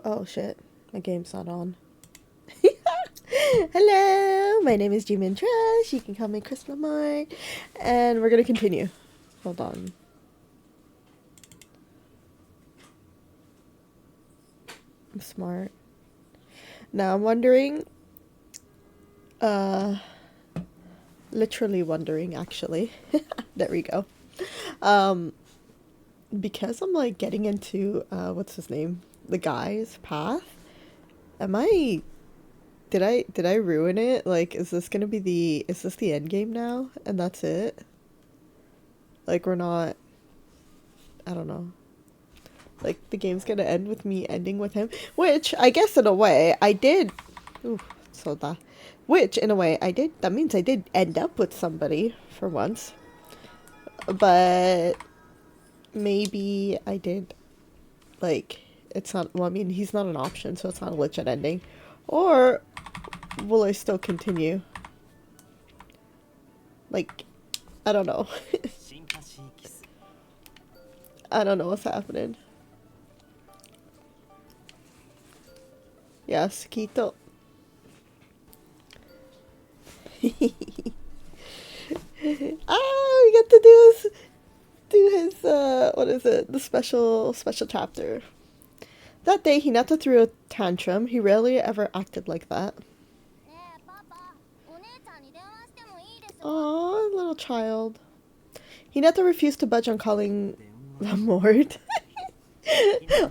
Oh shit, my game's not on. Hello, my name is Jimin Trash. You can call me Chrys LaMort. And we're gonna continue. Hold on. I'm smart. Now I'm wondering, literally wondering actually. There we go. Because I'm like getting into, what's his name? The guy's path. Am I did I ruin it? Like, is this gonna be is this the end game now? And that's it? Like, we're not, I don't know. Like, the game's gonna end with me ending with him? Which, I guess in a way, I did. Ooh, so that. Which, in a way, I did. That means I did end up with somebody for once. But maybe I did. Like, it's not. Well, I mean, he's not an option, so it's not a legit ending. Or will I still continue? Like, I don't know. I don't know what's happening. Yes, Quito. We get to do his what is it? The special chapter. That day Hinata threw a tantrum. He rarely ever acted like that. Aww, little child. Hinata refused to budge on calling LaMort.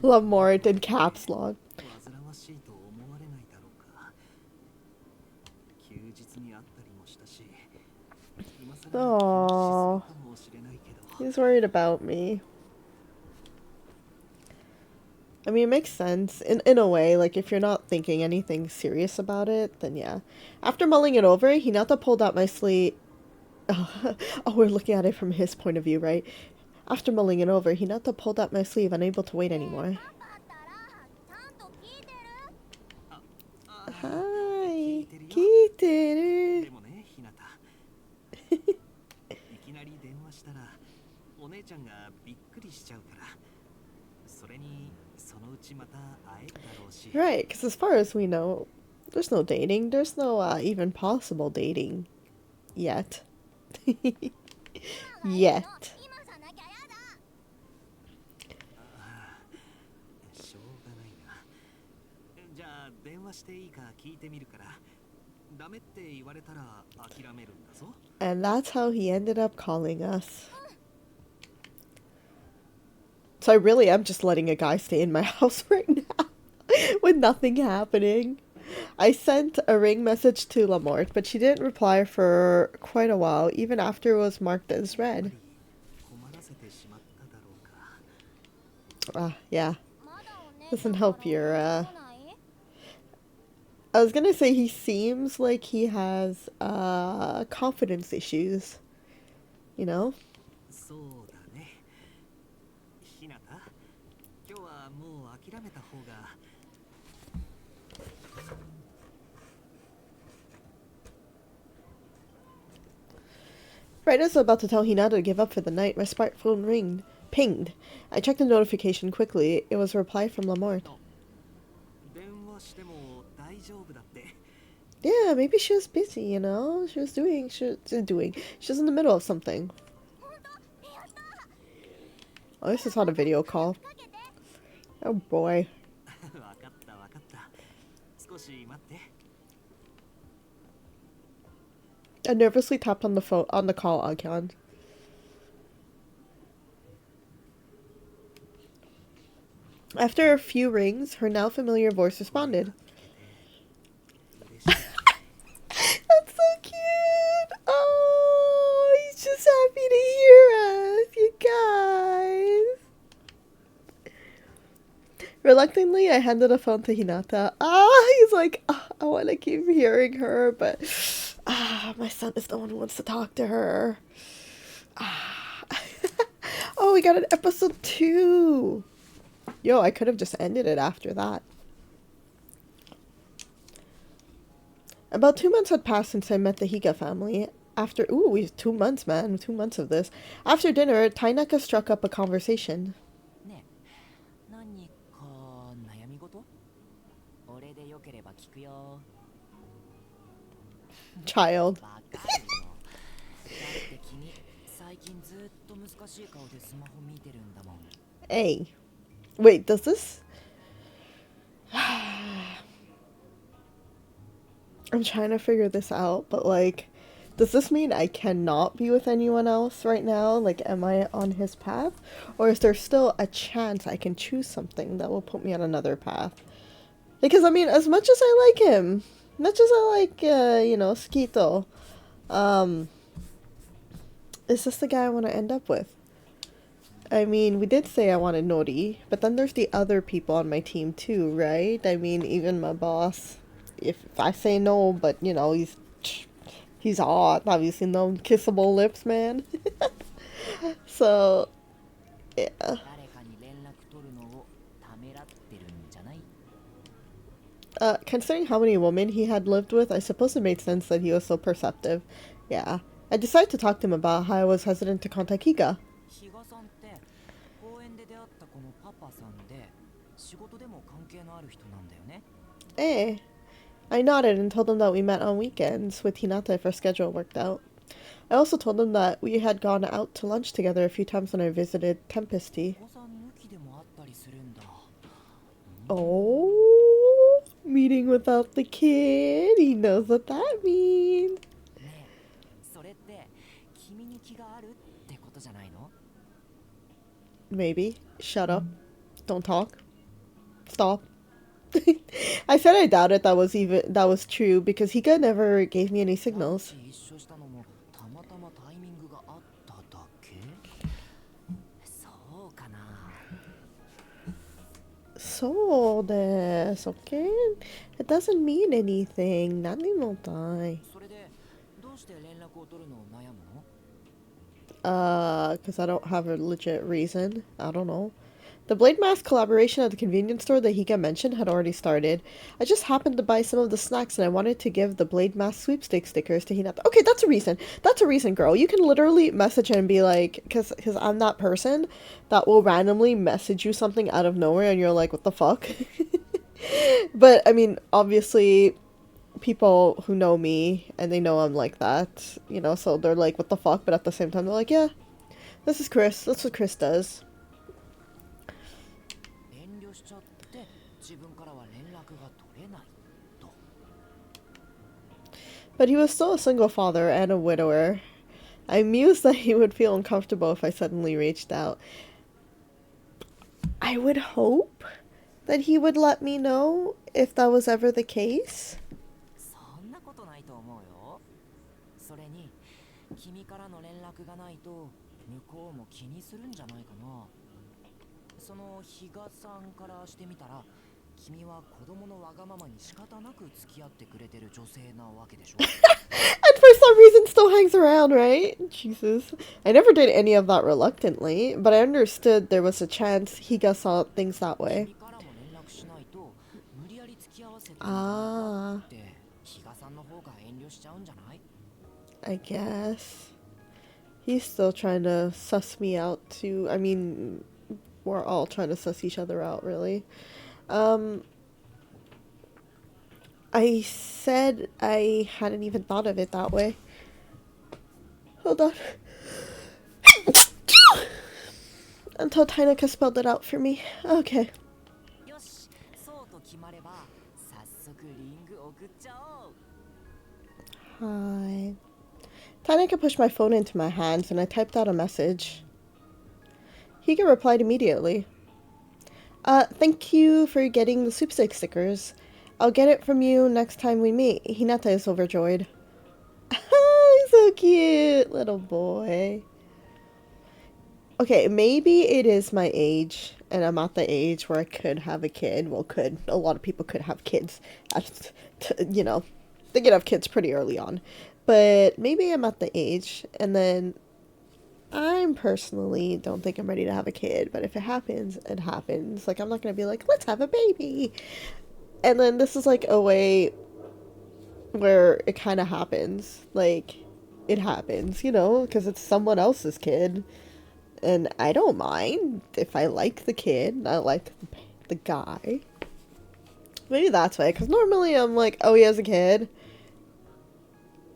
LaMort in caps lock. Aww. He's worried about me. I mean, it makes sense. In a way, like, if you're not thinking anything serious about it, then yeah. After mulling it over, Hinata pulled out my sleeve. Oh, we're looking at it from his point of view, right? After mulling it over, Hinata pulled out my sleeve, unable to wait anymore. Hi. Kiteru. Right, because as far as we know, there's no dating. There's no even possible dating. Yet. Yet. And that's how he ended up calling us. So I really am just letting a guy stay in my house right now with nothing happening. I sent a ring message to LaMort, but she didn't reply for quite a while, even after it was marked as read. Yeah. Doesn't help your, I was gonna say he seems like he has, confidence issues. You know? Right as I was about to tell Hinata to give up for the night, my smartphone pinged. I checked the notification quickly. It was a reply from LaMort. Yeah, maybe she was busy, you know? She was in the middle of something. Oh, this is not a video call. Oh boy. I nervously tapped on the call icon. After a few rings, her now familiar voice responded. That's so cute! Oh, he's just happy to hear us, you guys! Reluctantly, I handed the phone to Hinata. He's like, I want to keep hearing her, but my son is the one who wants to talk to her. Oh, we got an episode 2! Yo, I could have just ended it after that. About 2 months had passed since I met the Higa family. After, 2 months, man. 2 months of this. After dinner, Tainaka struck up a conversation. Child. Hey. Wait, does this... I'm trying to figure this out, but like, does this mean I cannot be with anyone else right now? Like, am I on his path? Or is there still a chance I can choose something that will put me on another path? Because, I mean, as much as I like him, much as I like, you know, Skito, is this the guy I want to end up with? I mean, we did say I wanted Nori, but then there's the other people on my team too, right? I mean, even my boss. If I say no, but you know, he's hot. Obviously, no kissable lips, man. So, yeah. Considering how many women he had lived with, I suppose it made sense that he was so perceptive. Yeah. I decided to talk to him about how I was hesitant to contact Higa. Eh. I nodded and told him that we met on weekends with Hinata if our schedule worked out. I also told him that we had gone out to lunch together a few times when I visited Tempesty. Oh, meeting without the kid. He knows what that means. Maybe. Shut up. Don't talk. Stop. I said I doubted that was true because Hika never gave me any signals. So desu, okay? It doesn't mean anything. Nani mo tai. Because I don't have a legit reason. I don't know. The Blade Mask collaboration at the convenience store that Hika mentioned had already started. I just happened to buy some of the snacks and I wanted to give the Blade Mask sweepstakes stickers to Hinata. Okay, that's a reason. That's a reason, girl. You can literally message her and be like, because I'm that person that will randomly message you something out of nowhere and you're like, what the fuck? But, I mean, obviously, people who know me and they know I'm like that, you know, so they're like, what the fuck? But at the same time, they're like, yeah, this is Chrys. That's what Chrys does. But he was still a single father and a widower. I mused that he would feel uncomfortable if I suddenly reached out. I would hope that he would let me know if that was ever the case. And for some reason still hangs around, right? Jesus. I never did any of that reluctantly, but I understood there was a chance Higa saw things that way. Ah. I guess. He's still trying to suss me out too. I mean, we're all trying to suss each other out, really. I said I hadn't even thought of it that way. Hold on. Until Tainaka spelled it out for me. Okay. Hi. Tainaka pushed my phone into my hands and I typed out a message. Higa replied immediately. Thank you for getting the sweepstake stickers. I'll get it from you next time we meet. Hinata is overjoyed. He's so cute, little boy. Okay, maybe it is my age, and I'm at the age where I could have a kid. Well, a lot of people could have kids. You know, they could have kids pretty early on. But maybe I'm at the age, and then I personally don't think I'm ready to have a kid. But if it happens, it happens. Like, I'm not going to be like, let's have a baby. And then this is like a way where it kind of happens. Like, it happens, you know, because it's someone else's kid. And I don't mind if I like the kid, I like the guy. Maybe that's why, because normally I'm like, oh, he has a kid.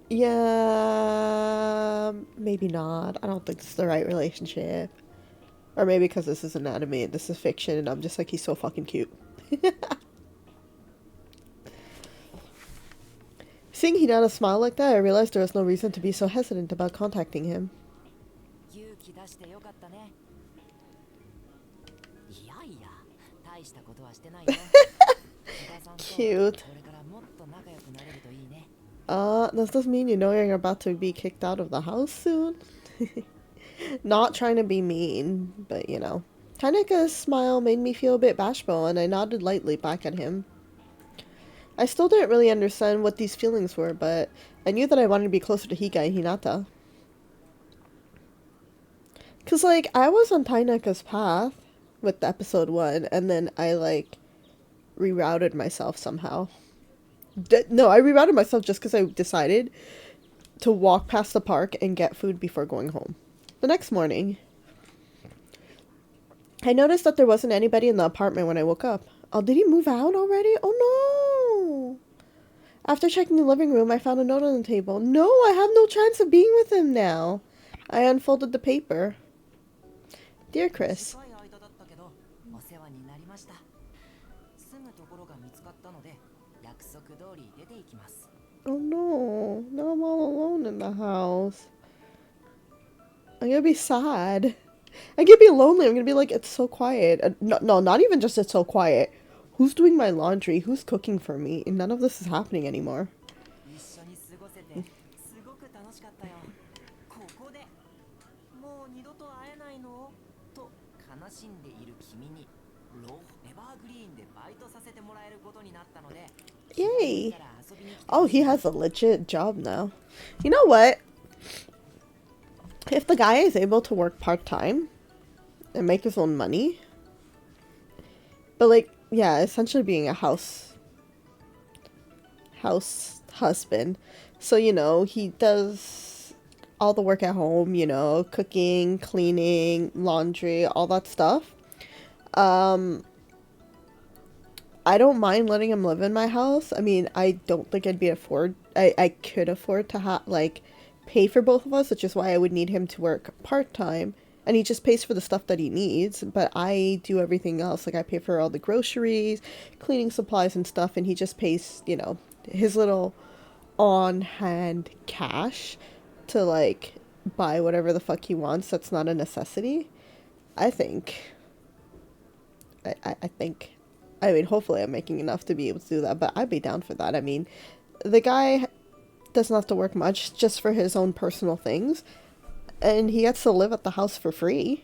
Yeah, maybe not. I don't think this is the right relationship. Or maybe because this is an anime and this is fiction and I'm just like, he's so fucking cute. Seeing Hinata smile like that, I realized there was no reason to be so hesitant about contacting him. Cute. Does this mean you know you're about to be kicked out of the house soon? Not trying to be mean, but you know. Tanaka's smile made me feel a bit bashful, and I nodded lightly back at him. I still didn't really understand what these feelings were, but I knew that I wanted to be closer to Higa and Hinata. Cause like, I was on Tainaka's path with episode 1, and then I like, rerouted myself somehow. No, I rerouted myself just because I decided to walk past the park and get food before going home. The next morning, I noticed that there wasn't anybody in the apartment when I woke up. Oh, did he move out already? Oh no! After checking the living room, I found a note on the table. No, I have no chance of being with him now. I unfolded the paper. Dear Chrys. Oh no, now I'm all alone in the house. I'm gonna be sad. I'm gonna be lonely. I'm gonna be like, it's so quiet. No, not even just it's so quiet. Who's doing my laundry? Who's cooking for me? And none of this is happening anymore. Yay! Oh, he has a legit job now. You know what? If the guy is able to work part-time and make his own money, but like, yeah, essentially being a house husband. So, you know, he does all the work at home, you know, cooking, cleaning, laundry, all that stuff. I don't mind letting him live in my house. I mean, I don't think I could afford to like pay for both of us, which is why I would need him to work part-time. And he just pays for the stuff that he needs, but I do everything else. Like, I pay for all the groceries, cleaning supplies and stuff, and he just pays, you know, his little on-hand cash to, like, buy whatever the fuck he wants that's not a necessity. I think. I think. I mean, hopefully I'm making enough to be able to do that, but I'd be down for that. I mean, the guy doesn't have to work much just for his own personal things. And he gets to live at the house for free.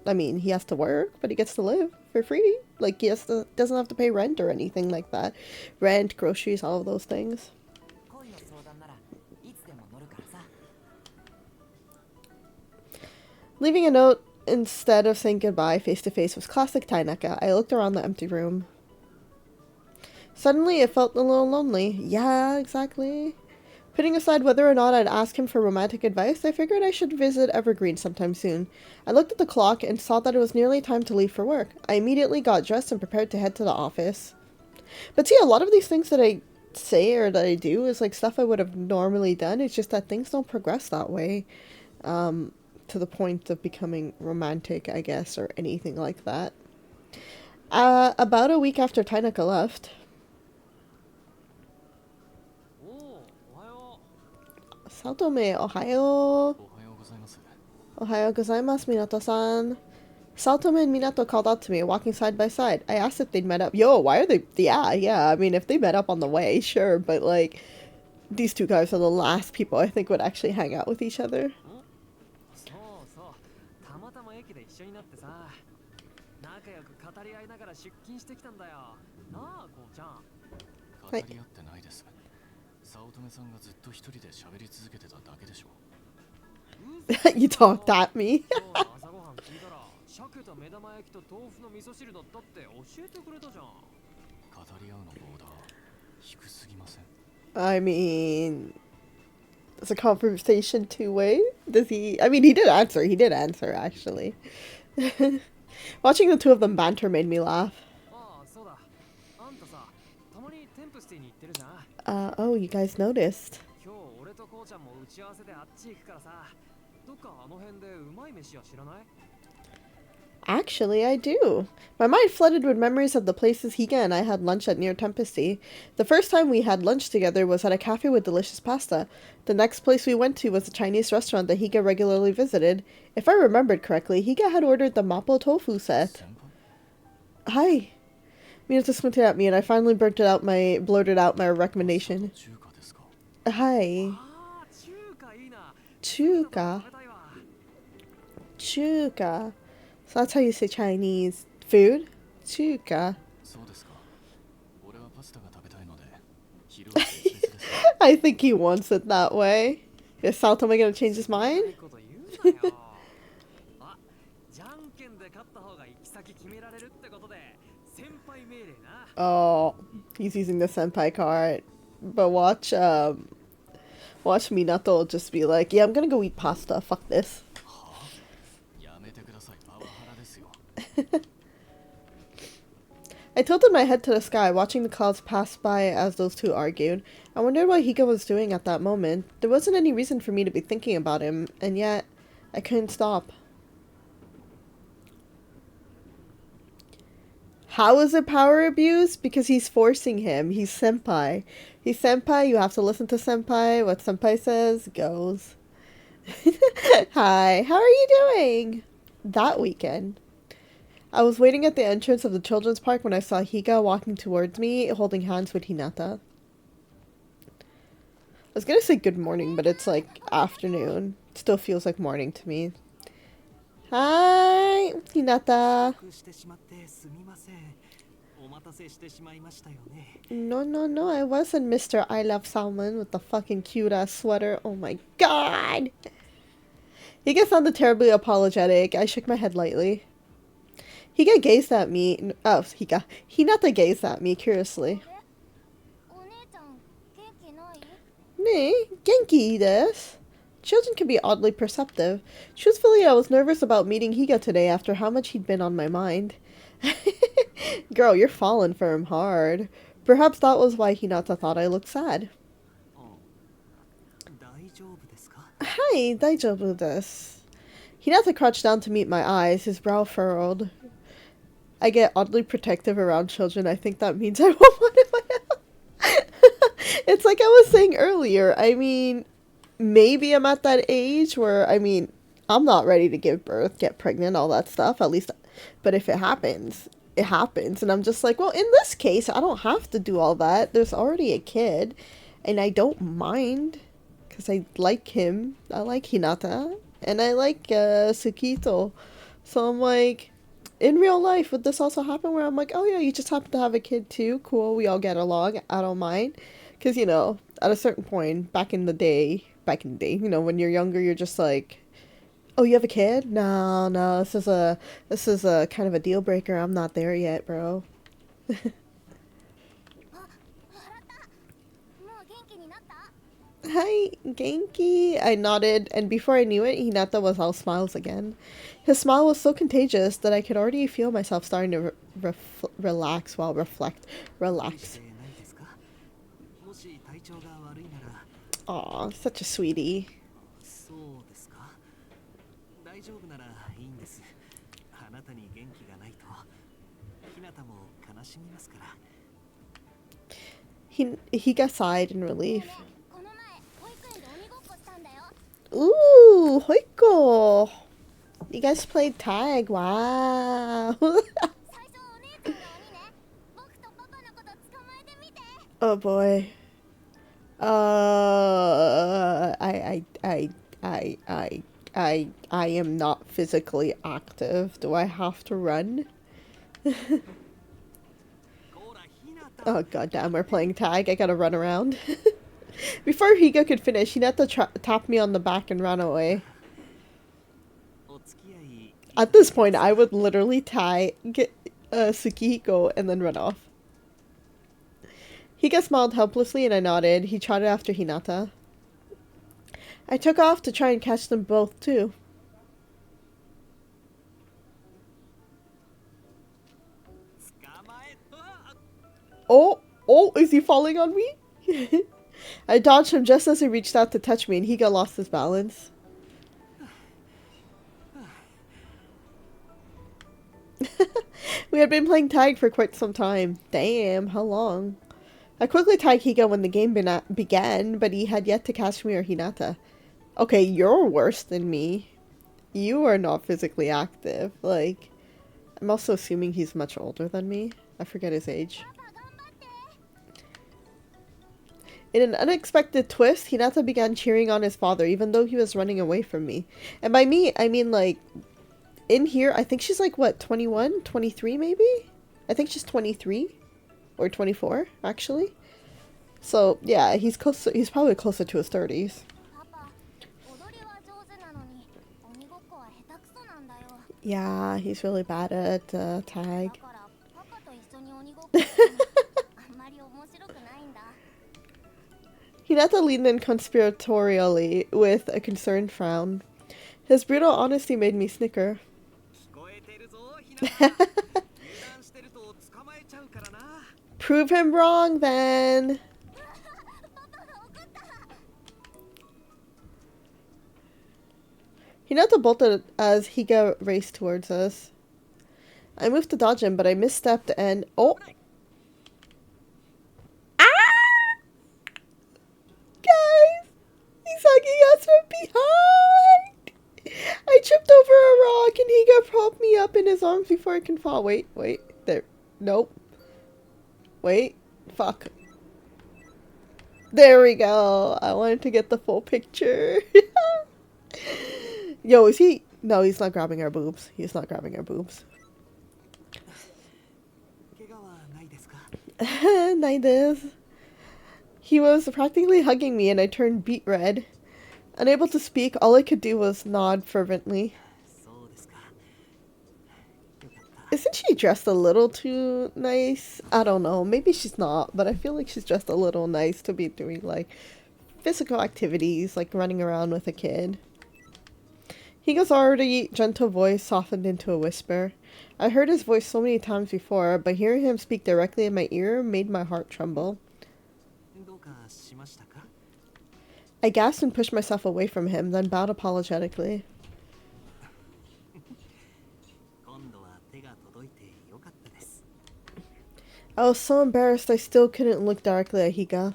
I mean, he has to work, but he gets to live for free. Like, he doesn't have to pay rent or anything like that. Rent, groceries, all of those things. Leaving a note instead of saying goodbye face to face was classic Tainaka. I looked around the empty room. Suddenly, it felt a little lonely. Yeah, exactly. Putting aside whether or not I'd ask him for romantic advice, I figured I should visit Evergreen sometime soon. I looked at the clock and saw that it was nearly time to leave for work. I immediately got dressed and prepared to head to the office. But see, a lot of these things that I say or that I do is like stuff I would have normally done. It's just that things don't progress that way. To the point of becoming romantic, I guess, or anything like that. About a week after Tainaka left, Saotome, ohayo. Ohayo gozaimasu, Minato-san. Saotome and Minato called out to me, walking side by side. I asked if they'd met up. Yo, why are they... Yeah. I mean, if they met up on the way, sure. But, like, these two guys are the last people I think would actually hang out with each other. Hi. You talked at me. I mean, it's a conversation two-way. Does he... I mean, he did answer. He did answer, actually. Watching the two of them banter made me laugh. Oh, you guys noticed. Actually, I do. My mind flooded with memories of the places Higa and I had lunch at near Tempesty. The first time we had lunch together was at a cafe with delicious pasta. The next place we went to was a Chinese restaurant that Higa regularly visited. If I remembered correctly, Higa had ordered the mapo tofu set. Hi. Minato squinted at me and I finally blurted out my recommendation. Hi. Chuka. Chuka. So that's how you say Chinese food? Chuka. I think he wants it that way. Is Saotome gonna change his mind? Oh, he's using the senpai card. But watch Minato just be like, yeah, I'm gonna go eat pasta. Fuck this. I tilted my head to the sky, watching the clouds pass by as those two argued. I wondered what Higa was doing at that moment. There wasn't any reason for me to be thinking about him, and yet I couldn't stop. How is it power abuse? Because he's forcing him. He's senpai. He's senpai, you have to listen to senpai. What senpai says goes. Hi, how are you doing? That weekend. I was waiting at the entrance of the children's park when I saw Higa walking towards me, holding hands with Hinata. I was gonna say good morning, but it's like afternoon. It still feels like morning to me. Hi, Hinata. No, I wasn't Mr. I Love Salmon with the fucking cute-ass sweater. Oh my god! Higa sounded terribly apologetic. I shook my head lightly. Higa gazed at me. Oh, Hinata gazed at me curiously. Ne, genki desu. Children can be oddly perceptive. Truthfully, I was nervous about meeting Higa today after how much he'd been on my mind. Girl, you're falling for him hard. Perhaps that was why Hinata thought I looked sad. Hi, daijoubu desu. Hinata crouched down to meet my eyes, his brow furrowed. I get oddly protective around children. I think that means I won't want it myself. It's like I was saying earlier. I mean, maybe I'm at that age where, I mean, I'm not ready to give birth, get pregnant, all that stuff, at least. But if it happens, it happens. And I'm just like, well, in this case, I don't have to do all that. There's already a kid. And I don't mind. Because I like him. I like Hinata. And I like Tsukito. So I'm like, in real life, would this also happen where I'm like, oh yeah, you just happen to have a kid too? Cool, we all get along. I don't mind. Because, you know, at a certain point, back in the day, you know, when you're younger, you're just like, oh, you have a kid? No, this is a kind of a deal breaker. I'm not there yet, bro. Hi, Genki. I nodded, and before I knew it, Hinata was all smiles again. His smile was so contagious that I could already feel myself starting to relax. Aw, such a sweetie. He sighed in relief. Ooh, Hoiko! You guys played tag, wow! Oh boy. I am not physically active. Do I have to run? Oh goddamn, we're playing tag. I gotta run around. Before Higa could finish, Hinata tapped me on the back and ran away. At this point, I would literally get Tsukihiko and then run off. Higa smiled helplessly and I nodded. He trotted after Hinata. I took off to try and catch them both, too. Oh! Oh, is he falling on me? I dodged him just as he reached out to touch me, and Higa lost his balance. We had been playing tag for quite some time. Damn, how long? I quickly tagged Higa when the game began, but he had yet to catch me or Hinata. Okay, you're worse than me. You are not physically active. Like, I'm also assuming he's much older than me. I forget his age. In an unexpected twist, Hinata began cheering on his father, even though he was running away from me. And by me, I mean, like, in here, I think she's like, what, 21? 23 maybe? I think she's 23. Or 24, actually. So, yeah, he's probably closer to his 30s. Yeah, he's really bad at tag. Hinata leaned in conspiratorially with a concerned frown. His brutal honesty made me snicker. Prove him wrong, then! Hinata bolted as Higa raced towards us. I moved to dodge him, but I misstepped and... Oh! Ah! Guys! He's hugging us from behind! I tripped over a rock and Higa propped me up in his arms before I can fall. Wait. There. Nope. Wait. Fuck. There we go. I wanted to get the full picture. Yo, is he... No, he's not grabbing our boobs. He's not grabbing our boobs. Nice. He was practically hugging me and I turned beet red. Unable to speak, all I could do was nod fervently. Isn't she dressed a little too nice? I don't know. Maybe she's not, but I feel like she's dressed a little nice to be doing, like, physical activities, like running around with a kid. Higa's already gentle voice softened into a whisper. I heard his voice so many times before, but hearing him speak directly in my ear made my heart tremble. I gasped and pushed myself away from him, then bowed apologetically. I was so embarrassed I still couldn't look directly at Higa.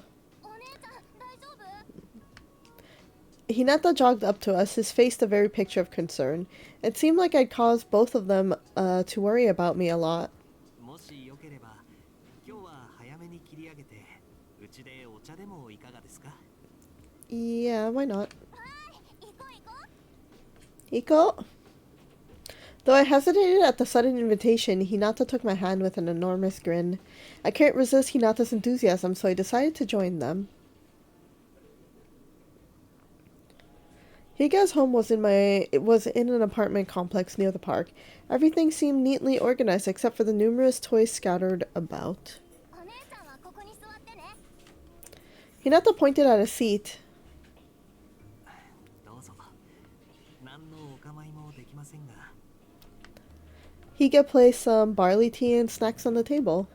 Hinata jogged up to us, his face the very picture of concern. It seemed like I'd caused both of them to worry about me a lot. Yeah, why not? Iko? Though I hesitated at the sudden invitation, Hinata took my hand with an enormous grin. I couldn't resist Hinata's enthusiasm, so I decided to join them. Higa's home was in an apartment complex near the park. Everything seemed neatly organized except for the numerous toys scattered about. Hinata pointed at a seat. Higa placed some barley tea and snacks on the table.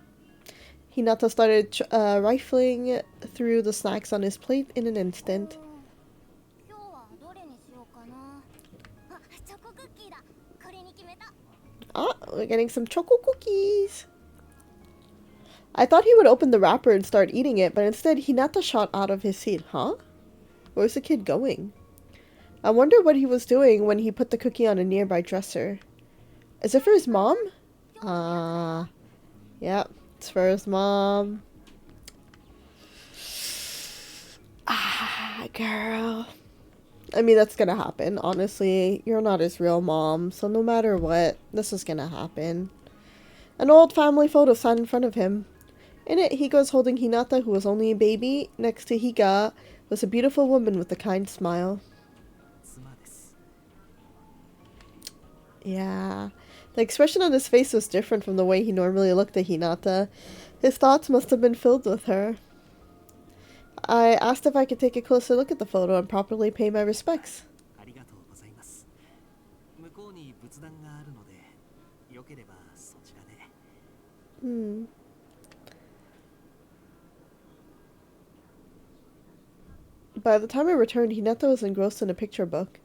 Hinata started rifling through the snacks on his plate in an instant. Ah, we're getting some choco cookies. I thought he would open the wrapper and start eating it, but instead Hinata shot out of his seat. Huh? Where's the kid going? I wonder what he was doing when he put the cookie on a nearby dresser. Is it for his mom? Yep, it's for his mom. Ah, girl. I mean, that's gonna happen. Honestly, you're not his real mom, so no matter what, this is gonna happen. An old family photo sat in front of him. In it, Higa was holding Hinata, who was only a baby. Next to Higa was a beautiful woman with a kind smile. Yeah. The expression on his face was different from the way he normally looked at Hinata. His thoughts must have been filled with her. I asked if I could take a closer look at the photo and properly pay my respects. By the time I returned, Hinata was engrossed in a picture book.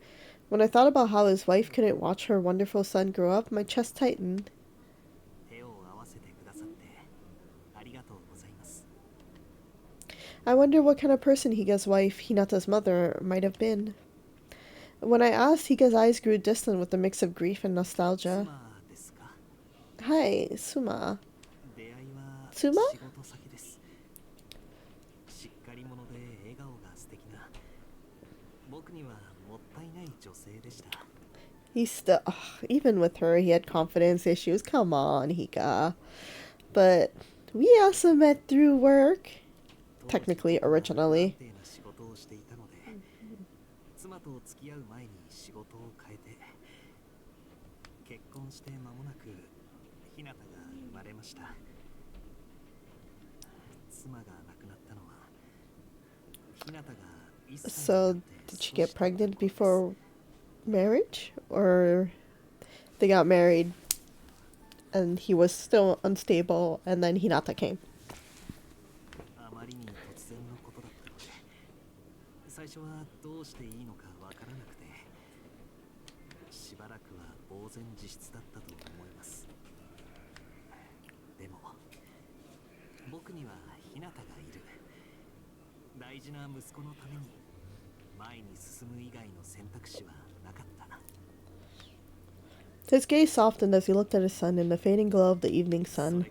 When I thought about how his wife couldn't watch her wonderful son grow up, my chest tightened. I wonder what kind of person Higa's wife, Hinata's mother, might have been. When I asked, Higa's eyes grew distant with a mix of grief and nostalgia. Hi, Suma. Suma? He's still, even with her, he had confidence issues. Come on, Higa. But we also met through work. Technically, originally. So, did she get pregnant before marriage? Or they got married and he was still unstable and then Hinata came? His gaze softened as he looked at his son in the fading glow of the evening sun.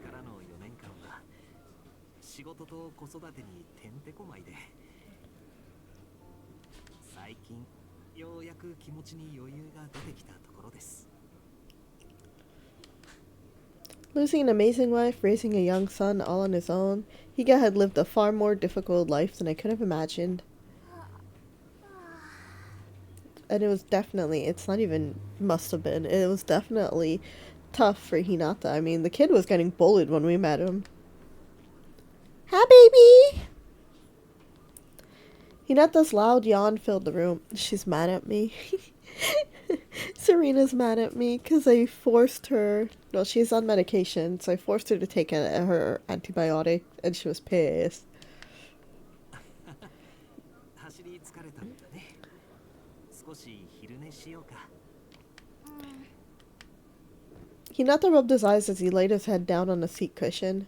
Losing an amazing wife, raising a young son all on his own, Higa had lived a far more difficult life than I could have imagined. And it was definitely, it's not even must have been, it was definitely tough for Hinata. I mean, the kid was getting bullied when we met him. Hi, baby! Hinata's loud yawn filled the room. She's mad at me. Serena's mad at me because I forced her, well, she's on medication, so I forced her to take her antibiotic, and she was pissed. Hinata rubbed his eyes as he laid his head down on a seat cushion.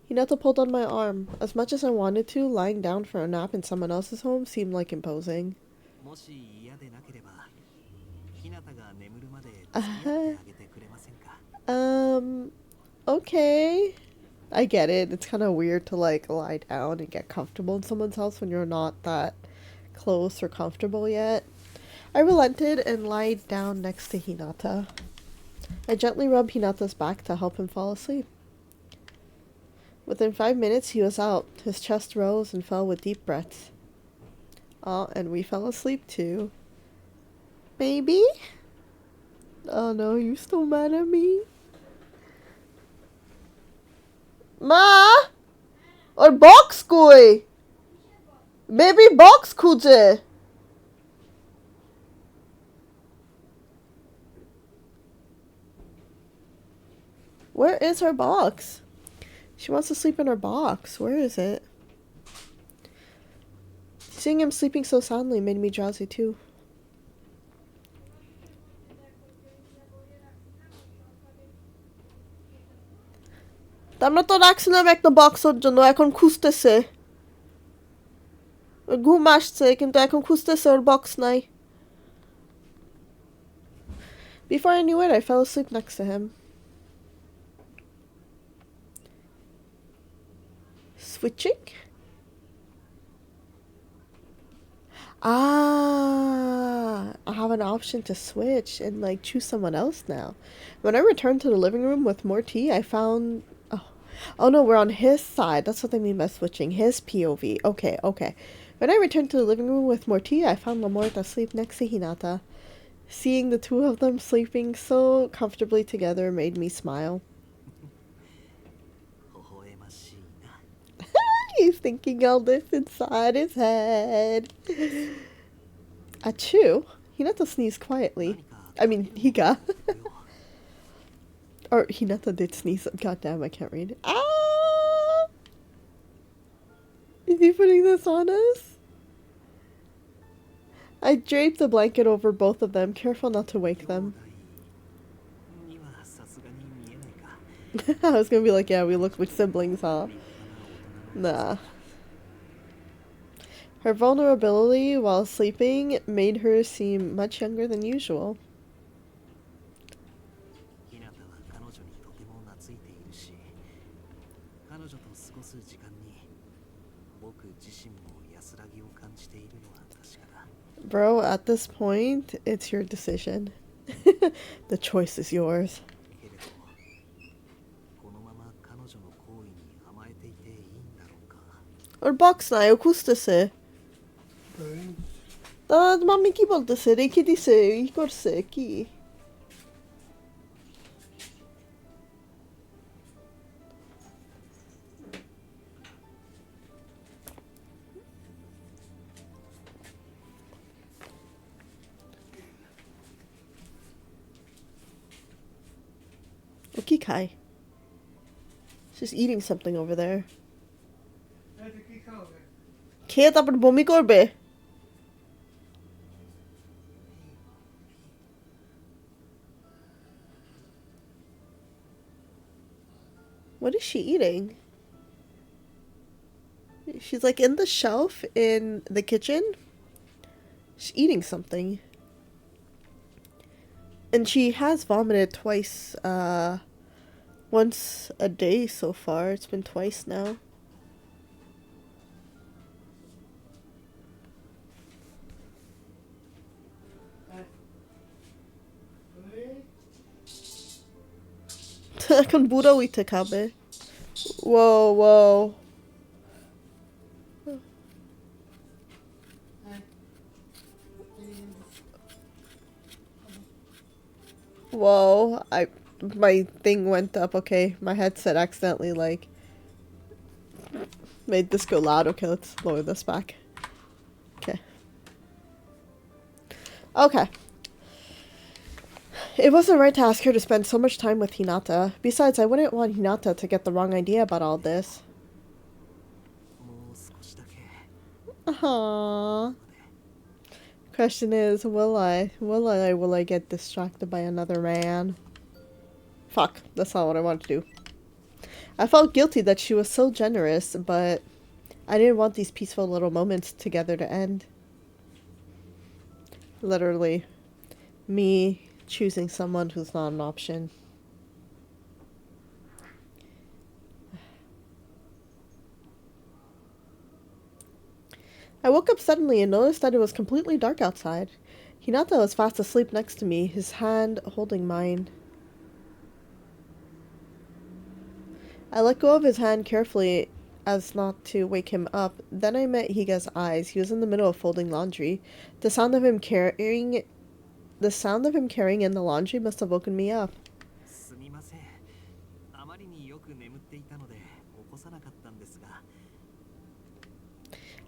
Hinata pulled on my arm. As much as I wanted to, lying down for a nap in someone else's home seemed like imposing. Okay. I get it. It's kind of weird to, like, lie down and get comfortable in someone's house when you're not that close or comfortable yet. I relented and lied down next to Hinata. I gently rubbed Hinata's back to help him fall asleep. Within 5 minutes, he was out. His chest rose and fell with deep breaths. Oh, and we fell asleep too. Baby? Oh no, you still mad at me? Ma! Or box koi? Baby box kuje. Where is her box? She wants to sleep in her box. Where is it? Seeing him sleeping so soundly made me drowsy too. আমরা তো রাখছিলাম একটা box ওর জন্য এখন খুঁজতেছে ঘুম আসছে কিন্তু এখন খুঁজতেছে ওর বক্স নাই Before I knew it, I fell asleep next to him. Switching? I have an option to switch and like choose someone else now. When I returned to the living room with more tea, I found oh no, we're on his side. That's what I mean by switching. His POV. Okay. When I returned to the living room with more tea, I found LaMort asleep next to Hinata. Seeing the two of them sleeping so comfortably together made me smile. He's thinking all this inside his head. Achoo. Hinata sneezed quietly. I mean, Higa. Or Hinata did sneeze. God damn, I can't read. Ah! he putting this on us? I draped the blanket over both of them, careful not to wake them. I was gonna be like, yeah, we look like siblings, huh? Nah. Her vulnerability while sleeping made her seem much younger than usual. Bro, at this point, it's your decision. The choice is yours. Or box na kusta Mamma chi volta se chi di se I corse chi? Okikai. She's eating something over there. Kaya tapos bumi korbe. What is she eating? She's like in the shelf in the kitchen. She's eating something. And she has vomited twice, once a day so far. It's been twice now. Con buro itakabe. Whoa, whoa. Whoa, my thing went up. Okay, my headset accidentally like made this go loud. Okay, let's lower this back. Okay. Okay. It wasn't right to ask her to spend so much time with Hinata. Besides, I wouldn't want Hinata to get the wrong idea about all this. Aww. Question is, will I get distracted by another man? Fuck, that's not what I wanted to do. I felt guilty that she was so generous, but I didn't want these peaceful little moments together to end. Literally, me choosing someone who's not an option. I woke up suddenly and noticed that it was completely dark outside. Hinata was fast asleep next to me, his hand holding mine. I let go of his hand carefully as not to wake him up. Then I met Higa's eyes. He was in the middle of folding laundry. The sound of him carrying in the laundry must have woken me up.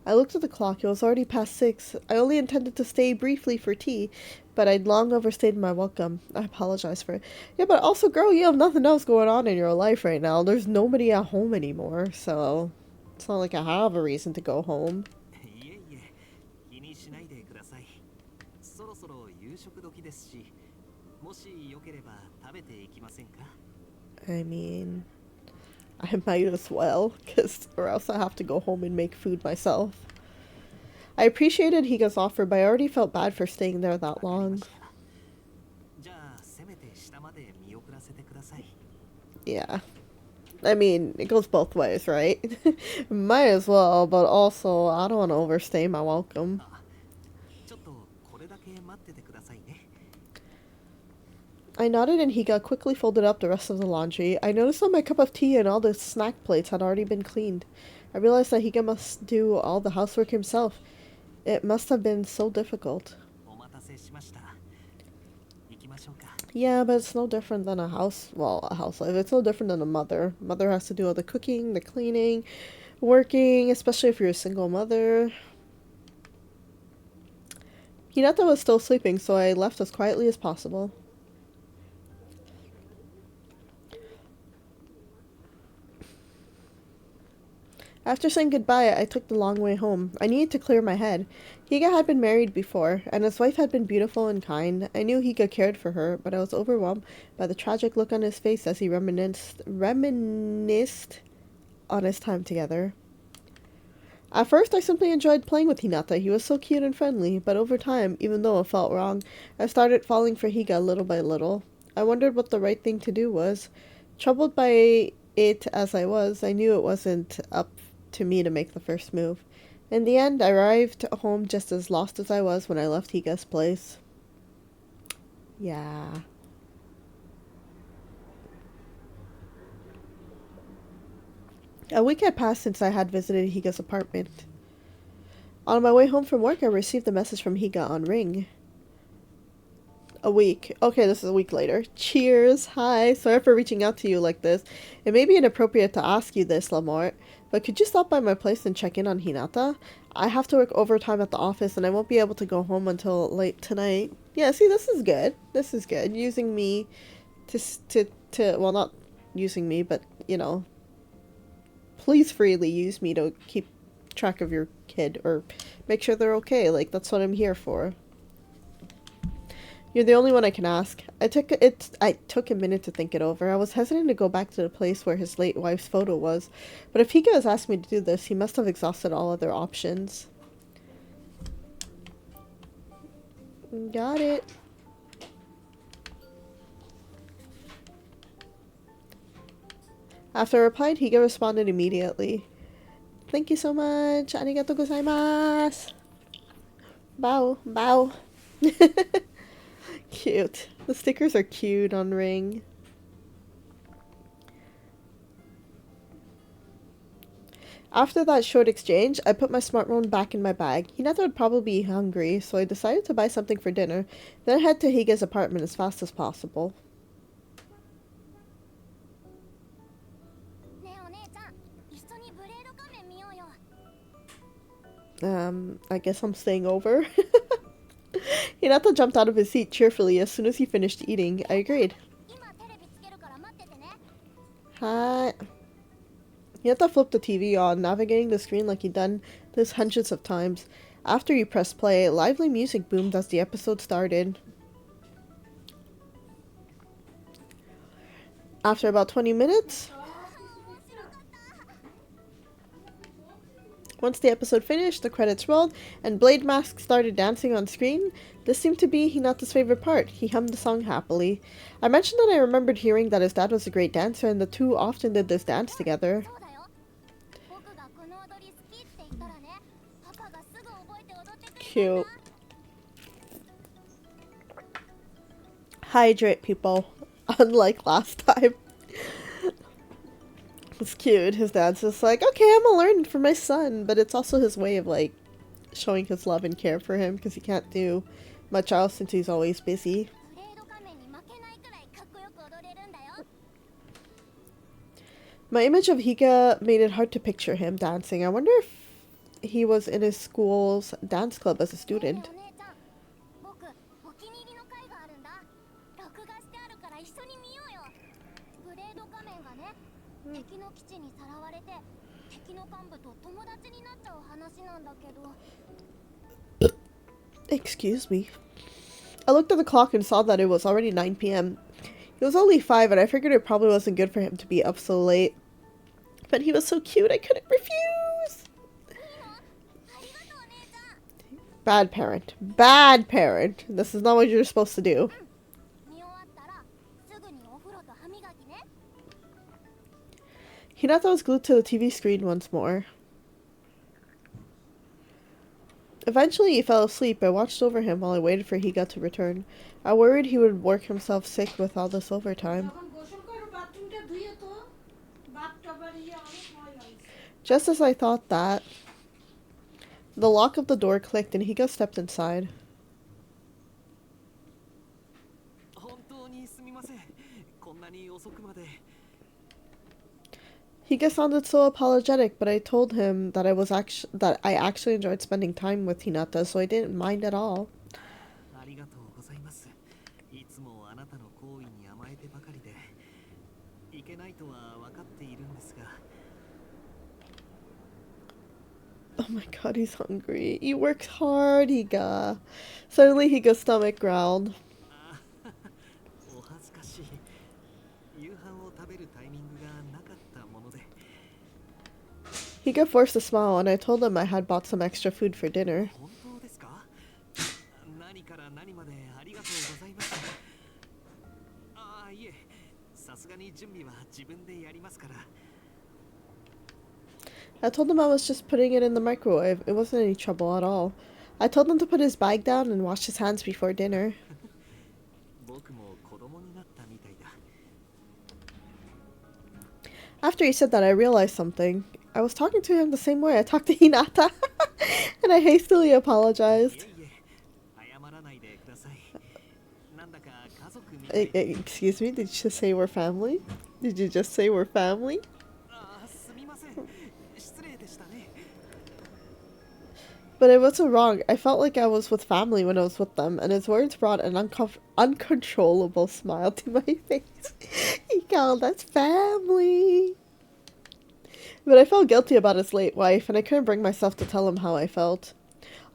I looked at the clock. It was already past 6. I only intended to stay briefly for tea, but I'd long overstayed my welcome. I apologize for it. Yeah, but also, girl, you have nothing else going on in your life right now. There's nobody at home anymore, so it's not like I have a reason to go home. I mean, I might as well, or else I have to go home and make food myself. I appreciated Higa's offer, but I already felt bad for staying there that long. Yeah. I mean, it goes both ways, right? Might as well, but also, I don't want to overstay my welcome. I nodded and Higa quickly folded up the rest of the laundry. I noticed that my cup of tea and all the snack plates had already been cleaned. I realized that Higa must do all the housework himself. It must have been so difficult. Yeah, but it's no different than a housewife. It's no different than a mother. Mother has to do all the cooking, the cleaning, working, especially if you're a single mother. Hinata was still sleeping, so I left as quietly as possible. After saying goodbye, I took the long way home. I needed to clear my head. Higa had been married before, and his wife had been beautiful and kind. I knew Higa cared for her, but I was overwhelmed by the tragic look on his face as he reminisced on his time together. At first, I simply enjoyed playing with Hinata. He was so cute and friendly, but over time, even though it felt wrong, I started falling for Higa little by little. I wondered what the right thing to do was. Troubled by it as I was, I knew it wasn't up to me to make the first move. In the end, I arrived home just as lost as I was when I left Higa's place. Yeah. A week had passed since I had visited Higa's apartment. On my way home from work, I received a message from Higa on Ring. A week. Okay, this is a week later. Cheers. Hi. Sorry for reaching out to you like this. It may be inappropriate to ask you this, LaMort, but could you stop by my place and check in on Hinata? I have to work overtime at the office and I won't be able to go home until late tonight. Yeah, see, this is good. This is good. Using me to well, not using me, but, you know, please freely use me to keep track of your kid or make sure they're okay. Like, that's what I'm here for. You're the only one I can ask. I took a minute to think it over. I was hesitant to go back to the place where his late wife's photo was, but if Higa has asked me to do this, he must have exhausted all other options. Got it. After I replied, Higa responded immediately. Thank you so much. Arigatou gozaimasu. Bow. Bow. Cute. The stickers are cute on Ring. After that short exchange, I put my smartphone back in my bag. Hinata would probably be hungry, so I decided to buy something for dinner, then head to Higa's apartment as fast as possible. I guess I'm staying over. Hinata jumped out of his seat cheerfully as soon as he finished eating. I agreed. Hi. Hinata flipped the TV on, navigating the screen like he'd done this hundreds of times. After he pressed play, lively music boomed as the episode started. After about 20 minutes, once the episode finished, the credits rolled, and Blade Mask started dancing on screen. This seemed to be Hinata's favorite part. He hummed the song happily. I mentioned that I remembered hearing that his dad was a great dancer, and the two often did this dance together. Cute. Hydrate, people. Unlike last time. It's cute. His dad's just like, okay, I'm gonna learn for my son. But it's also his way of, like, showing his love and care for him because he can't do much else since he's always busy. My image of Higa made it hard to picture him dancing. I wonder if he was in his school's dance club as a student. Excuse me. I looked at the clock and saw that it was already 9 p.m. He was only 5 and I figured it probably wasn't good for him to be up so late. But he was so cute I couldn't refuse. Bad parent. Bad parent. This is not what you're supposed to do. Hinata was glued to the TV screen once more. Eventually he fell asleep. I watched over him while I waited for Higa to return. I worried he would work himself sick with all this overtime. Just as I thought that, the lock of the door clicked and Higa stepped inside. Higa sounded so apologetic, but I told him that I actually enjoyed spending time with Hinata, so I didn't mind at all. Oh my god, he's hungry. He works hard, Higa. Suddenly Higa's stomach growled. Higa forced a smile and I told him I had bought some extra food for dinner. I told him I was just putting it in the microwave. It wasn't any trouble at all. I told him to put his bag down and wash his hands before dinner. After he said that, I realized something. I was talking to him the same way I talked to Hinata, and I hastily apologized. Excuse me, did you just say we're family? Did you just say we're family? But it wasn't wrong. I felt like I was with family when I was with them, and his words brought an uncontrollable smile to my face. He called us family. But I felt guilty about his late wife, and I couldn't bring myself to tell him how I felt.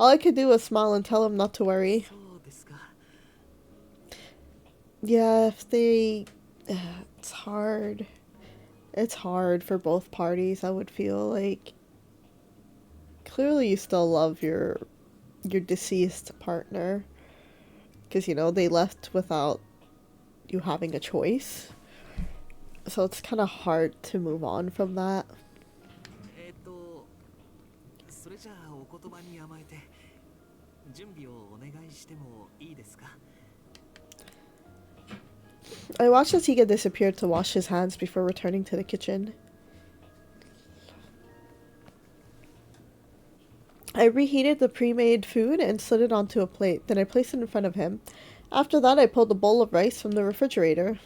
All I could do was smile and tell him not to worry. Yeah, if they... it's hard. It's hard for both parties, I would feel like. Clearly you still love your deceased partner. Because, you know, they left without you having a choice. So it's kind of hard to move on from that. I watched as Higa disappeared to wash his hands before returning to the kitchen. I reheated the pre-made food and slid it onto a plate, then I placed it in front of him. After that, I pulled a bowl of rice from the refrigerator.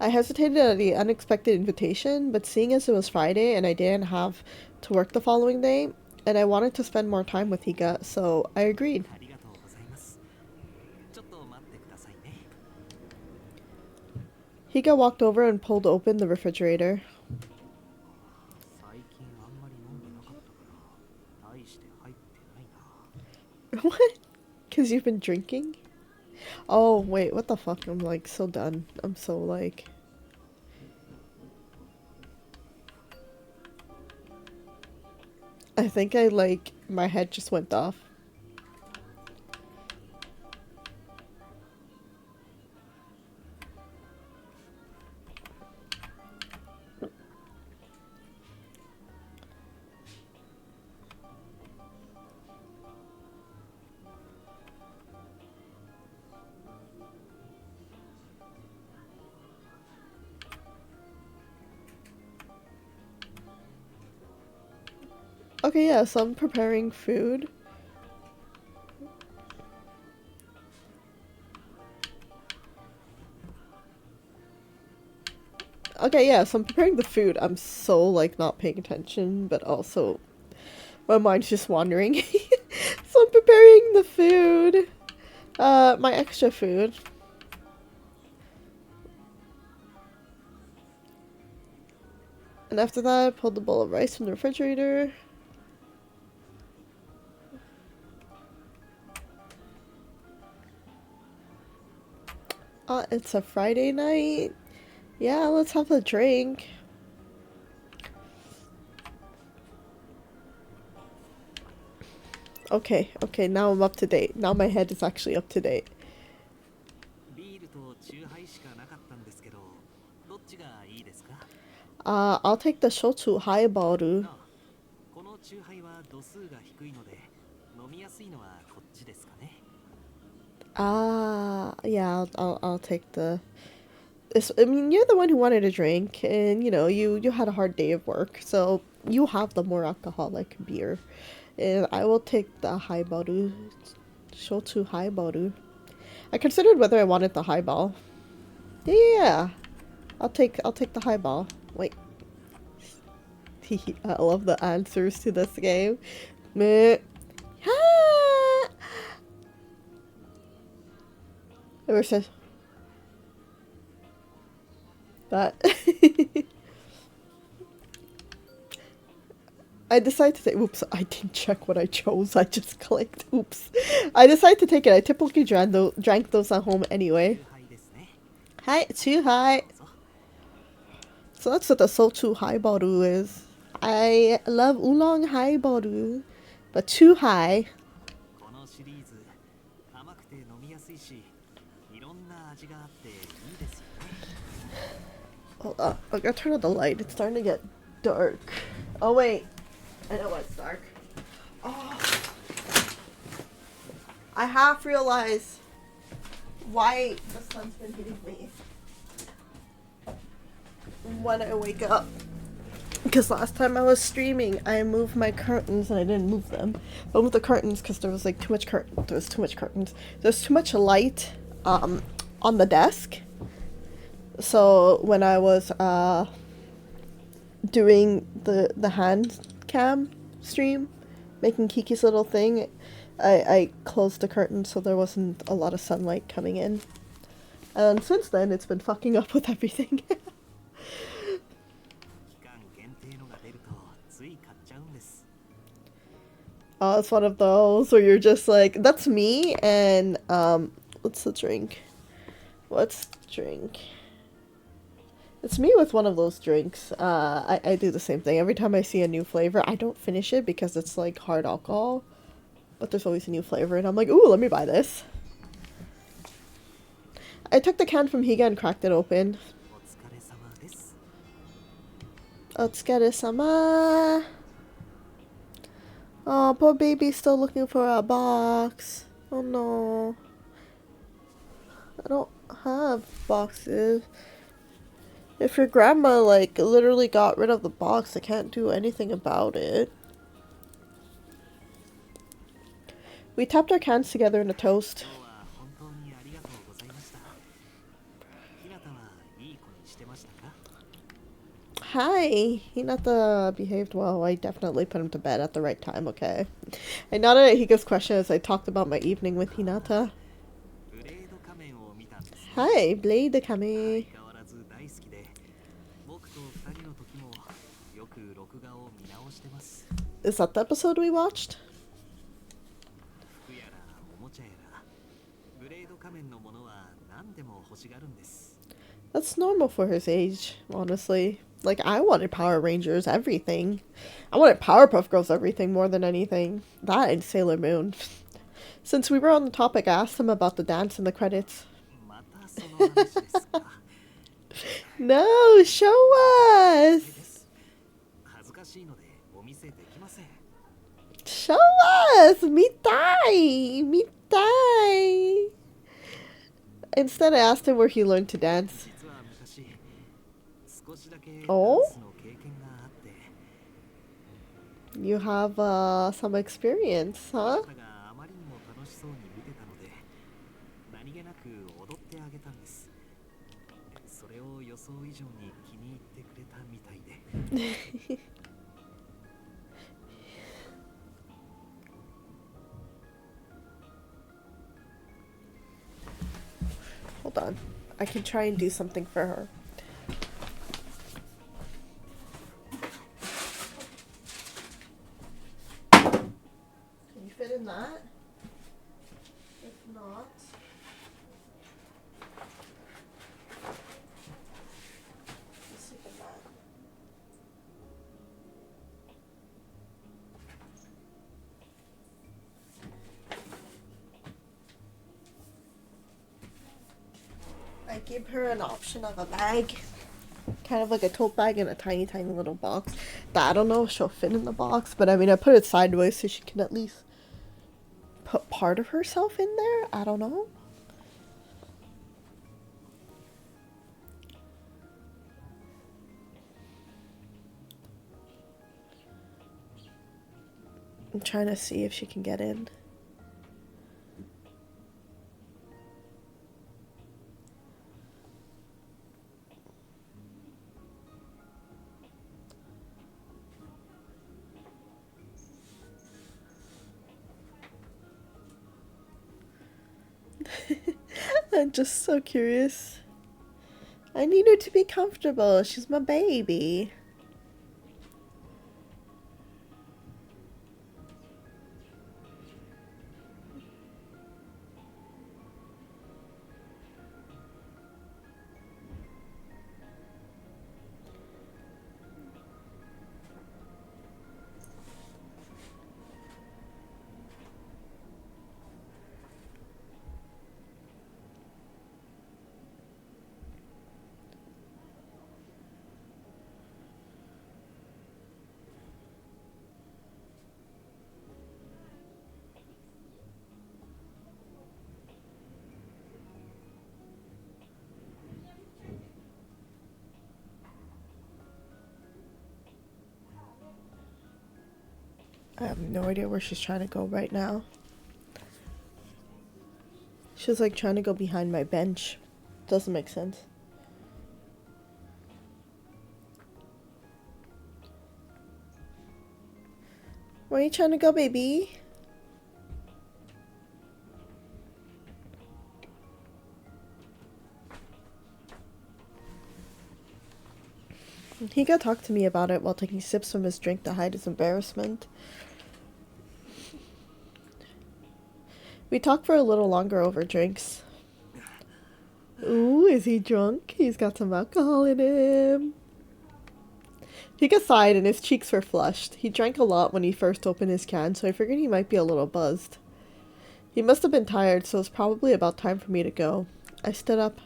I hesitated at the unexpected invitation, but seeing as it was Friday and I didn't have to work the following day, and I wanted to spend more time with Higa, so I agreed. Higa walked over and pulled open the refrigerator. What? Because you've been drinking? Oh, wait, what the fuck? I'm like so done. I'm so like... I think I like... my head just went off. Okay, yeah, so I'm preparing food. Okay, yeah, so I'm preparing the food. I'm so, like, not paying attention, but also my mind's just wandering. So I'm preparing the food. My extra food. And after that, I pulled the bowl of rice from the refrigerator. It's a Friday night. Yeah, let's have a drink. Okay, now I'm up to date. Now my head is actually up to date. I'll take the shochu highball. Yeah, I'll take the... I mean, you're the one who wanted a drink, and, you know, you had a hard day of work, so you have the more alcoholic beer. And I will take the highball. Shochu highball. I considered whether I wanted the highball. Yeah. I'll take the highball. Wait. I love the answers to this game. Meh. Whoever says that. I decided to say, oops, I didn't check what I chose. I just clicked. Oops. I decided to take it. I typically drank those at home anyway. Hi, too high. So that's what the Sochu Haibaru is. I love oolong Haibaru, but too high. Hold up, I'm gonna turn on the light. It's starting to get dark. Oh wait, I know it's dark. Oh, I half realized why the sun's been hitting me when I wake up. Because last time I was streaming, I moved my curtains and I didn't move them. I moved the curtains because there was like too much curtain. There was too much curtains. There's too much light on the desk. So when I was doing the hand cam stream, making Kiki's little thing, I closed the curtain so there wasn't a lot of sunlight coming in. And since then, it's been fucking up with everything. Oh, it's one of those where you're just like, that's me, and what's the drink? What's the drink? It's me with one of those drinks. I do the same thing. Every time I see a new flavor, I don't finish it because it's like hard alcohol. But there's always a new flavor, and I'm like, ooh, let me buy this. I took the can from Higa and cracked it open. Otsukare-sama. Oh, poor baby's still looking for a box. Oh no. I don't have boxes. If your grandma, like, literally got rid of the box, I can't do anything about it. We tapped our cans together in a toast. Hi! Hinata behaved well. I definitely put him to bed at the right time, okay? And now that Higa's question is, I talked about my evening with Hinata. Hi, Blade Kame. Is that the episode we watched? That's normal for his age, honestly. Like, I wanted Power Rangers, everything. I wanted Powerpuff Girls, everything, more than anything. That and Sailor Moon. Since we were on the topic, I asked him about the dance in the credits. No, show us! Show us! Mitai! Mitai! Instead, I asked him where he learned to dance. Oh? You have some experience, huh? Hold on. I can try and do something for her. Can you fit in that? If not... let's sleep in that. I give her an option of a bag. Kind of like a tote bag in a tiny, tiny little box. That I don't know if she'll fit in the box, but I mean, I put it sideways so she can at least put part of herself in there. I don't know. I'm trying to see if she can get in. I'm just so curious. I need her to be comfortable. She's my baby. I have no idea where she's trying to go right now. She's like trying to go behind my bench. Doesn't make sense. Where are you trying to go, baby? Higa talked to me about it while taking sips from his drink to hide his embarrassment. We talked for a little longer over drinks. Ooh, is he drunk? He's got some alcohol in him. Higa sighed and his cheeks were flushed. He drank a lot when he first opened his can, so I figured he might be a little buzzed. He must have been tired, so it's probably about time for me to go. I stood up.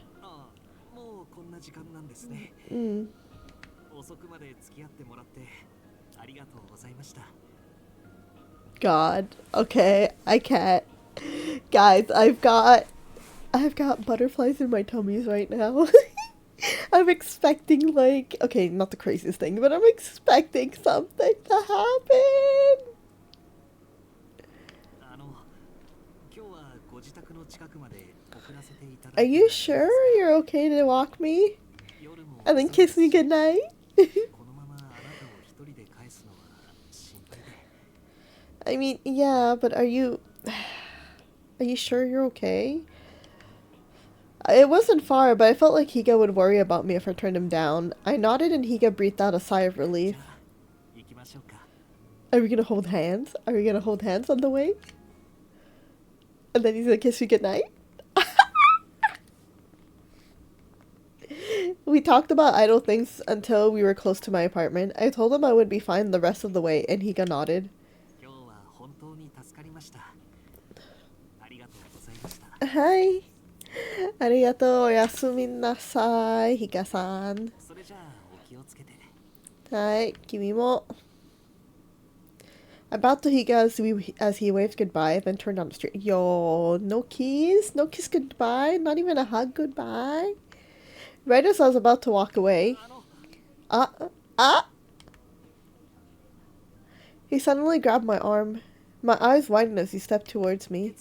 God. Okay, I can't. Guys, I've got butterflies in my tummies right now. I'm expecting, like, okay, not the craziest thing, but I'm expecting something to happen. Are you sure you're okay to walk me? And then kiss me goodnight? I mean, yeah, but are you sure you're okay? It wasn't far, but I felt like Higa would worry about me if I turned him down. I nodded and Higa breathed out a sigh of relief. Are we gonna hold hands? Are we gonna hold hands on the way? And then he's gonna kiss me goodnight? We talked about idle things until we were close to my apartment. I told him I would be fine the rest of the way, and Higa nodded. Hi. ありがとう。おやすみなさい、ヒカさん。はい、君も。I bowed to Higa as he waved goodbye, then turned down the street. Yo, no kiss? No kiss goodbye? Not even a hug goodbye? Right as I was about to walk away. He suddenly grabbed my arm. My eyes widened as he stepped towards me.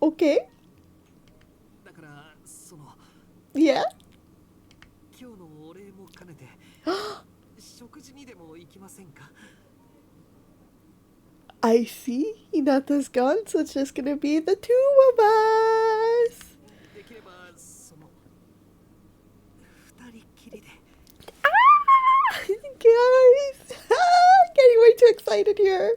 Okay. Yeah. I see. Hinata's gone, so it's just gonna be the two of us. Guys! Getting way too excited here.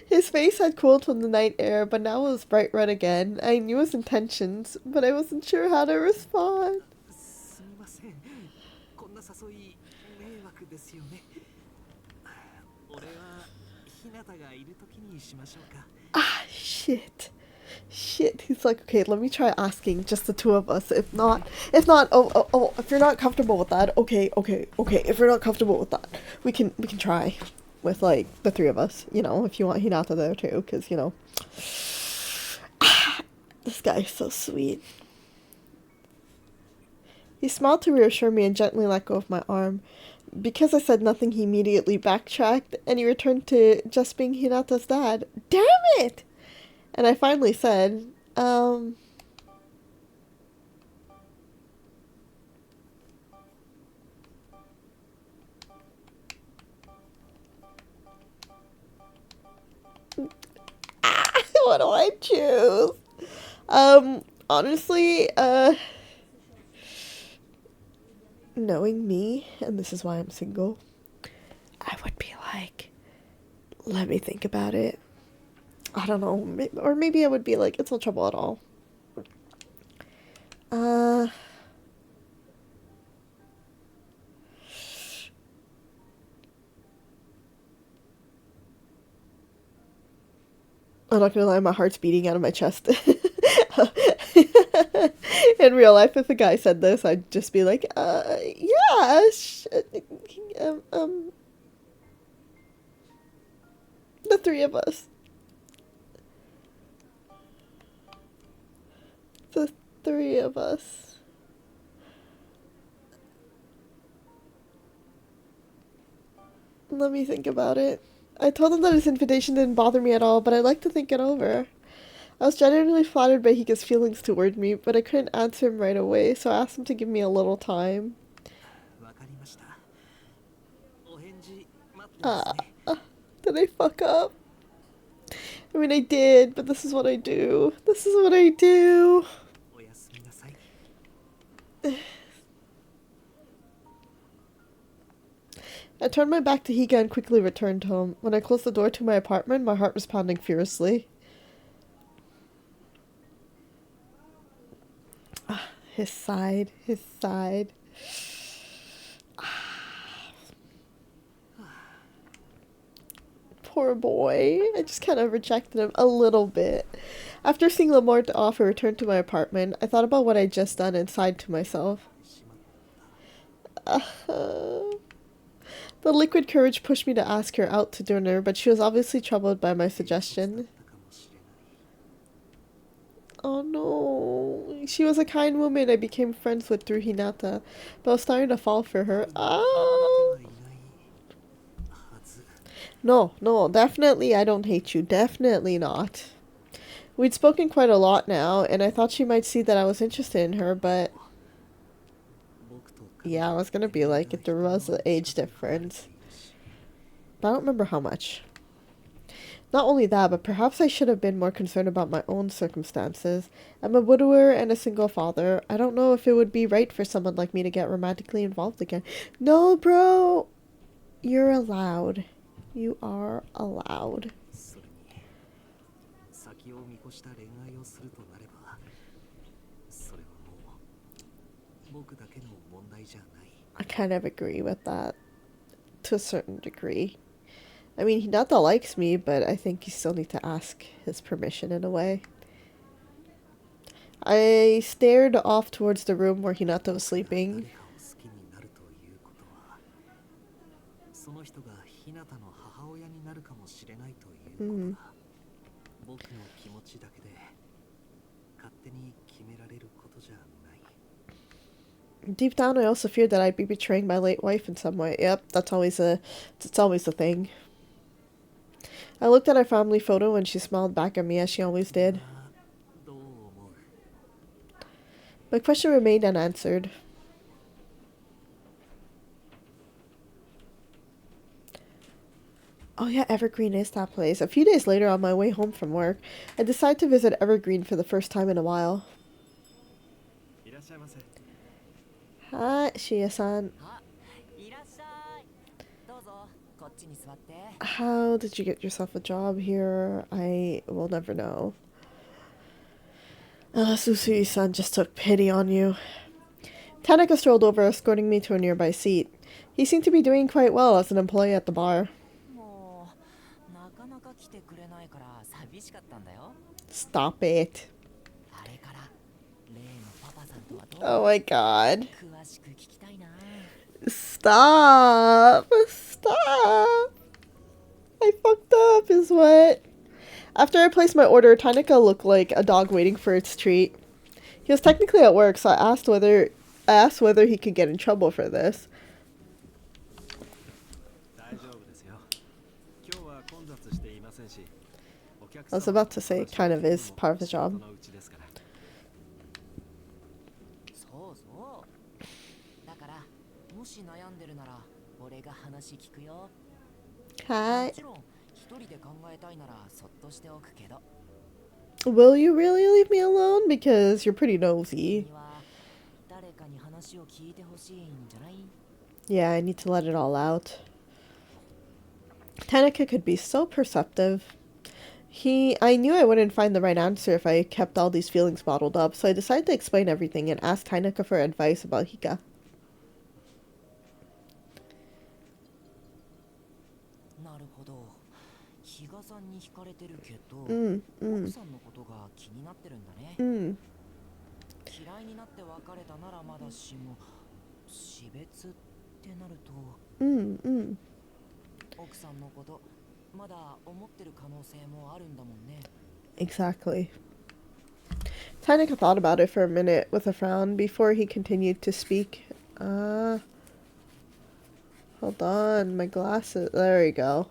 His face had cooled from the night air, but now it was bright red again. I knew his intentions, but I wasn't sure how to respond. Shit. Shit. He's like, okay, let me try asking just the two of us. If not, if you're not comfortable with that, okay. If you're not comfortable with that, we can try with, like, the three of us, you know, if you want Hinata there too, because, you know, this guy is so sweet. He smiled to reassure me and gently let go of my arm. Because I said nothing, he immediately backtracked, and he returned to just being Hinata's dad. Damn it! And I finally said, What do I choose? Honestly, knowing me, and this is why I'm single, I would be like, let me think about it. I don't know. Or maybe I would be like, it's no trouble at all. I'm not gonna lie, my heart's beating out of my chest. In real life, if a guy said this, I'd just be like, yeah, the three of us. The three of us. Let me think about it. I told him that his invitation didn't bother me at all, but I'd like to think it over. I was genuinely flattered by Hika's feelings toward me, but I couldn't answer him right away, so I asked him to give me a little time. Did I fuck up? I mean, I did, but this is what I do. This is what I do. I turned my back to Hika and quickly returned home. When I closed the door to my apartment, my heart was pounding furiously. His side. His side. Poor boy. I just kind of rejected him a little bit. After seeing LaMort off, I returned to my apartment. I thought about what I'd just done and sighed to myself. The liquid courage pushed me to ask her out to dinner, but she was obviously troubled by my suggestion. Oh no. She was a kind woman I became friends with through Hinata, but I was starting to fall for her. No, definitely I don't hate you. Definitely not. We'd spoken quite a lot now, and I thought she might see that I was interested in her, but... Yeah, I was gonna be like, if there was an age difference. But I don't remember how much. Not only that, but perhaps I should have been more concerned about my own circumstances. I'm a widower and a single father. I don't know if it would be right for someone like me to get romantically involved again. No, bro! You're allowed. You are allowed. I kind of agree with that. To a certain degree. I mean, Hinata likes me, but I think you still need to ask his permission in a way. I stared off towards the room where Hinata was sleeping. Deep down, I also feared that I'd be betraying my late wife in some way. Yep, that's always a thing. I looked at our family photo and she smiled back at me as she always did. My question remained unanswered. Oh yeah, Evergreen is that place. A few days later, on my way home from work, I decided to visit Evergreen for the first time in a while. Hi, Shia-san. How did you get yourself a job here? I will never know. Susui-san just took pity on you. Tanaka strolled over, escorting me to a nearby seat. He seemed to be doing quite well as an employee at the bar. Stop it. Oh my god. Stop. Stop. I fucked up is what. After I placed my order, Tanaka looked like a dog waiting for its treat. He was technically at work, so I asked whether he could get in trouble for this. I was about to say it kind of is part of the job. Hi. Will you really leave me alone? Because you're pretty nosy. Yeah, I need to let it all out. Tanaka could be so perceptive. I knew I wouldn't find the right answer if I kept all these feelings bottled up, so I decided to explain everything and ask Tanaka for advice about Hika. Mm, mm. Mm. Mm, mm. Exactly. Tanaka thought about it for a minute with a frown before he continued to speak. Hold on, my glasses. There we go.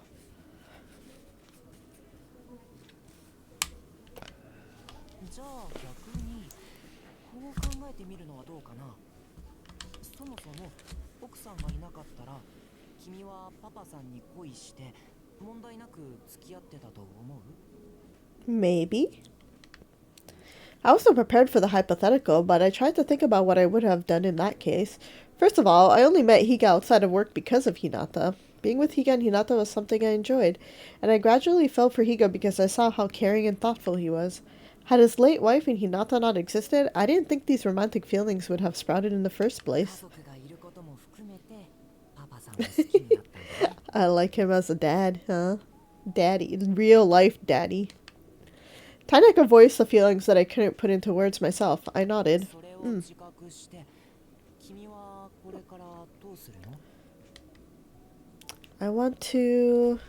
Maybe. I wasn't prepared for the hypothetical, but I tried to think about what I would have done in that case. First of all, I only met Higa outside of work because of Hinata. Being with Higa and Hinata was something I enjoyed, and I gradually fell for Higa because I saw how caring and thoughtful he was. Had his late wife and Hinata not existed, I didn't think these romantic feelings would have sprouted in the first place. I like him as a dad, huh? Daddy. Real life daddy. Tanaka voiced the feelings that I couldn't put into words myself. I nodded. Mm. I want to...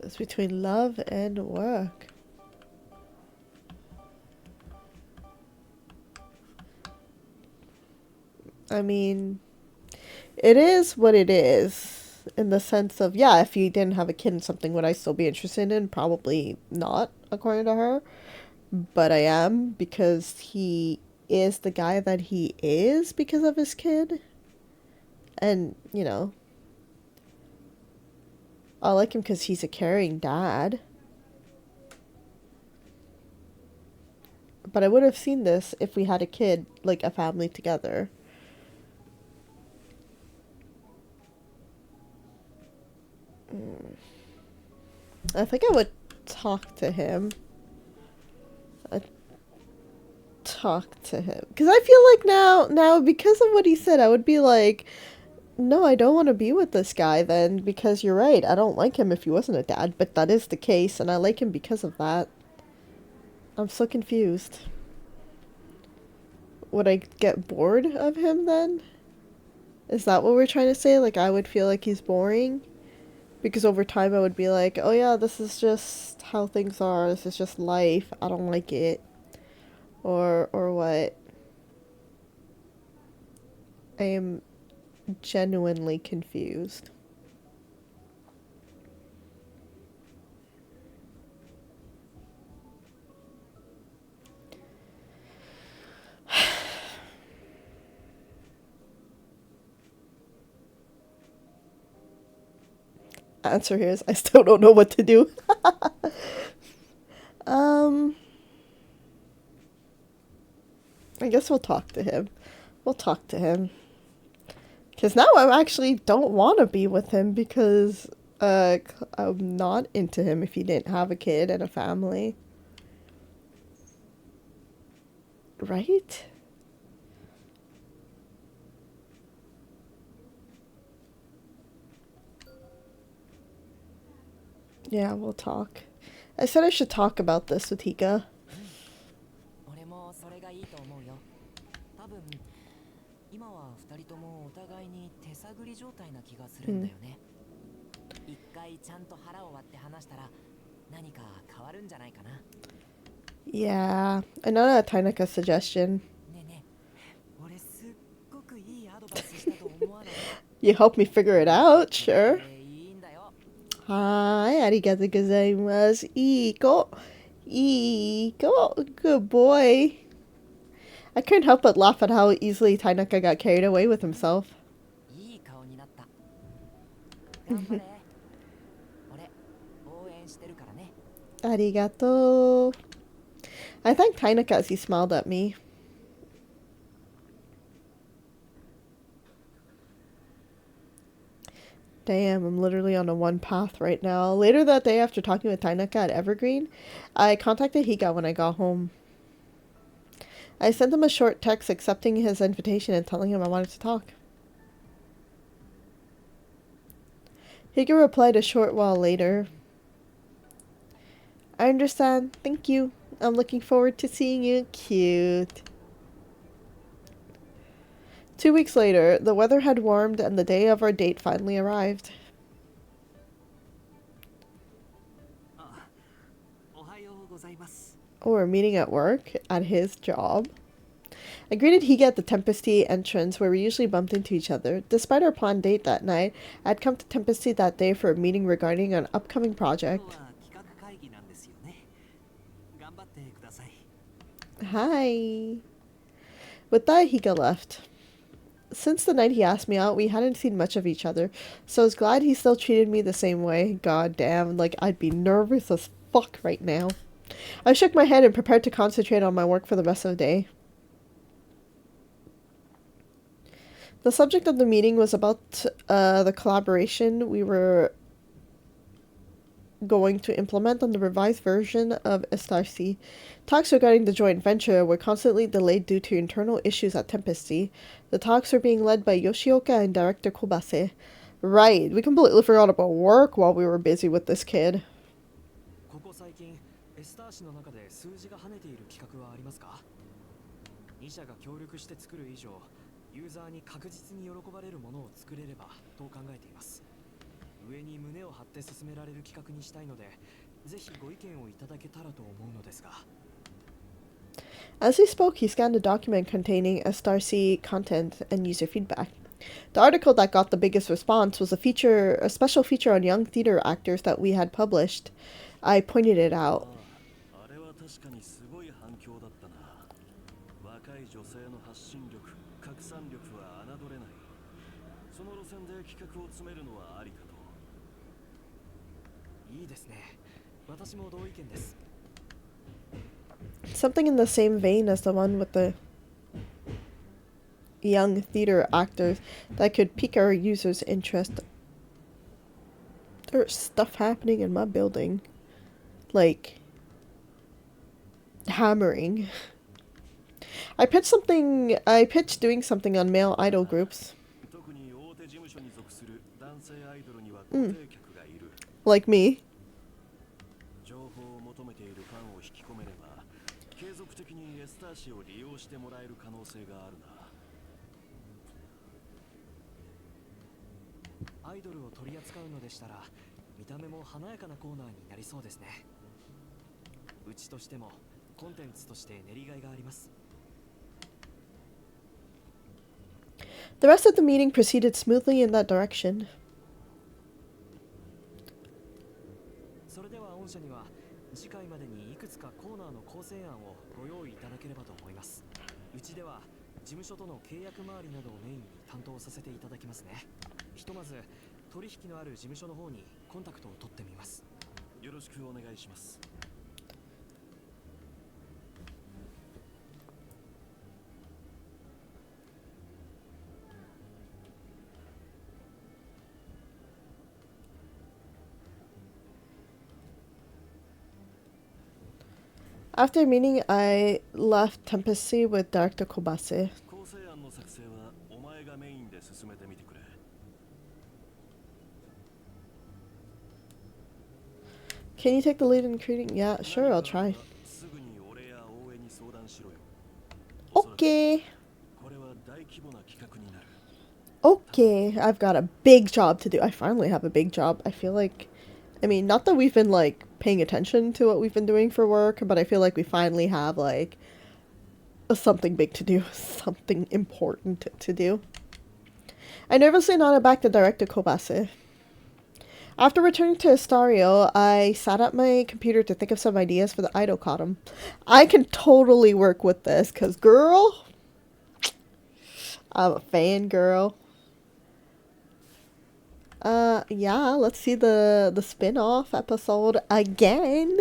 It's between love and work. I mean, it is what it is. In the sense of, yeah, if you didn't have a kid and something, would I still be interested in? Probably not, according to her. But I am, because he is the guy that he is because of his kid. And, you know, I like him because he's a caring dad. But I would have seen this if we had a kid, like a family together. I think I would talk to him. I'd talk to him. Because I feel like now, because of what he said, I would be like, no, I don't want to be with this guy then, because you're right, I don't like him if he wasn't a dad, but that is the case, and I like him because of that. I'm so confused. Would I get bored of him then? Is that what we're trying to say? Like, I would feel like he's boring? Because over time I would be like, oh yeah, this is just how things are, this is just life, I don't like it. Or what? I am genuinely confused. Answer here is I still don't know what to do. I guess we'll talk to him. We'll talk to him. Because now I actually don't want to be with him because I'm not into him if he didn't have a kid and a family. Right? Yeah, we'll talk. I said I should talk about this with Hika. Hmm. Yeah, another Tainaka suggestion. You help me figure it out, sure. Hi, arigatou gozaimasu. Iko. Iko. Good boy. I couldn't help but laugh at how easily Tainaka got carried away with himself. Arigato. I thanked Tainaka as he smiled at me. Damn, I'm literally on a one path right now. Later that day, after talking with Tainaka at Evergreen, I contacted Higa when I got home. I sent him a short text accepting his invitation and telling him I wanted to talk. Higa replied a short while later. I understand. Thank you. I'm looking forward to seeing you. Cute. 2 weeks later, the weather had warmed and the day of our date finally arrived. Oh, we're meeting at work, at his job. I greeted Higa at the Tempesty entrance where we usually bumped into each other. Despite our planned date that night, I'd come to Tempesty that day for a meeting regarding an upcoming project. Hi. With that, Higa left. Since the night he asked me out, we hadn't seen much of each other, so I was glad he still treated me the same way. God damn, like I'd be nervous as fuck right now. I shook my head and prepared to concentrate on my work for the rest of the day. The subject of the meeting was about the collaboration we were going to implement on the revised version of Estarsi. Talks regarding the joint venture were constantly delayed due to internal issues at Tempesty. The talks were being led by Yoshioka and director Kobase. Right, we completely forgot about work while we were busy with this kid. As he spoke, he scanned a document containing Estarsi content and user feedback. The article that got the biggest response was a special feature on young theater actors that we had published. I pointed it out. Something in the same vein as the one with the young theater actors that could pique our users' interest. There's stuff happening in my building. Like hammering. I pitched doing something on male idol groups. Like me. The rest of the meeting proceeded smoothly in that direction. After meeting, I left Tempesty with Director Kobase. Can you take the lead in creating? Yeah, sure, I'll try. Okay. Okay, I've got a big job to do. I finally have a big job. I feel like, I mean, not that we've been, like, paying attention to what we've been doing for work, but I feel like we finally have, like, something big to do. Something important to do. I nervously nodded back to Director Kobase. After returning to Estario, I sat at my computer to think of some ideas for the idol column. I can totally work with this, because, girl, I'm a fangirl. Yeah, let's see the spin-off episode again.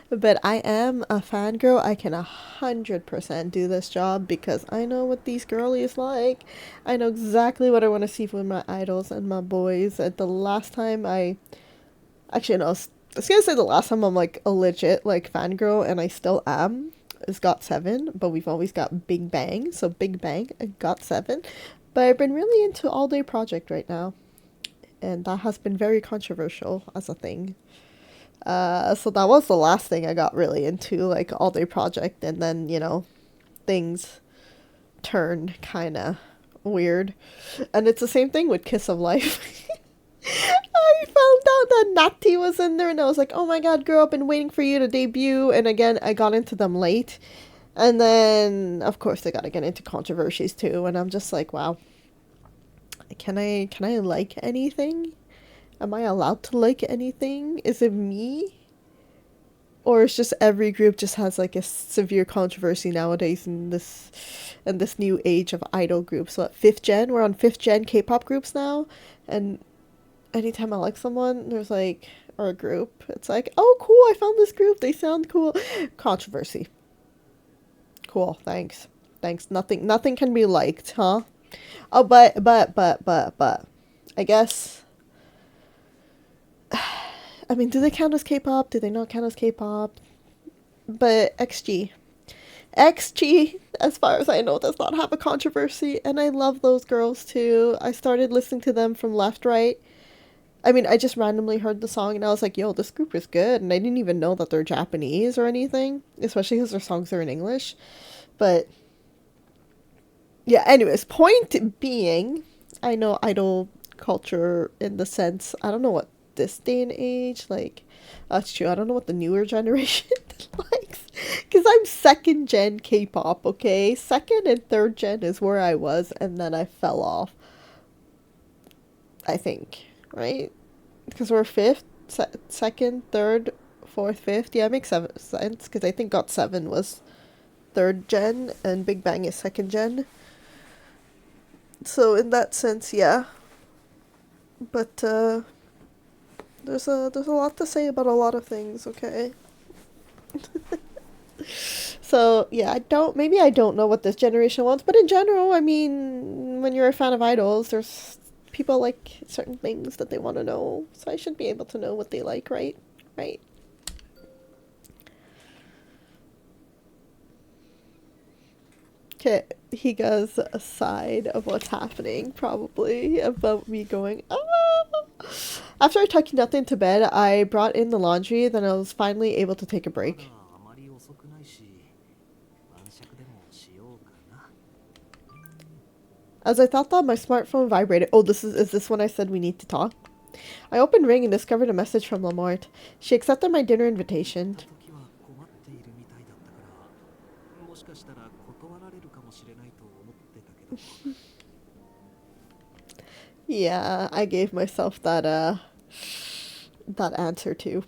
But I am a fangirl. I can 100% do this job because I know what these girlies like. I know exactly what I want to see from my idols and my boys. At the last time actually, no, I was gonna say the last time I'm like a legit like fangirl, and I still am, is Got7, but we've always got Big Bang. So Big Bang and Got7. But I've been really into All Day Project right now, and that has been very controversial as a thing. So that was the last thing I got really into, like All Day Project, and then, things turned kind of weird. And it's the same thing with Kiss of Life. I found out that Natty was in there, and I was like, oh my god, girl, I've been waiting for you to debut. And again, I got into them late. And then, of course, they got to get into controversies too. And I'm just like, wow, can I like anything? Am I allowed to like anything? Is it me? Or it's just every group just has like a severe controversy nowadays in this new age of idol groups. So at fifth gen, we're on fifth gen K-pop groups now, and anytime I like someone, there's like, or a group, it's like, oh cool, I found this group, they sound cool. Controversy. Cool, thanks. Thanks. Nothing can be liked, huh? Oh, but I guess, I mean, do they count as K-pop? Do they not count as K-pop? But XG, as far as I know, does not have a controversy, and I love those girls too. I started listening to them from Left Right. I mean, I just randomly heard the song and I was like, yo, this group is good, and I didn't even know that they're Japanese or anything, especially because their songs are in English. But yeah, anyways, point being, I know idol culture in the sense, I don't know what this day and age, like, that's true, I don't know what the newer generation likes. Because I'm second gen K pop, okay? Second and third gen is where I was, and then I fell off, I think, right? Because we're fifth, second, third, fourth, fifth. Yeah, it makes sense, because I think Got7 was third gen, and Big Bang is second gen. So in that sense, yeah. But there's a lot to say about a lot of things. Okay. So yeah, I don't know what this generation wants, but in general, I mean, when you're a fan of idols, there's people like certain things that they want to know. So I should be able to know what they like, right? Right. Okay, he goes aside of what's happening, probably about me going, ah. After I tucked nothing to bed, I brought in the laundry, then I was finally able to take a break. As I thought that, my smartphone vibrated. Oh, is this when I said we need to talk? I opened Ring and discovered a message from LaMort. She accepted my dinner invitation. Yeah, I gave myself that answer too.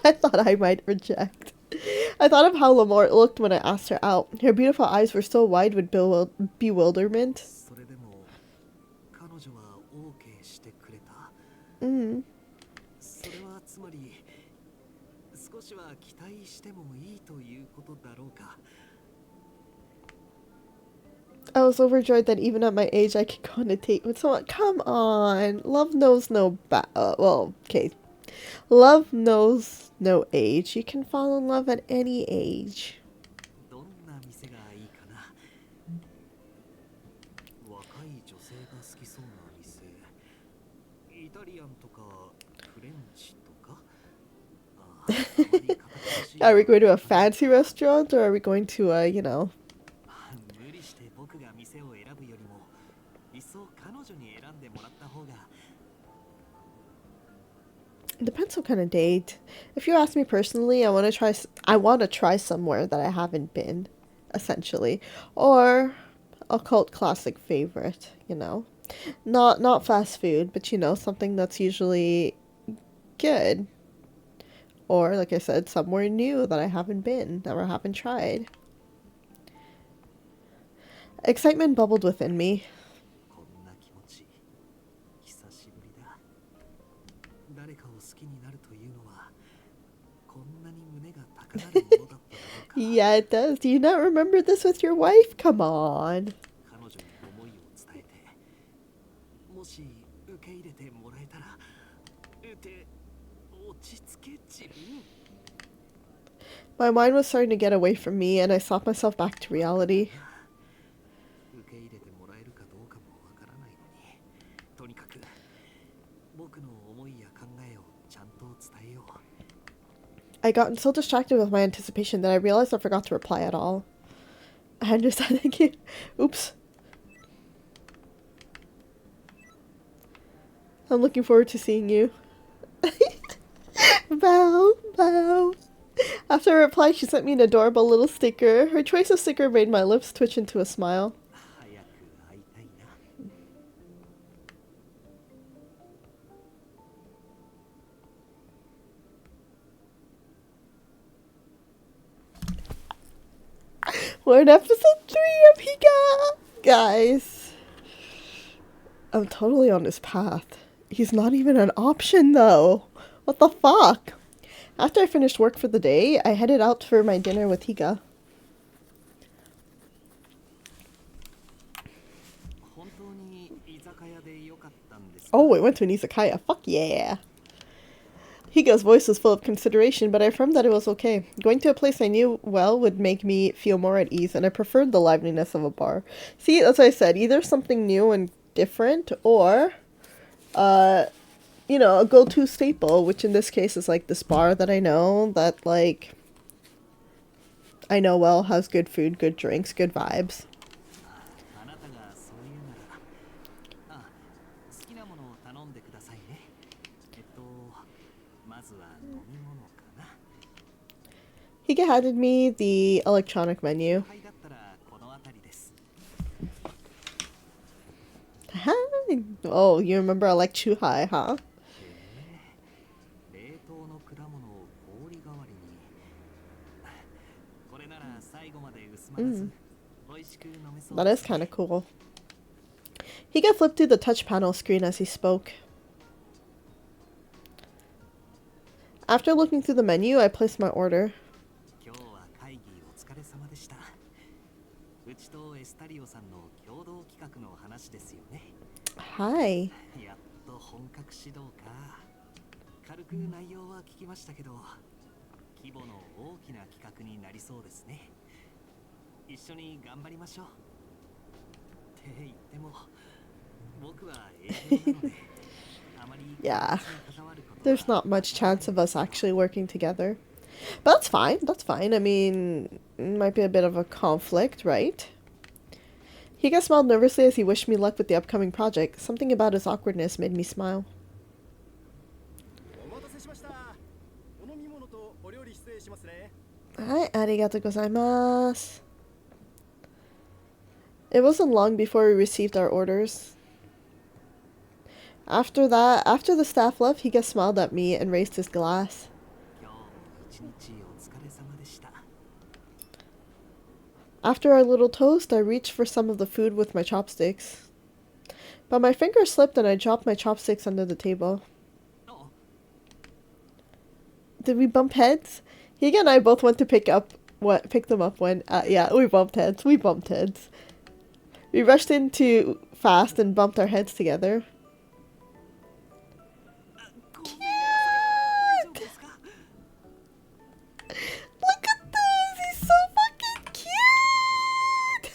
I thought I might reject. I thought of how Lamort looked when I asked her out. Her beautiful eyes were so wide with bewilderment. Mm. I was overjoyed that even at my age I could go on a date with someone. Come on! Love knows no well, okay. Love knows no age. You can fall in love at any age. Are we going to a fancy restaurant, or are we going to a. It depends what kind of date. If you ask me personally, I want to try somewhere that I haven't been, essentially, or a cult classic favorite. Not fast food, but something that's usually good. Or like I said, somewhere new that I haven't been, that I haven't tried. Excitement bubbled within me. Yeah, it does. Do you not remember this with your wife? Come on. My mind was starting to get away from me, and I slapped myself back to reality. I got so distracted with my anticipation that I realized I forgot to reply at all. I understand. Thank you. Oops. I'm looking forward to seeing you. Bow, bow. After I replied, she sent me an adorable little sticker. Her choice of sticker made my lips twitch into a smile. We're in episode 3 of Higa! Guys, I'm totally on his path. He's not even an option, though. What the fuck? After I finished work for the day, I headed out for my dinner with Higa. Oh, we went to an izakaya. Fuck yeah. Higa's voice was full of consideration, but I affirmed that it was okay. Going to a place I knew well would make me feel more at ease, and I preferred the liveliness of a bar. See, that's what I said. Either something new and different, or, you know, a go-to staple, which in this case is, like, this bar that I know, that, like, I know well, has good food, good drinks, good vibes. Higa handed me the electronic menu. Oh, you remember I like Chuhai, huh? That is kind of cool. Higa flipped through the touch panel screen as he spoke. After looking through the menu, I placed my order. Hi. Yeah. There's not much chance of us actually working together. But that's fine. That's fine. I mean, it might be a bit of a conflict, right? Higa smiled nervously as he wished me luck with the upcoming project. Something about his awkwardness made me smile. Hi, arigatou gozaimasu. It wasn't long before we received our orders. After the staff left, Higa smiled at me and raised his glass. After our little toast, I reached for some of the food with my chopsticks. But my finger slipped and I dropped my chopsticks under the table. Did we bump heads? Higa and I both went to pick them up when, yeah, we bumped heads. We bumped heads. We rushed in too fast and bumped our heads together. Cute! Look at this! He's so fucking cute!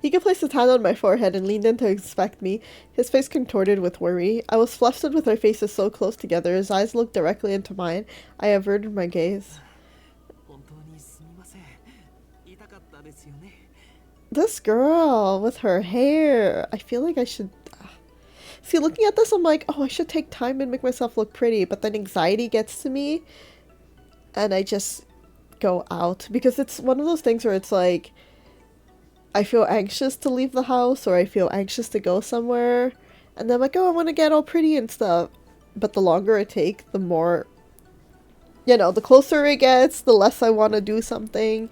Higa placed his hand on my forehead and leaned in to inspect me, his face contorted with worry. I was flustered with our faces so close together. His eyes looked directly into mine. I averted my gaze. This girl with her hair. I feel like I should... See, looking at this, I'm like, oh, I should take time and make myself look pretty. But then anxiety gets to me. And I just go out. Because it's one of those things where it's like... I feel anxious to leave the house, or I feel anxious to go somewhere, and then I'm like, oh, I want to get all pretty and stuff. But the longer it takes, the more, you know, the closer it gets, the less I want to do something.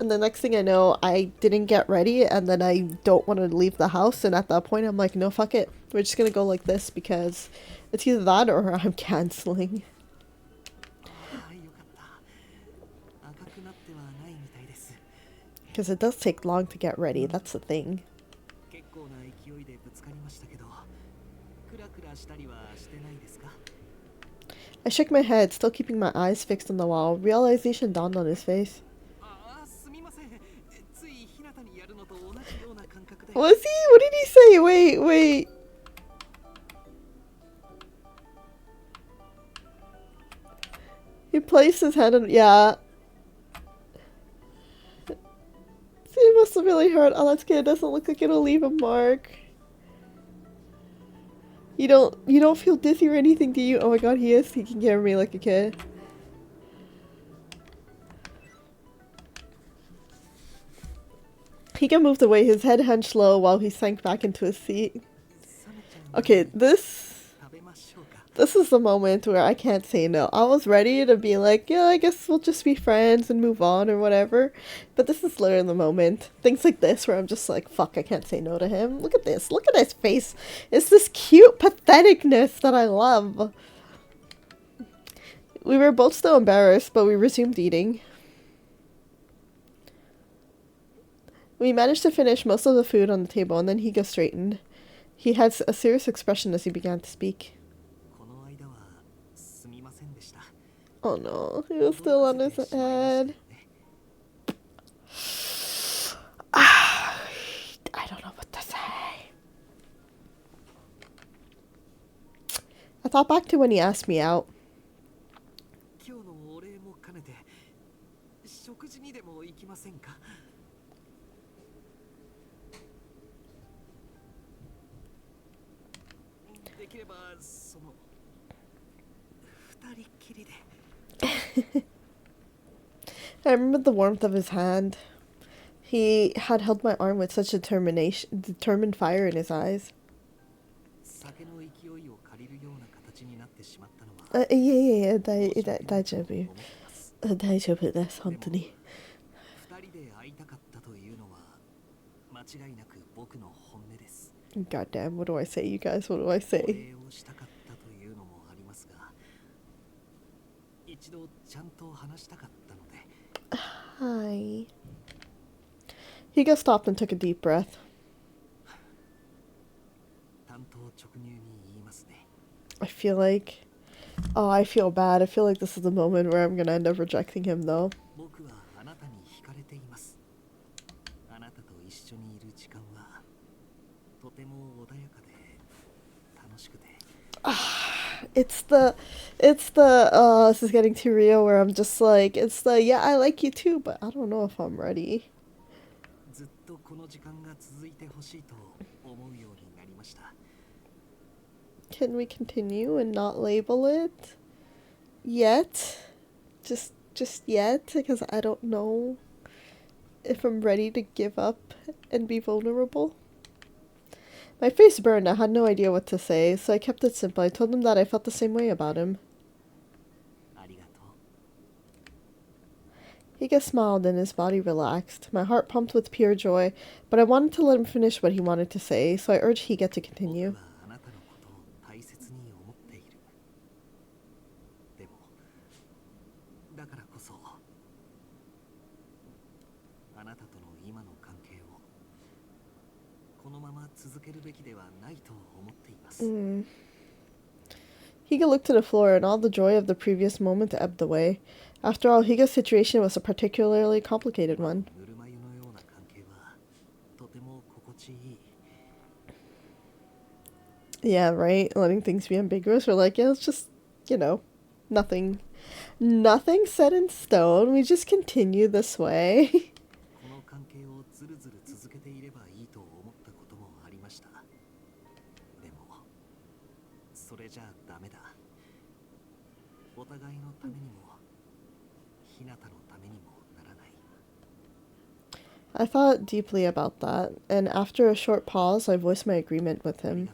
And the next thing I know, I didn't get ready, and then I don't want to leave the house. And at that point, I'm like, no, fuck it. We're just gonna go like this because it's either that or I'm canceling. Because it does take long to get ready, that's the thing. I shook my head, still keeping my eyes fixed on the wall. Realization dawned on his face. Was he? What did he say? Wait. He placed his hand on... Yeah. It must have really hurt. Oh, that's good. It doesn't look like it'll leave a mark. You don't feel dizzy or anything, do you? Oh my god, he is taking care of me like a kid. He got moved away, his head hunched low while he sank back into his seat. Okay, this is the moment where I can't say no. I was ready to be like, yeah, I guess we'll just be friends and move on or whatever. But this is literally the moment. Things like this where I'm just like, fuck, I can't say no to him. Look at this. Look at his face. It's this cute patheticness that I love. We were both still embarrassed, but we resumed eating. We managed to finish most of the food on the table, and then Higa straightened. He had a serious expression as he began to speak. Oh no, he was still on his head. I don't know what to say. I thought back to when he asked me out. I remember the warmth of his hand. He had held my arm with such determined fire in his eyes. Yeah, 大丈夫。大丈夫です、本当に。God damn, what do I say, you guys? What do I say? Hi. Higa stopped and took a deep breath. I feel like... Oh, I feel bad. I feel like this is the moment where I'm gonna end up rejecting him, though. This is getting too real where I'm just like, yeah, I like you too, but I don't know if I'm ready. Can we continue and not label it? Yet? Just yet? Because I don't know if I'm ready to give up and be vulnerable. My face burned. I had no idea what to say, so I kept it simple. I told him that I felt the same way about him. Higa smiled and his body relaxed. My heart pumped with pure joy, but I wanted to let him finish what he wanted to say, so I urged Higa to continue. Higa looked to the floor, and all the joy of the previous moment ebbed away. After all, Higa's situation was a particularly complicated one. Yeah, right? Letting things be ambiguous. We're like, yeah, it's just, nothing set in stone. We just continue this way. I thought deeply about that, and after a short pause, I voiced my agreement with him.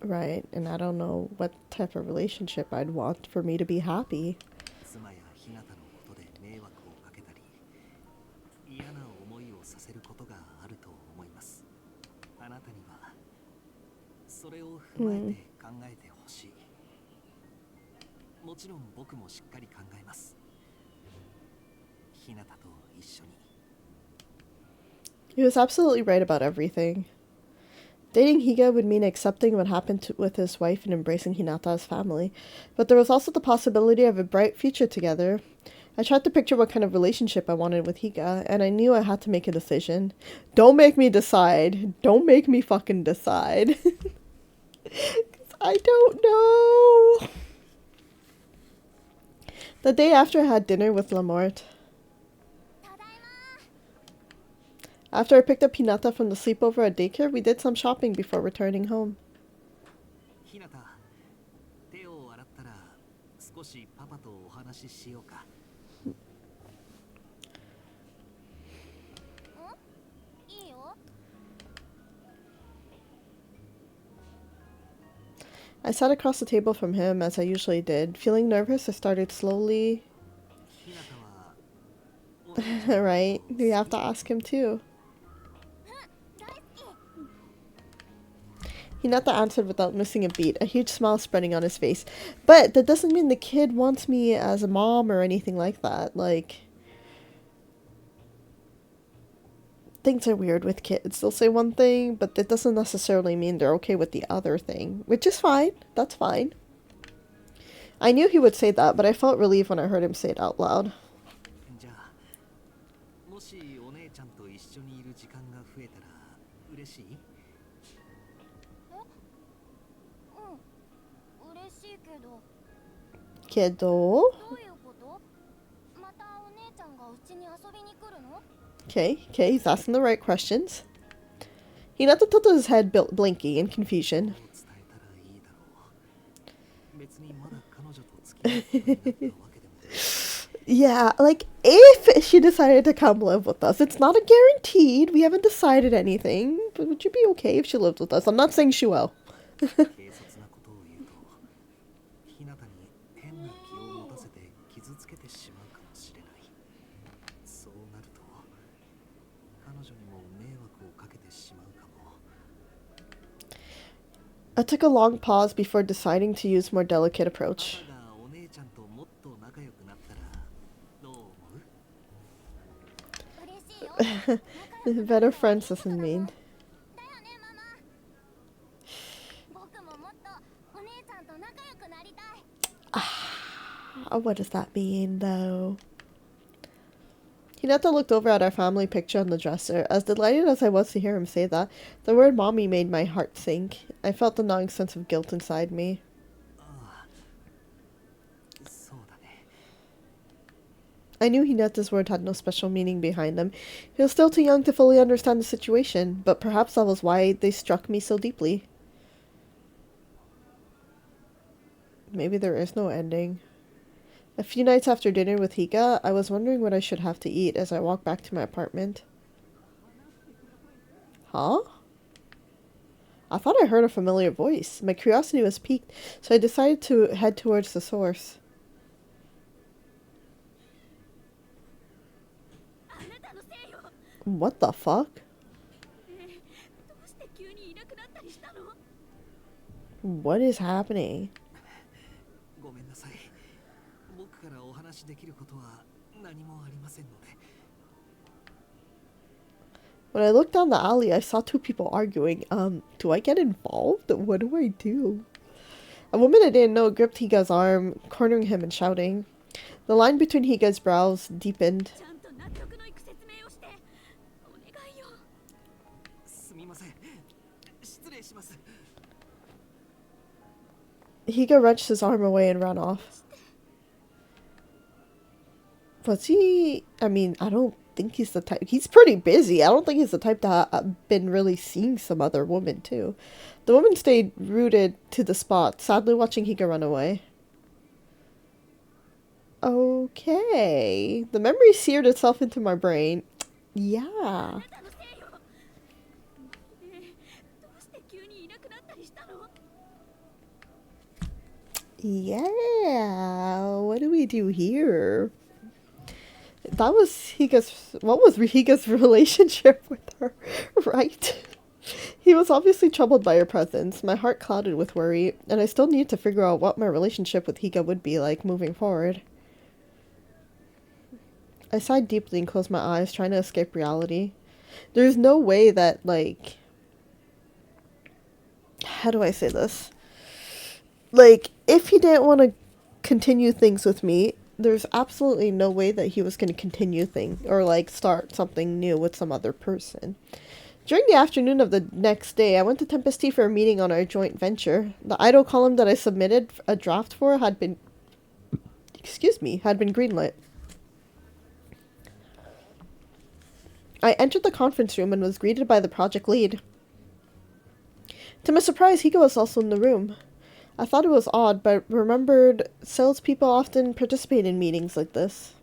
Right, and I don't know what type of relationship I'd want for me to be happy. Mm. He was absolutely right about everything. Dating Higa would mean accepting what happened with his wife and embracing Hinata as family, but there was also the possibility of a bright future together. I tried to picture what kind of relationship I wanted with Higa, and I knew I had to make a decision. Don't make me decide. Don't make me fucking decide. 'Cause I don't know. The day after I had dinner with LaMort, after I picked up Hinata from the sleepover at daycare, we did some shopping before returning home. I sat across the table from him, as I usually did. Feeling nervous, I started slowly. Right? We have to ask him too. Hinata answered without missing a beat, a huge smile spreading on his face. But that doesn't mean the kid wants me as a mom or anything like that. Like, things are weird with kids. They'll say one thing, but that doesn't necessarily mean they're okay with the other thing. Which is fine. That's fine. I knew he would say that, but I felt relieved when I heard him say it out loud. Kedo? Okay, he's asking the right questions. Hinata tilted his head, blinking in confusion. Yeah, like, if she decided to come live with us, it's not a guaranteed. We haven't decided anything. But would you be okay if she lived with us? I'm not saying she will. I took a long pause before deciding to use a more delicate approach. Better friends doesn't mean. What does that mean, though? Hinata looked over at our family picture on the dresser. As delighted as I was to hear him say that, the word mommy made my heart sink. I felt a gnawing sense of guilt inside me. I knew Hinata's word had no special meaning behind them. He was still too young to fully understand the situation, but perhaps that was why they struck me so deeply. Maybe there is no ending. A few nights after dinner with Higa, I was wondering what I should have to eat as I walked back to my apartment. Huh? I thought I heard a familiar voice. My curiosity was piqued, so I decided to head towards the source. What the fuck? What is happening? When I looked down the alley, I saw two people arguing. Do I get involved? What do I do? A woman I didn't know gripped Higa's arm, cornering him and shouting. The line between Higa's brows deepened. Higa wrenched his arm away and ran off. Was he... I mean, I don't think he's the type... He's pretty busy. I don't think he's the type to have been really seeing some other woman, too. The woman stayed rooted to the spot, sadly watching Higa run away. Okay. The memory seared itself into my brain. Yeah. Yeah. What do we do here? That was Higa's. What was Higa's relationship with her, right? He was obviously troubled by her presence. My heart clouded with worry, and I still need to figure out what my relationship with Higa would be like moving forward. I sighed deeply and closed my eyes, trying to escape reality. There's no way that, like... How do I say this? Like, if he didn't want to continue things with me, there's absolutely no way that he was going to continue things or, like, start something new with some other person. During the afternoon of the next day, I went to Tempest for a meeting on our joint venture. The idol column that I submitted a draft for had been... had been greenlit. I entered the conference room and was greeted by the project lead. To my surprise, Higa was also in the room. I thought it was odd, but remembered salespeople often participate in meetings like this.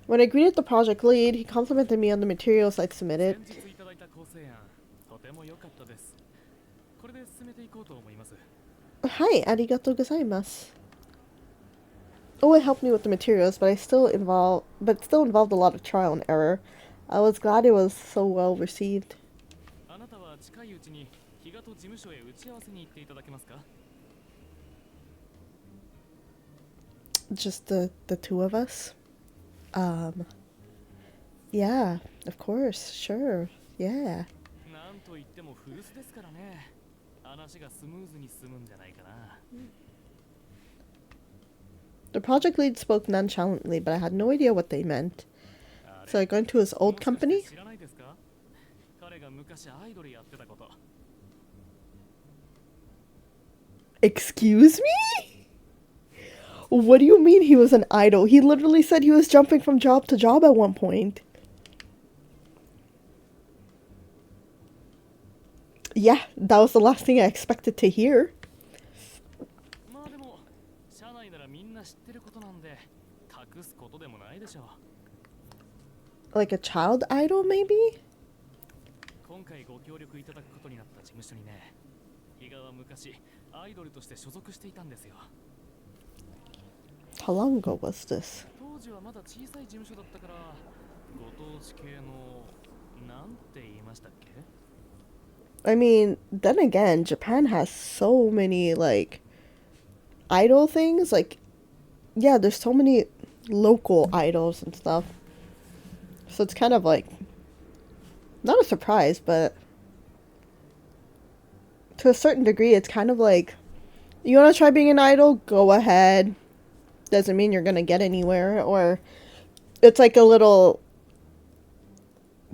When I greeted the project lead, he complimented me on the materials I'd submitted. Hi, arigatou gozaimasu. Oh, it helped me with the materials, but it still involved a lot of trial and error. I was glad it was so well received. Just the two of us? Yeah, of course, sure, yeah. The project lead spoke nonchalantly, but I had no idea what they meant. So I go into his old company? Excuse me? What do you mean he was an idol? He literally said he was jumping from job to job at one point. Yeah, that was the last thing I expected to hear. Like a child idol, maybe? How long ago was this? I mean, then again, Japan has so many, like, idol things. Like, yeah, there's so many local idols and stuff. So it's kind of like, not a surprise, but to a certain degree, it's kind of like, you want to try being an idol? Go ahead. Doesn't mean you're going to get anywhere. Or it's like a little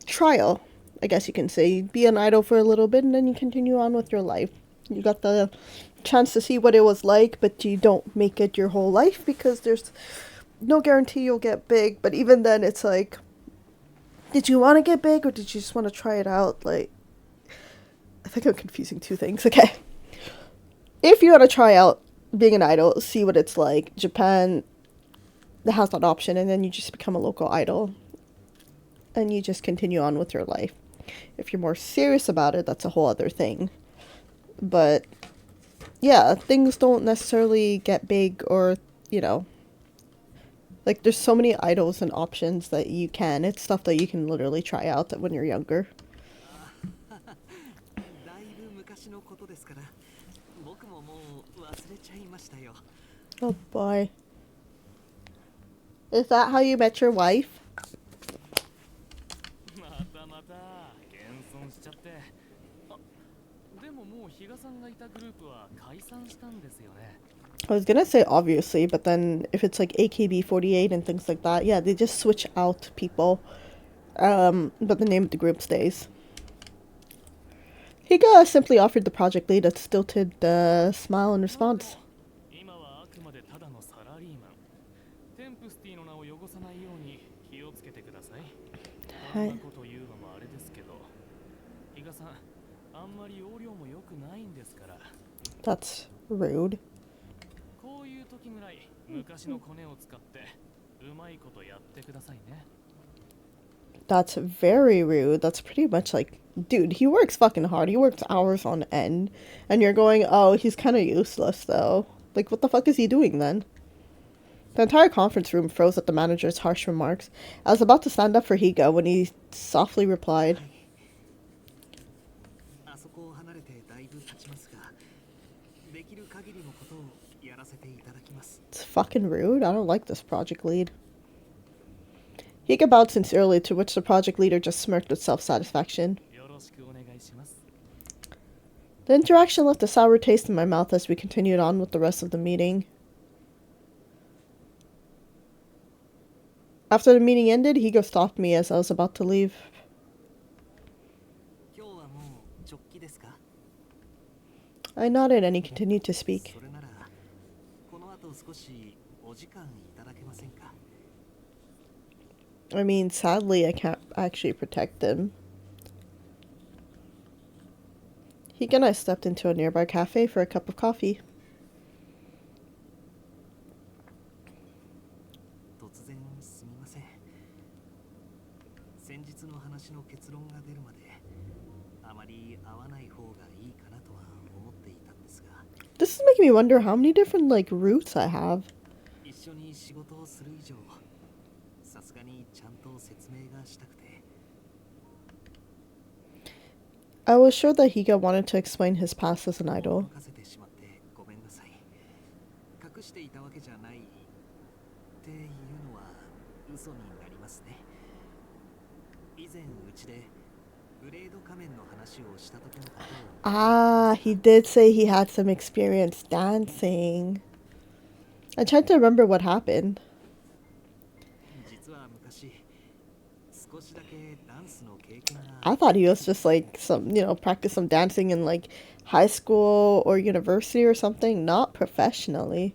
trial, I guess you can say. Be an idol for a little bit and then you continue on with your life. You got the chance to see what it was like, but you don't make it your whole life because there's no guarantee you'll get big. But even then, it's like, did you want to get big or did you just want to try it out? Like, I think I'm confusing two things. Okay. If you want to try out being an idol, see what it's like. Japan has that option, and then you just become a local idol. And you just continue on with your life. If you're more serious about it, that's a whole other thing. But, yeah, things don't necessarily get big or, you know. Like, there's so many idols and options that you can. It's stuff that you can literally try out when you're younger. Oh boy. Is that how you met your wife? I was gonna say obviously, but then if it's like AKB48 and things like that, yeah, they just switch out people. But the name of the group stays. Higa simply offered the project lead a stilted smile in response. Hi. That's rude. That's very rude. That's pretty much like, dude, he works fucking hard. He works hours on end. And you're going, oh, he's kind of useless, though. Like, what the fuck is he doing then? The entire conference room froze at the manager's harsh remarks. I was about to stand up for Higa when he softly replied. It's fucking rude. I don't like this project lead. Higa bowed sincerely, to which the project leader just smirked with self-satisfaction. The interaction left a sour taste in my mouth as we continued on with the rest of the meeting. After the meeting ended, Higa stopped me as I was about to leave. I nodded and he continued to speak. I mean, sadly, I can't actually protect them. Higa and I stepped into a nearby cafe for a cup of coffee. This is making me wonder how many different, like, routes I have. I was sure that Higa wanted to explain his past as an idol. Ah, he did say he had some experience dancing. I tried to remember what happened. I thought he was just like practice some dancing in like high school or university or something, not professionally.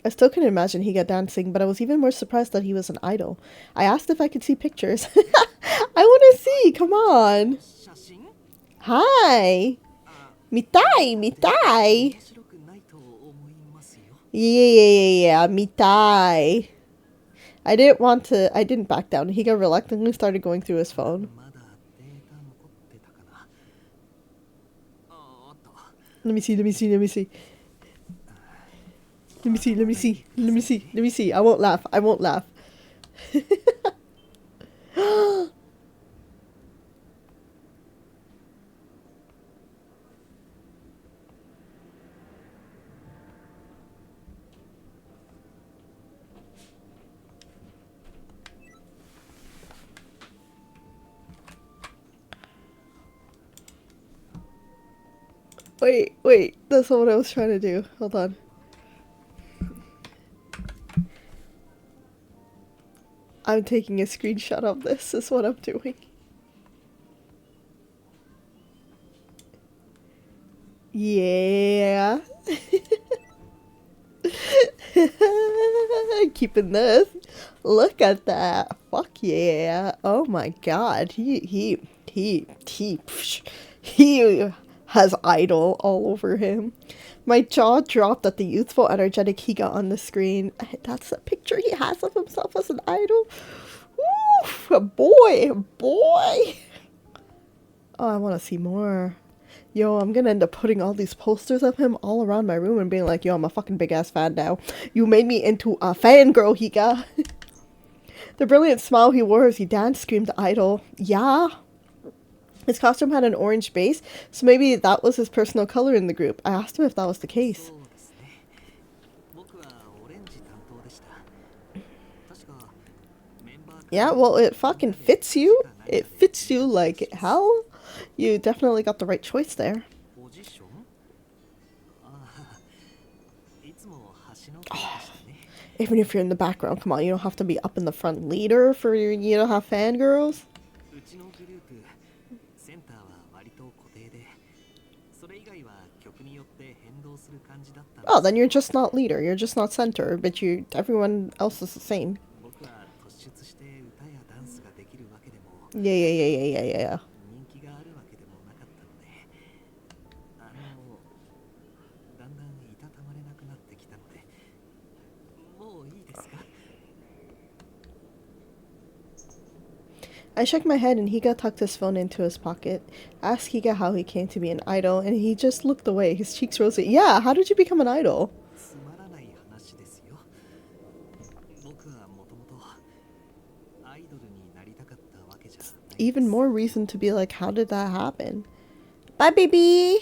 I still couldn't imagine he got dancing, but I was even more surprised that he was an idol. I asked if I could see pictures. I want to see, come on. Hi. Mitai, mitai. Yeah, mitai. I didn't back down. He got reluctantly started going through his phone. Let me see. Let me see. I won't laugh. Wait. That's not what I was trying to do. Hold on. I'm taking a screenshot of this, is what I'm doing. Yeah. Keeping this. Look at that. Fuck yeah. Oh my god. He has idol all over him. My jaw dropped at the youthful, energetic Higa on the screen. That's the picture he has of himself as an idol. Ooh, boy. Oh, I want to see more. Yo, I'm gonna end up putting all these posters of him all around my room and being like, yo, I'm a fucking big ass fan now. You made me into a fangirl, Higa. The brilliant smile he wore as he danced screamed idol. Yeah. His costume had an orange base, so maybe that was his personal color in the group. I asked him if that was the case. Yeah, well, it fucking fits you. It fits you like hell. You definitely got the right choice there. Oh, even if you're in the background, come on, you don't have to be up in the front leader for you to have fangirls. Oh, then you're just not leader. You're just not center, but everyone else is the same. Yeah, yeah, yeah, yeah, yeah, yeah, yeah. I shook my head and Higa tucked his phone into his pocket. I asked Higa how he came to be an idol, and he just looked away. His cheeks rose. Yeah, how did you become an idol? Even more reason to be like, how did that happen? Bye, baby!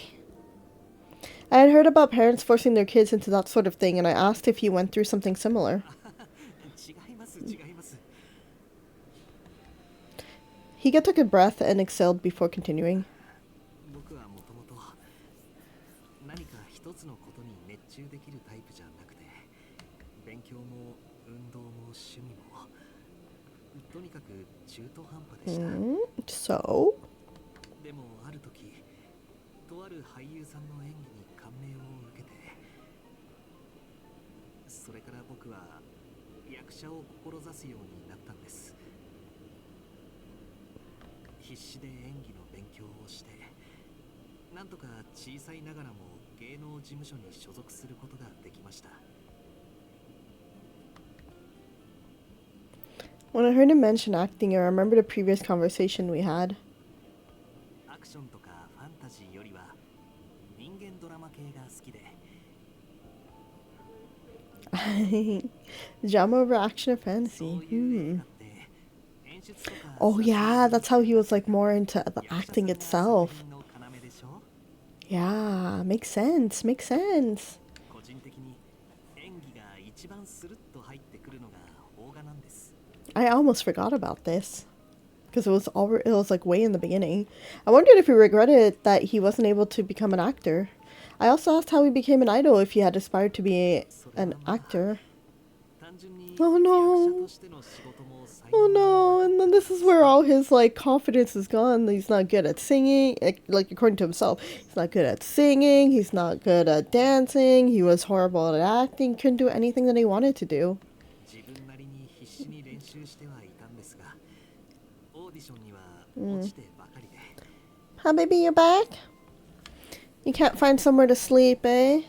I had heard about parents forcing their kids into that sort of thing, and I asked if he went through something similar. Higa took a breath and exhaled before continuing. So? When I heard him mention acting, I remembered a previous conversation we had. Drama over action or fantasy. Oh yeah, that's how he was like more into the acting itself. Yeah, makes sense, makes sense. I almost forgot about this. Because it was like way in the beginning. I wondered if he regretted that he wasn't able to become an actor. I also asked how he became an idol if he had aspired to be an actor. Oh no. Oh no, and then this is where all his like confidence is gone. He's not good at singing, like according to himself. He's not good at singing, he's not good at dancing, he was horrible at acting, couldn't do anything that he wanted to do. Hi baby, you're back? You can't find somewhere to sleep, eh?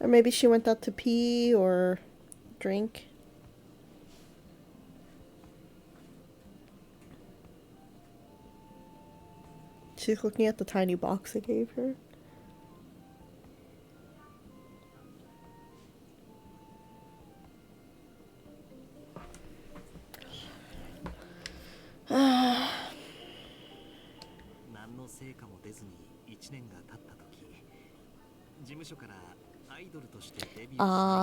Or maybe she went out to pee or drink. She's looking at the tiny box I gave her.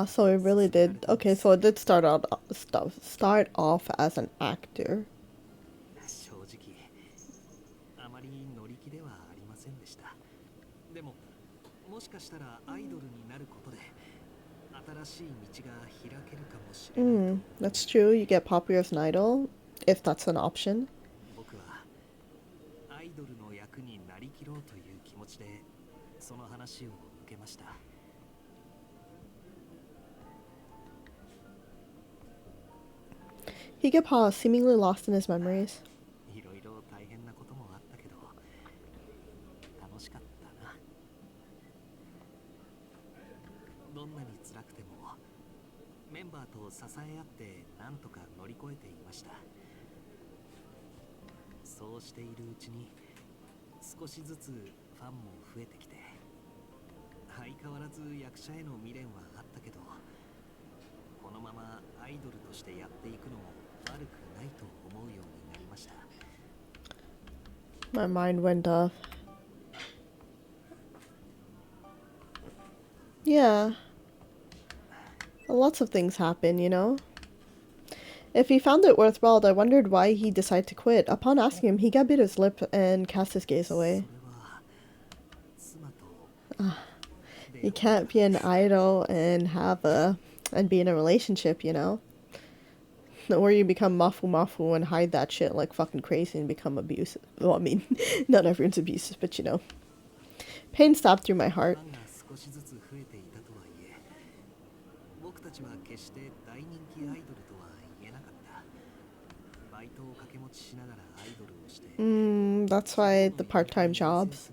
So it really did. Okay, so it did start off as an actor. That's true. You get popular as an idol, if that's an option. He get paused, seemingly lost in his memories. My mind went off. Yeah. Lots of things happen, you know? If he found it worthwhile, I wondered why he decided to quit. Upon asking him, he got bit his lip and cast his gaze away. You can't be an idol and be in a relationship, you know? Or you become mafu mafu and hide that shit like fucking crazy and become abusive. Well, I mean, not everyone's abusive, but you know. Pain stabbed through my heart. That's why the part-time jobs.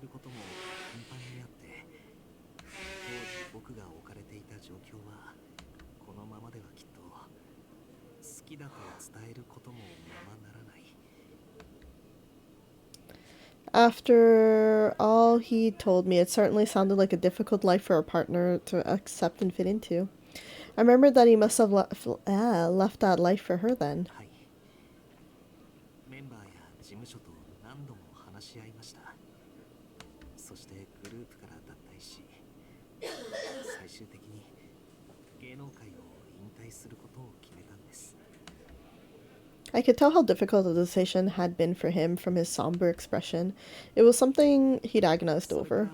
After all he told me, it certainly sounded like a difficult life for a partner to accept and fit into. I remembered that he must have left that life for her then. I could tell how difficult the decision had been for him from his somber expression. It was something he'd agonized over.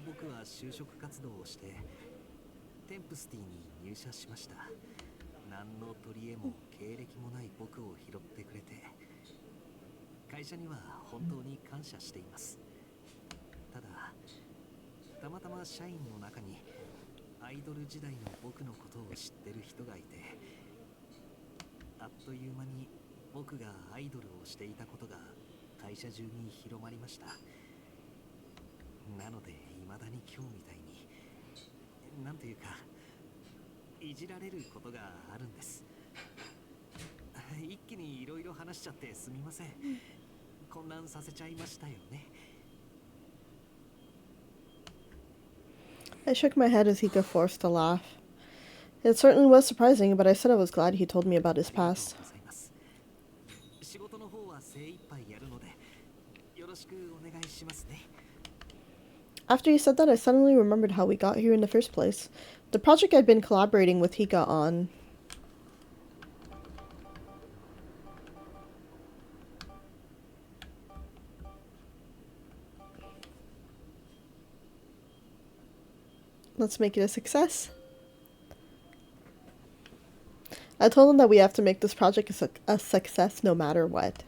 I shook my head as he got forced to laugh. It certainly was surprising, but I said I was glad he told me about his past. After he said that, I suddenly remembered how we got here in the first place. The project I'd been collaborating with Hika on. Let's make it a success. I told him that we have to make this project a success no matter what.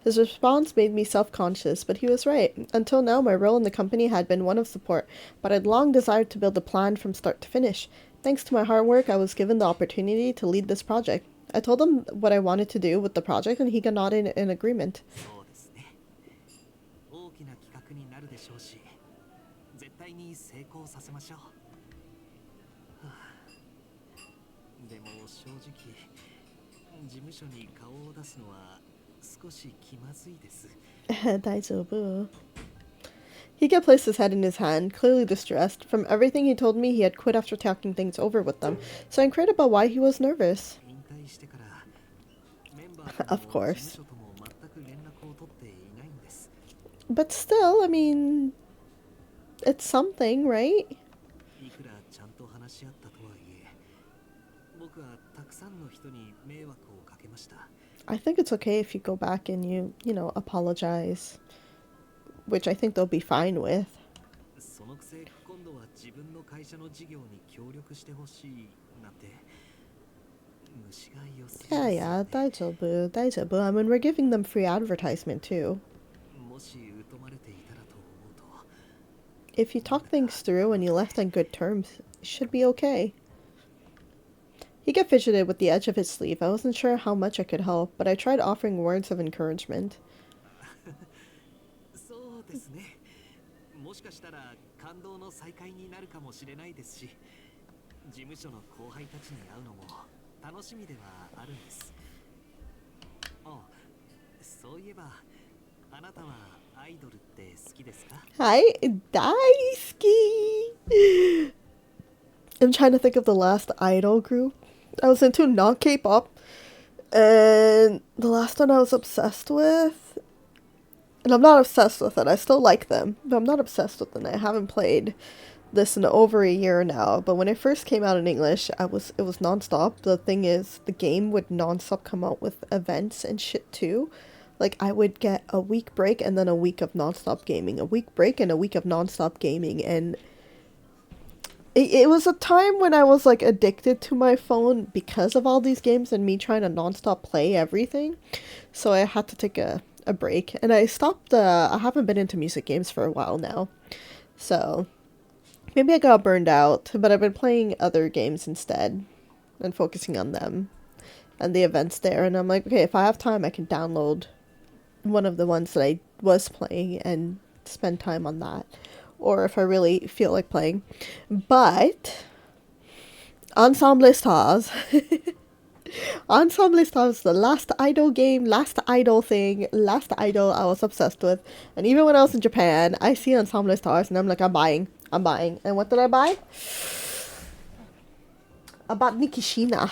His response made me self-conscious, but he was right. Until now, my role in the company had been one of support, but I'd long desired to build a plan from start to finish. Thanks to my hard work, I was given the opportunity to lead this project. I told him what I wanted to do with the project, and he got nodded in agreement. Hika placed his head in his hand, clearly distressed. From everything he told me, he had quit after talking things over with them, so I inquired about why he was nervous. Of course. But still, I mean, it's something, right? I think it's okay if you go back and you know, apologize. Which I think they'll be fine with. Yeah, 大丈夫. I mean, we're giving them free advertisement too. If you talk things through and you left on good terms, it should be okay. He got fidgeted with the edge of his sleeve. I wasn't sure how much I could help, but I tried offering words of encouragement. Hi, daisuki. I'm trying to think of the last idol group. I was into not K-pop, and the last one I was obsessed with, and I'm not obsessed with it, I still like them, but I'm not obsessed with them. I haven't played this in over a year now, but when it first came out in English, it was nonstop. The thing is, the game would nonstop come out with events and shit too. Like, I would get a week break and then a week of nonstop gaming, a week break and a week of nonstop gaming, and it was a time when I was like addicted to my phone because of all these games and me trying to nonstop play everything. So I had to take a break. And I stopped, I haven't been into music games for a while now. So maybe I got burned out, but I've been playing other games instead and focusing on them and the events there. And I'm like, okay, if I have time, I can download one of the ones that I was playing and spend time on that. Or if I really feel like playing. But Ensemble Stars. Ensemble Stars, the last idol game, last idol thing, last idol I was obsessed with. And even when I was in Japan, I see Ensemble Stars and I'm like, I'm buying. I'm buying. And what did I buy? I bought Nikishina.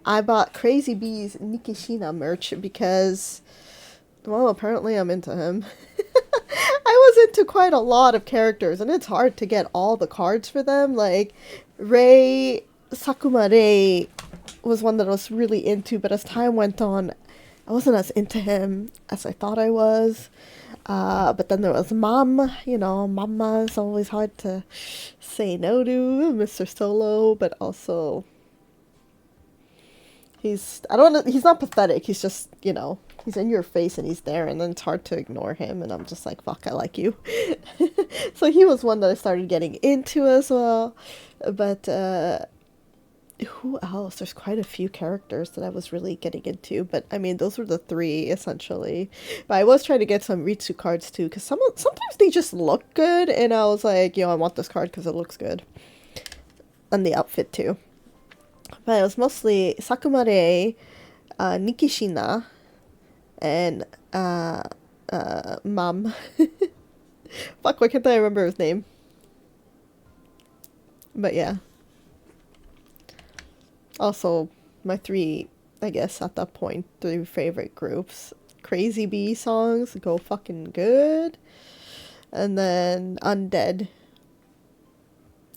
I bought Crazy Bee's Nikishina merch because, well, apparently I'm into him. I was into quite a lot of characters, and it's hard to get all the cards for them. Like, Sakuma Rei was one that I was really into, but as time went on, I wasn't as into him as I thought I was. But then there was Mama is always hard to say no to, Mr. Solo, but also he's not pathetic, he's just, he's in your face and he's there, and then it's hard to ignore him, and I'm just like, fuck, I like you. So he was one that I started getting into as well. But who else? There's quite a few characters that I was really getting into, but I mean, those were the three essentially. But I was trying to get some Ritsu cards too, because sometimes they just look good, and I was like, I want this card because it looks good. And the outfit too. But it was mostly Sakumare, Nikishina, and Mom. Fuck, why can't I remember his name? But yeah. Also, my three, I guess at that point, three favorite groups. Crazy Bee songs, go fucking good. And then Undead,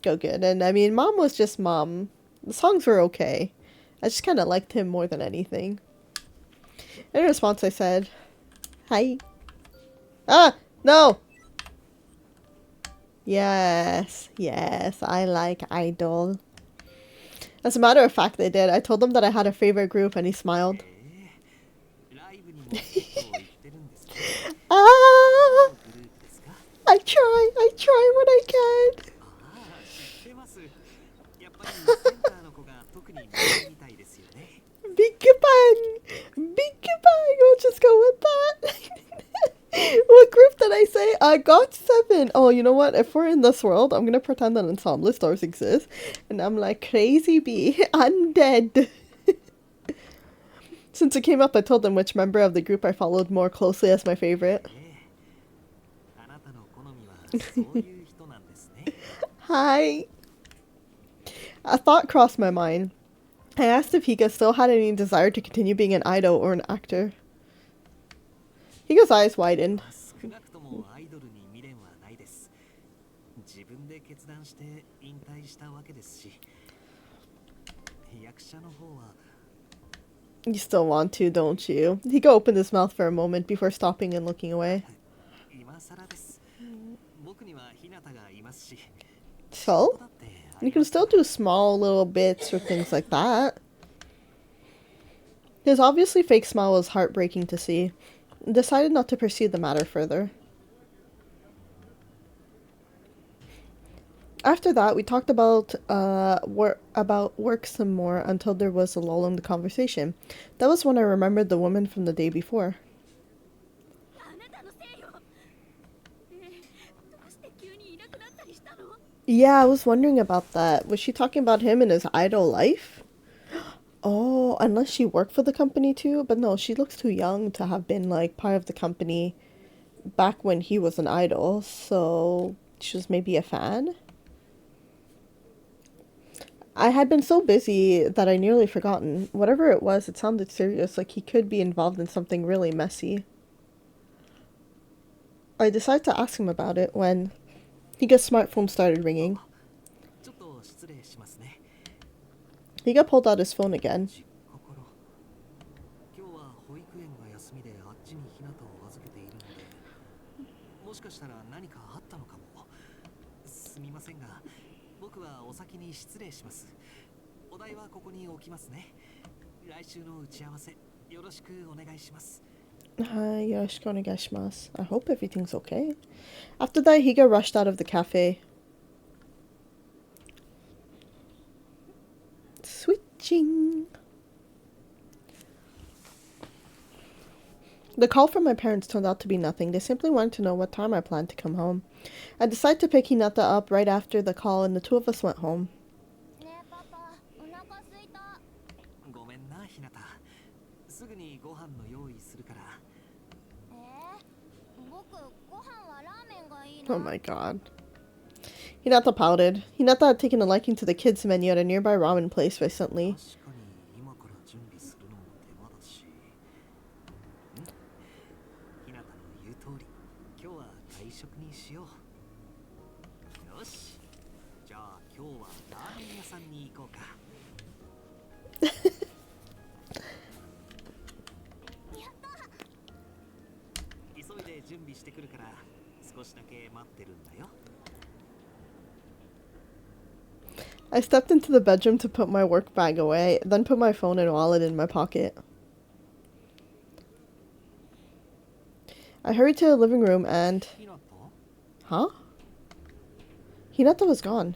go good. And I mean, Mom was just Mom. The songs were okay. I just kind of liked him more than anything. In response, I said, hi. Ah! No! Yes, I like Idol. As a matter of fact, they did. I told them that I had a favorite group and he smiled. Ah! I try when I can. Big Bang! Big Bang! We'll just go with that. What group did I say? I got 7. Oh, you know what? If we're in this world, I'm gonna pretend that Ensemble Stars exist. And I'm like, Crazy Bee, Undead. Since it came up, I told them which member of the group I followed more closely as my favorite. Hi. A thought crossed my mind. I asked if Hika still had any desire to continue being an idol or an actor. Hika's eyes widened. You still want to, don't you? Hika opened his mouth for a moment before stopping and looking away. So? You can still do small little bits or things like that. His obviously fake smile was heartbreaking to see. I decided not to pursue the matter further. After that, we talked about work some more until there was a lull in the conversation. That was when I remembered the woman from the day before. Yeah, I was wondering about that. Was she talking about him in his idol life? Oh, unless she worked for the company too? But no, she looks too young to have been like part of the company back when he was an idol, so she was maybe a fan? I had been so busy that I nearly forgotten. Whatever it was, it sounded serious, like he could be involved in something really messy. I decided to ask him about it when Higa's smartphone started ringing. Higa pulled out his phone again. 僕はお先に失礼します。お題はここに置きますね。来週の打ち合わせよろしくお願いします。Hi, yoroshiku onegaishimasu. I hope everything's okay. After that, Higa rushed out of the cafe. Switching. The call from my parents turned out to be nothing. They simply wanted to know what time I planned to come home. I decided to pick Hinata up right after the call, and the two of us went home. ごめんな、ひなた。すぐにご飯の用意するから。Oh my god. Hinata pouted. Hinata had taken a liking to the kids' menu at a nearby ramen place recently. I stepped into the bedroom to put my work bag away, then put my phone and wallet in my pocket. I hurried to the living room and... Huh? Hinata was gone.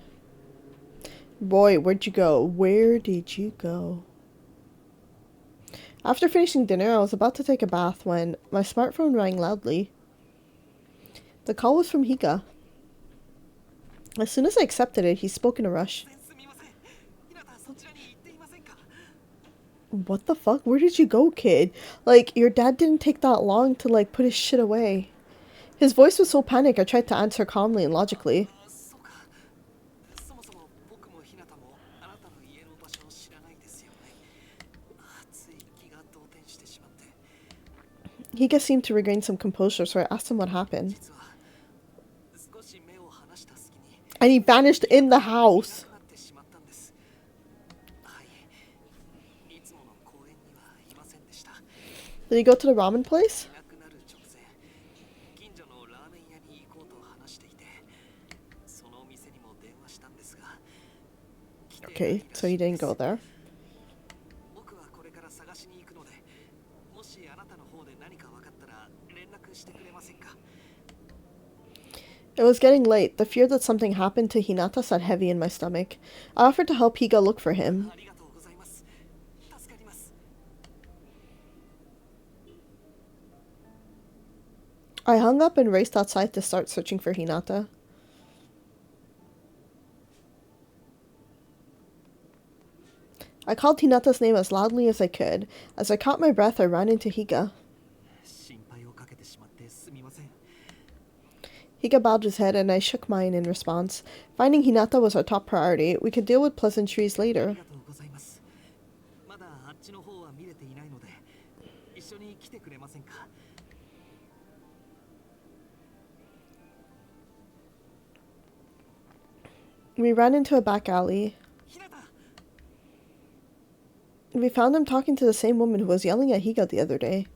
Boy, where'd you go? Where did you go? After finishing dinner, I was about to take a bath when my smartphone rang loudly. The call was from Higa. As soon as I accepted it, he spoke in a rush. What the fuck? Where did you go, kid? Like, your dad didn't take that long to, like, put his shit away. His voice was so panicked, I tried to answer calmly and logically. Higa seemed to regain some composure, so I asked him what happened. And he vanished in the house. Did he go to the ramen place? Okay, so he didn't go there. It was getting late. The fear that something happened to Hinata sat heavy in my stomach. I offered to help Higa look for him. I hung up and raced outside to start searching for Hinata. I called Hinata's name as loudly as I could. As I caught my breath, I ran into Higa. Higa bowed his head and I shook mine in response. Finding Hinata was our top priority. We could deal with pleasantries later. We ran into a back alley. We found him talking to the same woman who was yelling at Higa the other day.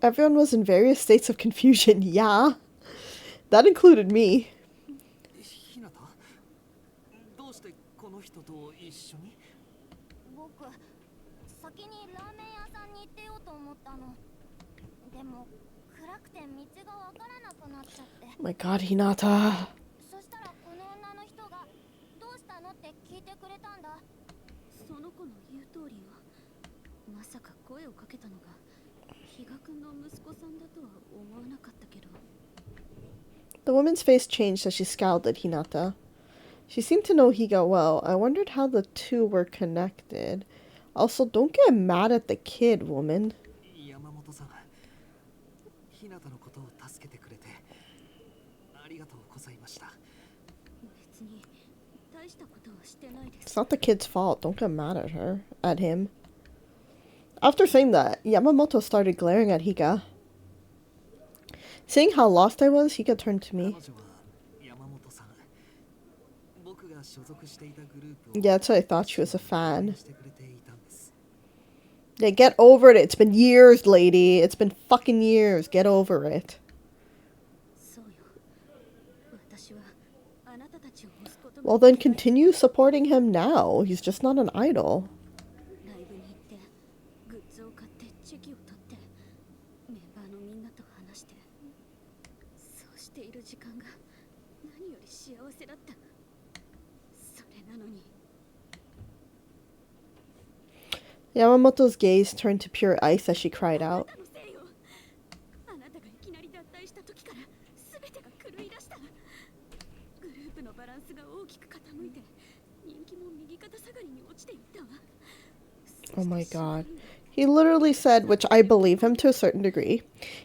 Everyone was in various states of confusion. Yeah. That included me. Oh my god, Hinata. The woman's face changed as she scowled at Hinata. She seemed to know Higa well. I wondered how the two were connected. Also, don't get mad at the kid, woman. It's not the kid's fault. Don't get mad at her. At him. After saying that, Yamamoto started glaring at Higa. Seeing how lost I was, Higa turned to me. Yeah, that's what I thought. She was a fan. Yeah, get over it. It's been years, lady. It's been fucking years. Get over it. Well, then continue supporting him now. He's just not an idol. Yamamoto's gaze turned to pure ice as she cried out. Oh my god. He literally said, which I believe him to a certain degree,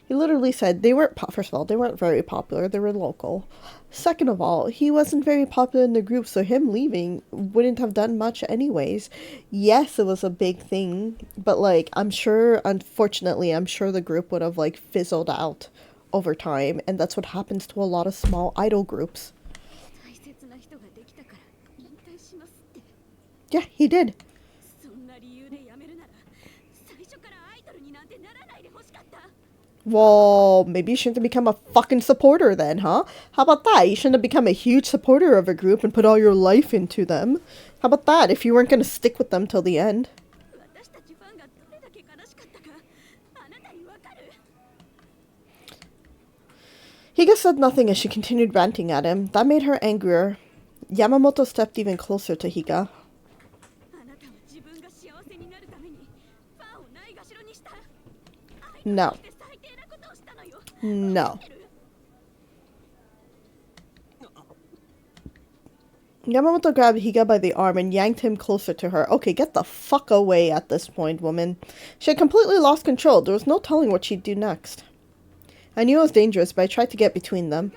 he literally said they weren't, first of all, they weren't very popular, they were local. Second of all, he wasn't very popular in the group, so him leaving wouldn't have done much anyways. Yes, it was a big thing, but like, I'm sure, unfortunately, I'm sure the group would have like fizzled out over time, and that's what happens to a lot of small idol groups. Yeah, he did. Well, maybe you shouldn't have become a fucking supporter then, huh? How about that? You shouldn't have become a huge supporter of a group and put all your life into them. How about that, if you weren't going to stick with them till the end? Higa said nothing as she continued ranting at him. That made her angrier. Yamamoto stepped even closer to Higa. No. No. Yamamoto grabbed Higa by the arm and yanked him closer to her. Okay, get the fuck away at this point, woman. She had completely lost control. There was no telling what she'd do next. I knew it was dangerous, but I tried to get between them.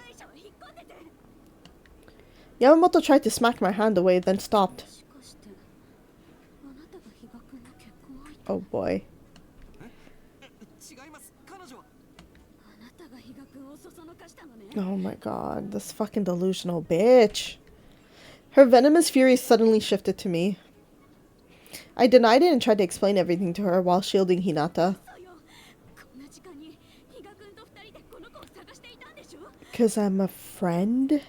Yamamoto tried to smack my hand away, then stopped. Oh boy. Oh my god, this fucking delusional bitch. Her venomous fury suddenly shifted to me. I denied it and tried to explain everything to her while shielding Hinata. Because I'm a friend?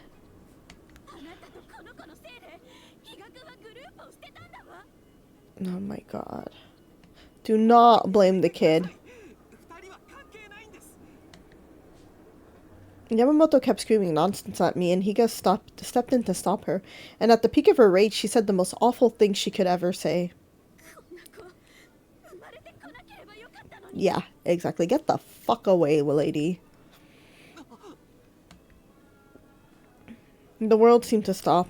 Oh my god. Do not blame the kid. Yamamoto kept screaming nonsense at me, and Higa stepped in to stop her. And at the peak of her rage, she said the most awful thing she could ever say. Yeah, exactly. Get the fuck away, lady. The world seemed to stop.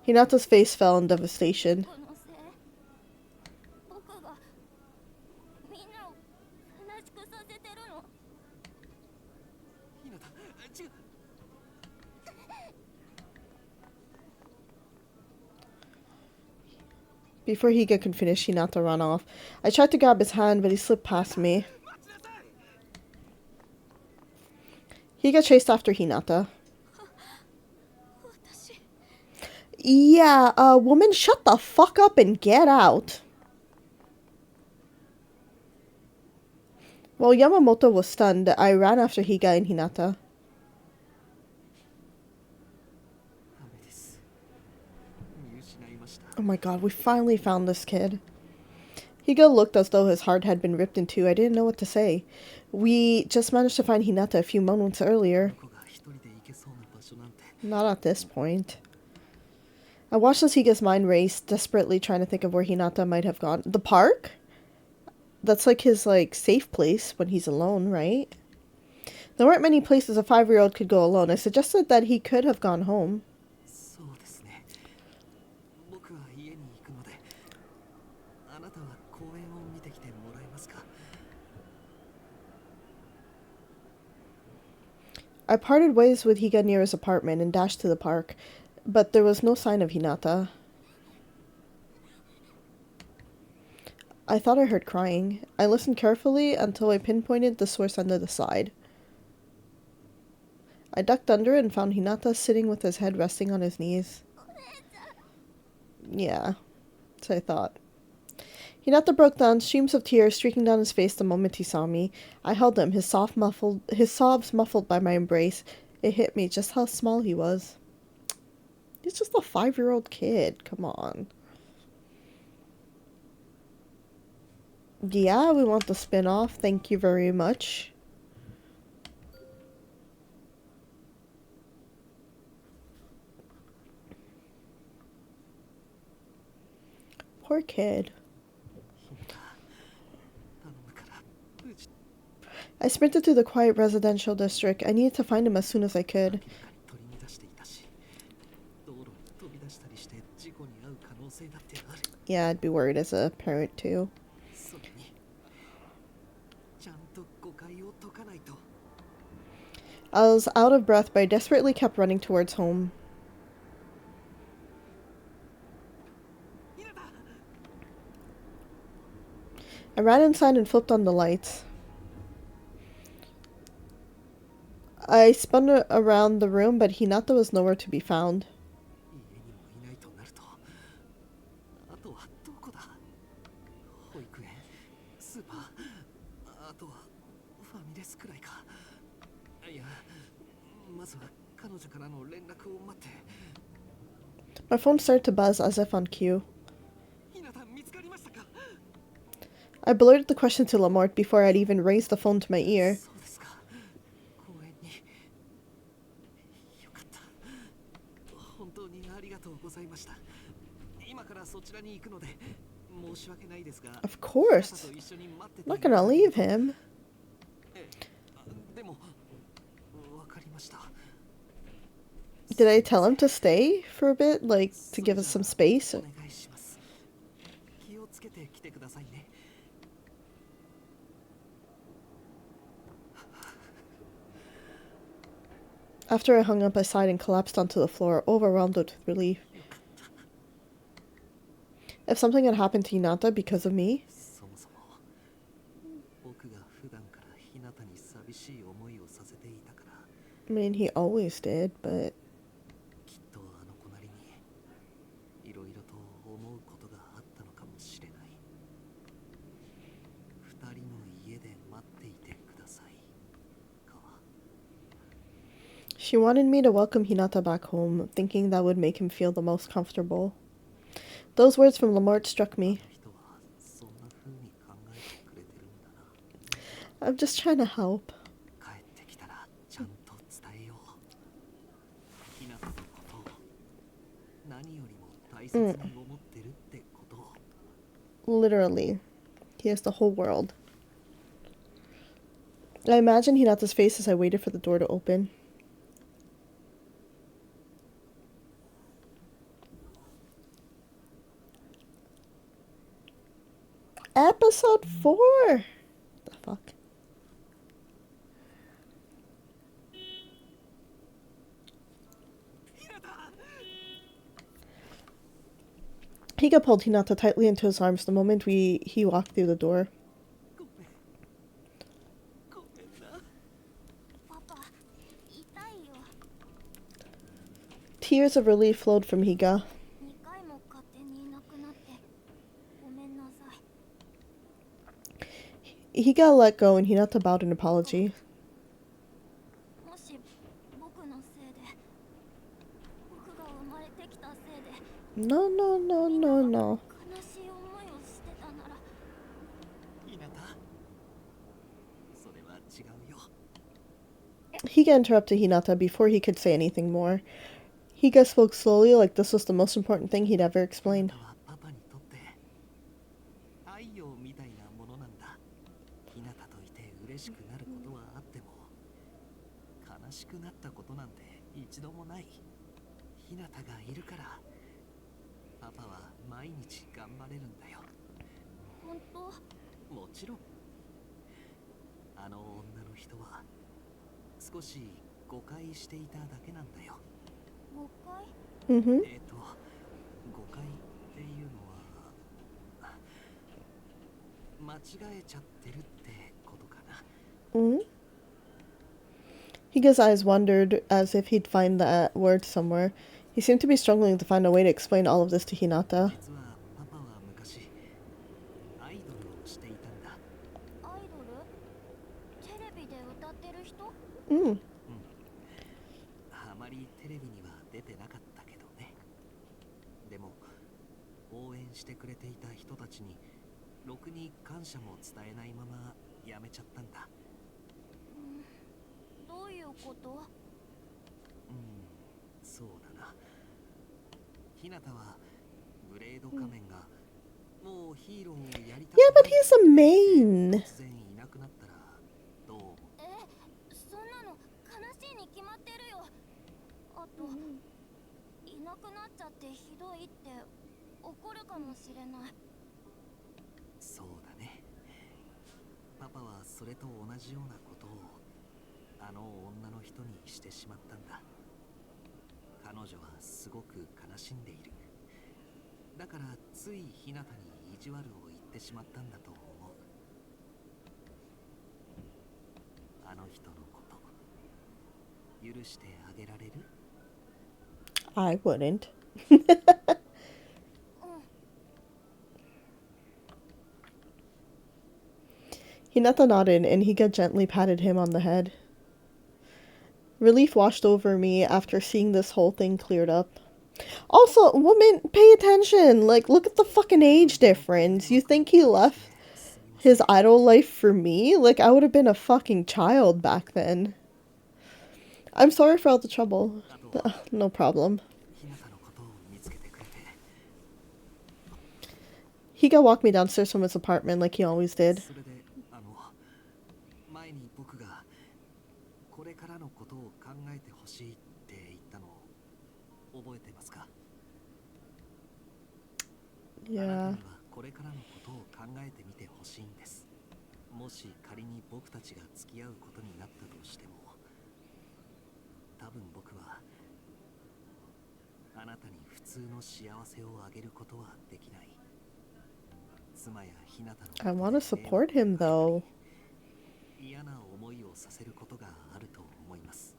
Hinata's face fell in devastation. Before Higa could finish, Hinata ran off. I tried to grab his hand, but he slipped past me. Higa chased after Hinata. Yeah, woman, shut the fuck up and get out. While Yamamoto was stunned, I ran after Higa and Hinata. Oh my god, we finally found this kid. Higa looked as though his heart had been ripped in two. I didn't know what to say. We just managed to find Hinata a few moments earlier. Not at this point. I watched as Higa's mind race, desperately trying to think of where Hinata might have gone. The park? That's like his, safe place when he's alone, right? There weren't many places a 5-year-old could go alone. I suggested that he could have gone home. I parted ways with Higa near his apartment and dashed to the park, but there was no sign of Hinata. I thought I heard crying. I listened carefully until I pinpointed the source under the slide. I ducked under it and found Hinata sitting with his head resting on his knees. Yeah, so I thought. Hinata broke down, streams of tears streaking down his face the moment he saw me. I held him, his sobs muffled by my embrace. It hit me just how small he was. He's just a 5-year-old kid. Come on. Yeah, we want the spin-off. Thank you very much. Poor kid. I sprinted through the quiet residential district. I needed to find him as soon as I could. Yeah, I'd be worried as a parent too. I was out of breath, but I desperately kept running towards home. I ran inside and flipped on the lights. I spun around the room, but Hinata was nowhere to be found. My phone started to buzz as if on cue. I blurted the question to LaMort before I'd even raised the phone to my ear. Of course. I'm not gonna leave him. Did I tell him to stay for a bit? Like, to give us some space? After I hung up, I sighed and collapsed onto the floor, overwhelmed with relief. If something had happened to Hinata because of me... I mean, he always did, but... She wanted me to welcome Hinata back home, thinking that would make him feel the most comfortable. Those words from LaMort struck me. I'm just trying to help. Literally. He has the whole world. I imagined Hinata's face as I waited for the door to open. Episode 4! The fuck? Higa pulled Hinata tightly into his arms the moment he walked through the door. Tears of relief flowed from Higa. Higa let go and Hinata bowed in apology. No, no, no, no, no. Higa interrupted Hinata before he could say anything more. Higa spoke slowly, like this was the most important thing he'd ever explained. Mm-hmm. Mm-hmm. Higa's eyes wandered as if he'd find that word somewhere. He seemed to be struggling to find a way to explain all of this to Hinata. うん。あまりテレビには出てなかったけどね。でも応援してくれていた人たちにろくに感謝も伝えないままやめちゃったんだ。どういうこと？そうだな。ひなたはブレード仮面がもうヒーローをやりたく Yeah, な but い he's a main. 突然いなくなったらどう思う？そんなの悲しいに決まってるよ。あと、いなくなっちゃってひどいって怒るかもしれない。そうだね。パパはそれと同じようなことをあの女の人にしてしまったんだ。彼女はすごく悲しんでいる。だからついひなたに意地悪を言ってしまったんだと思う。あの人のこと許してあげられる？ I wouldn't. Hinata nodded, and Higa gently patted him on the head. Relief washed over me after seeing this whole thing cleared up. Also, woman, pay attention! Like, look at the fucking age difference. You think he left his idol life for me? Like, I would have been a fucking child back then. I'm sorry for all the trouble. No problem. Higa walked me downstairs from his apartment like he always did. Yeah. これからのことを考えてみてほしいんです。もし仮に僕たちが付き合うことになったとしても、多分僕はあなたに普通の幸せをあげることはできない。妻やひなたの I want to support him though. 嫌な思いをさせることがあると思います。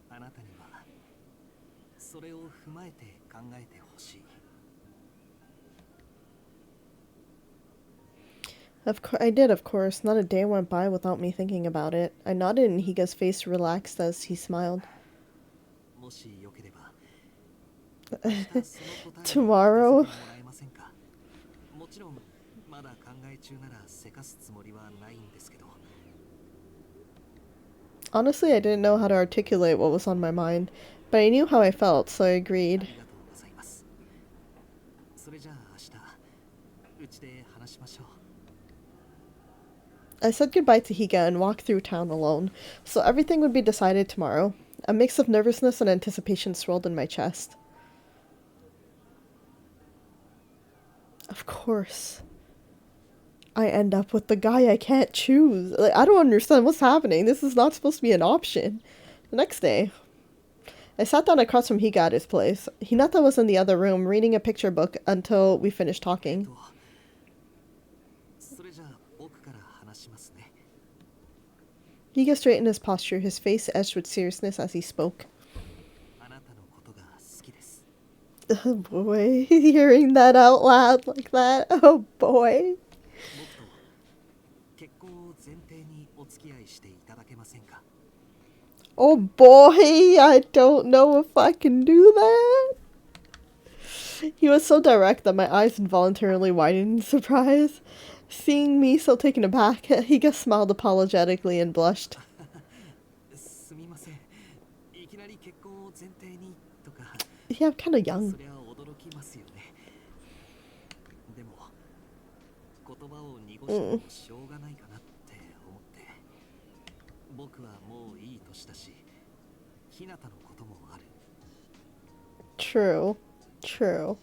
あなたにはそれを踏まえて考えてほしい。I did, of course. Not a day went by without me thinking about it. I nodded and Higa's face relaxed as he smiled. Tomorrow? Honestly, I didn't know how to articulate what was on my mind, but I knew how I felt, so I agreed. I said goodbye to Higa and walked through town alone, so everything would be decided tomorrow. A mix of nervousness and anticipation swirled in my chest. Of course. I end up with the guy I can't choose. Like, I don't understand what's happening. This is not supposed to be an option. The next day, I sat down across from Higa at his place. Hinata was in the other room reading a picture book until we finished talking. Higa straightened his posture, his face etched with seriousness as he spoke. Oh boy, hearing that out loud like that. Oh boy. Oh boy, I don't know if I can do that. He was so direct that my eyes involuntarily widened in surprise. Seeing me so taken aback, Higa smiled apologetically and blushed. Yeah, I'm kind of young. True. True.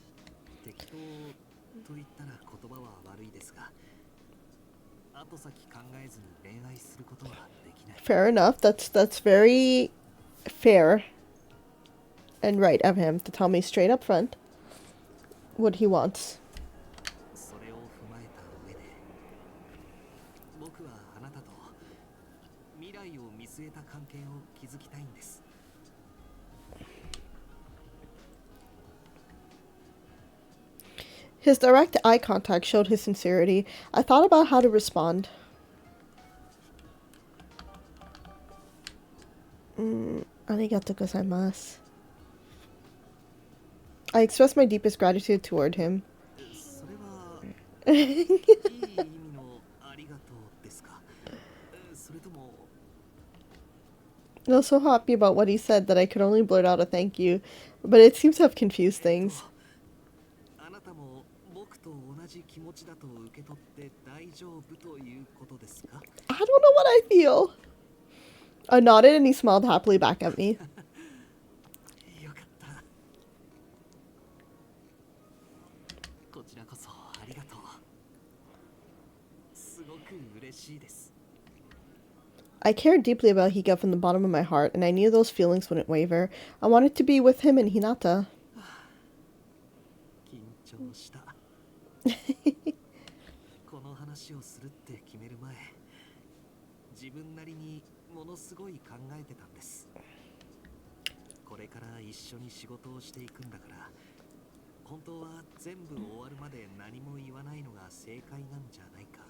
Fair enough. That's very fair and right of him to tell me straight up front what he wants. His direct eye contact showed his sincerity. I thought about how to respond. arigatou gozaimasu. I express my deepest gratitude toward him. それはいい意味のありがとうですか？それとも I was so happy about what he said that I could only blurt out a thank you, but it seems to have confused things. あなたも僕と同じ気持ちだと受け取って大丈夫ということですか？ I don't know what I feel. I nodded and he smiled happily back at me. よかった。こちらこそありがとう。すごく嬉しいです。 I cared deeply about Higa from the bottom of my heart, and I knew those feelings wouldn't waver. I wanted to be with him and Hinata. 緊張した。この話をするって決める前、自分なりにものすごい考えてたんです。これから一緒に仕事をしていくんだから、本当は全部終わるまで何も言わないのが正解なんじゃないか。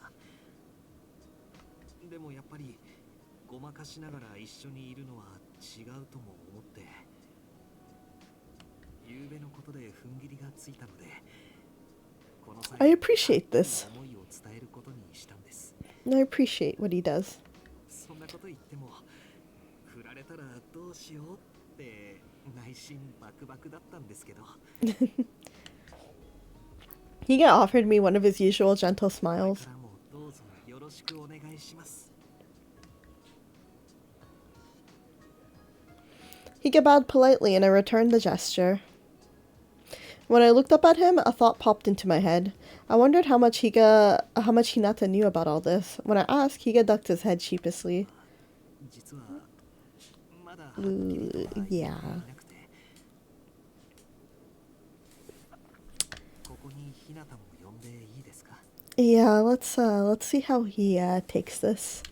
でもやっぱりごまかしながら一緒にいるのは違うとも思って、夕べのことで踏ん切りがついたので、この際 I appreciate this. 思いを伝えることにしたんです。I appreciate what he does. そんなこと言っても振られたらどうしようって内心バクバクだったんですけど。Higa offered me one of his usual gentle smiles. これからもどうぞよろしくお願いします。 Higa bowed politely and I returned the gesture. When I looked up at him, a thought popped into my head. I wondered how much Hinata knew about all this. When I asked, Higa ducked his head sheepishly. 実はまだはっきりとは言っていなくて、ここにひなたも呼んでいいですか？ Yeah, let's see how he takes this.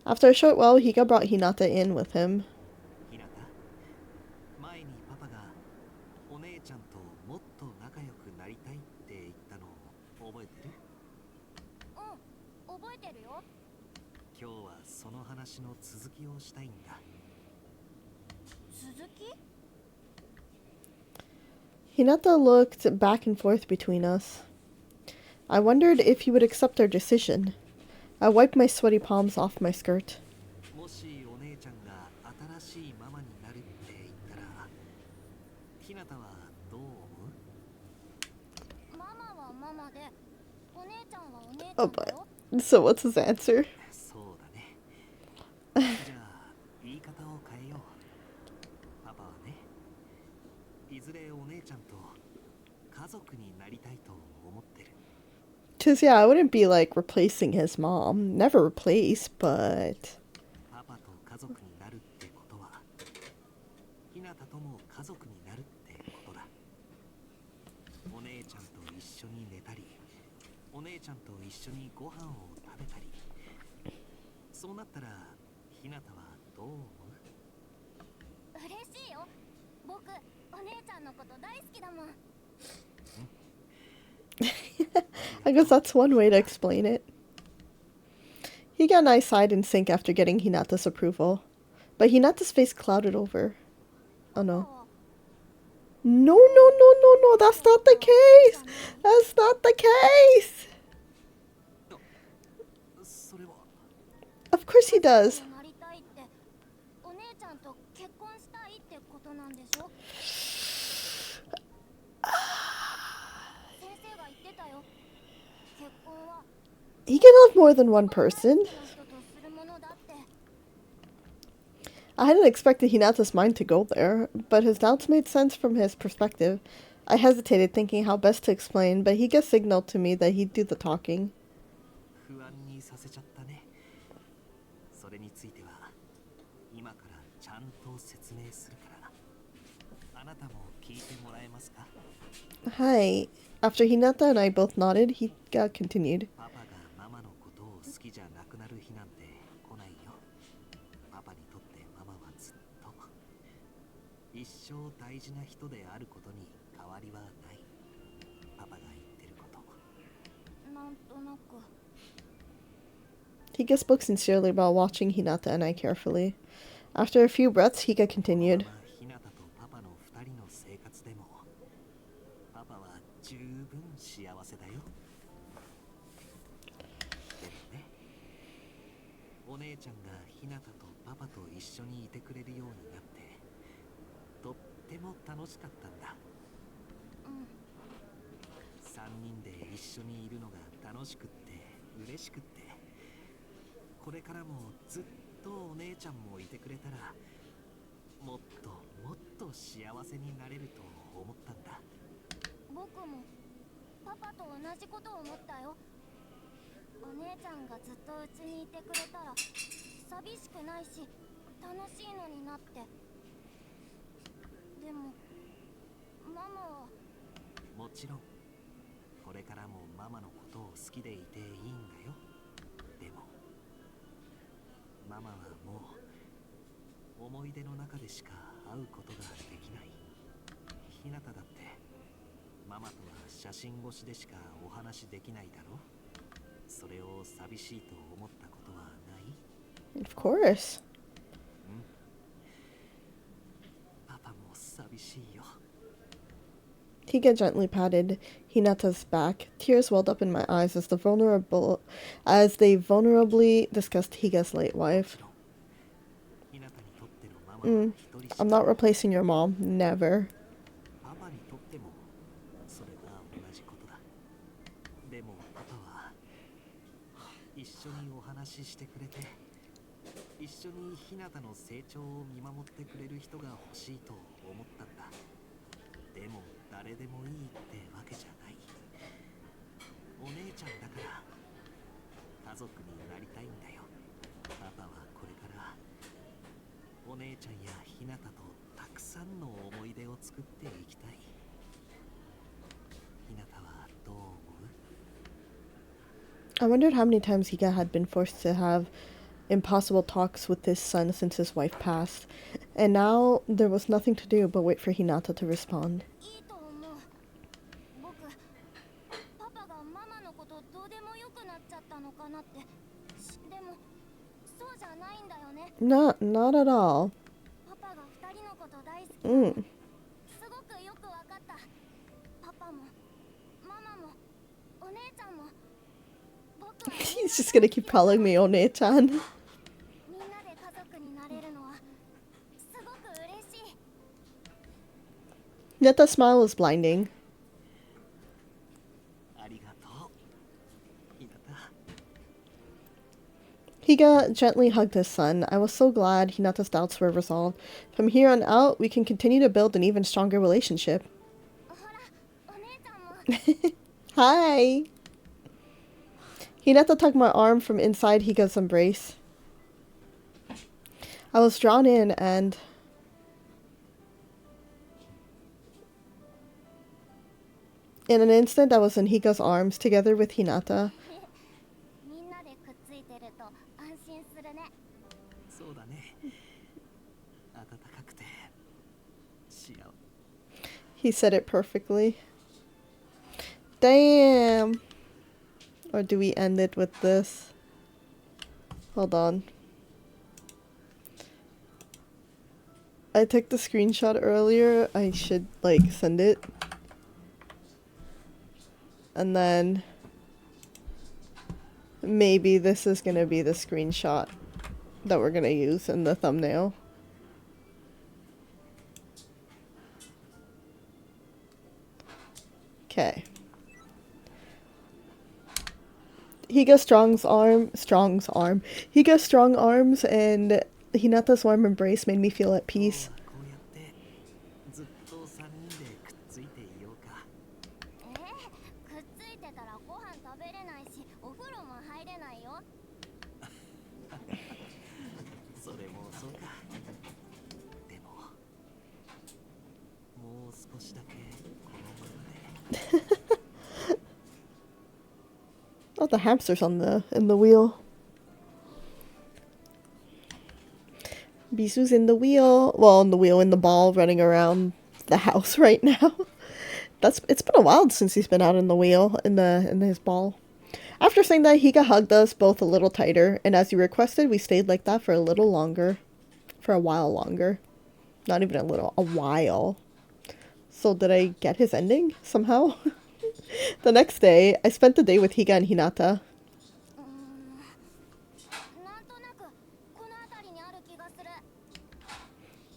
After a short while, Higa brought Hinata in with him. ひなた、前にパパがお姉ちゃんともっと仲良くなりたいって言ったのを覚えてる？うん、覚えてるよ。今日はその話の続きをしたいんだ。続き？ Hinata looked back and forth between us. I wondered if he would accept our decision. I wiped my sweaty palms off my skirt. もしお姉ちゃんが新しいママになるって言ったら、ひなたはどう思う？ママはママで、お姉ちゃんはお姉ちゃ Oh, んだ but よ。 so what's his answer? そうだね。じゃあ言い方を変えよう。パパはね、いずれお姉ちゃんと家族になりたいと思ってる。 'Cause yeah, I wouldn't be like replacing his mom. Never replace, but パパと家族になるってことは、ひなたとも家族になるってことだ。お姉ちゃんと一緒に寝たり、お姉ちゃんと一緒にご飯を食べたり。そうなったら、ひなたはどう思う？嬉しいよ。僕、お姉ちゃんのこと大好きだもん。I guess that's one way to explain it. Higa and I sighed in sync after getting Hinata's approval. But Hinata's face clouded over. Oh no. No, no, no, no, no, that's not the case! That's not the case! それは Of course he does. なりたいって、お姉ちゃんと結婚したいってことなんでしょ？先生が言ってたよ。結婚は He can love more than one person. 好きな人とするものだって。 I hadn't expected Hinata's mind to go there, but his doubts made sense from his perspective. I hesitated, thinking how best to explain, but Higa signaled to me that he'd do the talking. 不安にさせちゃったね。それについては今からちゃんと説明するから、あなたも聞いてもらえますか？ Hi. After Hinata and I both nodded, Higa continued. パパがママのことを好きじゃなくなる日なんて来ないよ。パパにとってママはずっと一生大事な人であることに変わりはない。パパが言ってること。なんとなく。Higa spoke sincerely while watching Hinata and I carefully. After a few breaths, Higa continued. ひなたとパパの二人の生活でもパパは十分幸せだよ。でもね、お姉ちゃんがひなたとパパと一緒にいてくれるようになってとっても楽しかったんだ。3人で一緒にいるのが楽しくって嬉しくって、これからもずっとお姉ちゃんもいてくれたらもっともっと幸せになれると思ったんだ。僕もパパと同じことを思ったよ。お姉ちゃんがずっとうちにいてくれたら寂しくないし楽しいのになって。でもママはもちろんこれからもママのことを好きでいていいんだよ。でもママはもう思い出の中でしか会うことができない。ひなただってママとは写真越しでしかお話できないだろ。それを寂しいと思ったことはない？ Of course. パパも寂しいよ。Higa gently patted Hinata's back. Tears welled up in my eyes as they vulnerably discussed Higa's late wife. I'm not replacing your mom. Never. パパにとってもそれが同じことだ。でもパパは一緒にお話ししてくれて、一緒にひなたの成長を見守ってくれる人が欲しいと思ったんだ。でも誰でもいいってわけじゃない。お姉ちゃんだから家族になりたいんだよ。パパはこれからお姉ちゃんやひなたとたくさんの思い出を作っていきたい。ひなたはどう思う？ I wondered how many times Higa had been forced to have impossible talks with his son since his wife passed, and now there was nothing to do but wait for Hinata to respond. いいと思う。僕パパがママのことどうでもよくなっちゃったのかなって。でもそうじゃないんだよね。Not at all. パパが二人のこと大好きなの。すごくよくわかった。パパもママもお姉ちゃんも。僕は He's just gonna keep calling me One-chan. みんなで家族になれるのはすごく嬉しい。 Yet the smile was blinding. ありがとう、ひなた。 Higa gently hugged his son. I was so glad Hinata's doubts were resolved. From here on out, we can continue to build an even stronger relationship. ほら、お姉ちゃんも。Hi! Hinata tugged my arm from inside Higa's embrace. I was drawn in and... in an instant, I was in Higa's arms, together with Hinata. みんなでくっついてると安心するね。そうだね。暖かくて幸せ。 He said it perfectly. Damn! Or do we end it with this? Hold on. I took the screenshot earlier. I should, like, send it. And then... maybe this is gonna be the screenshot that we're gonna use in the thumbnail. Okay. Higa Strong's strong arms and Hinata's warm embrace made me feel at peace. こうやってずっと3人でくっついていようか。くっついてたらご飯食べれないしお風呂も入れないよ。それもそうか。でももう少しだけこのままで。 Oh, the hamster's in the wheel. Bisu's in the wheel. Well, in the ball, running around the house right now. It's been a while since he's been out in the wheel in his ball. After saying that, Higa hugged us both a little tighter, and as he requested, we stayed like that for a little longer. For a while longer. Not even a little, a while. So did I get his ending somehow? The next day, I spent the day with Higa and Hinata.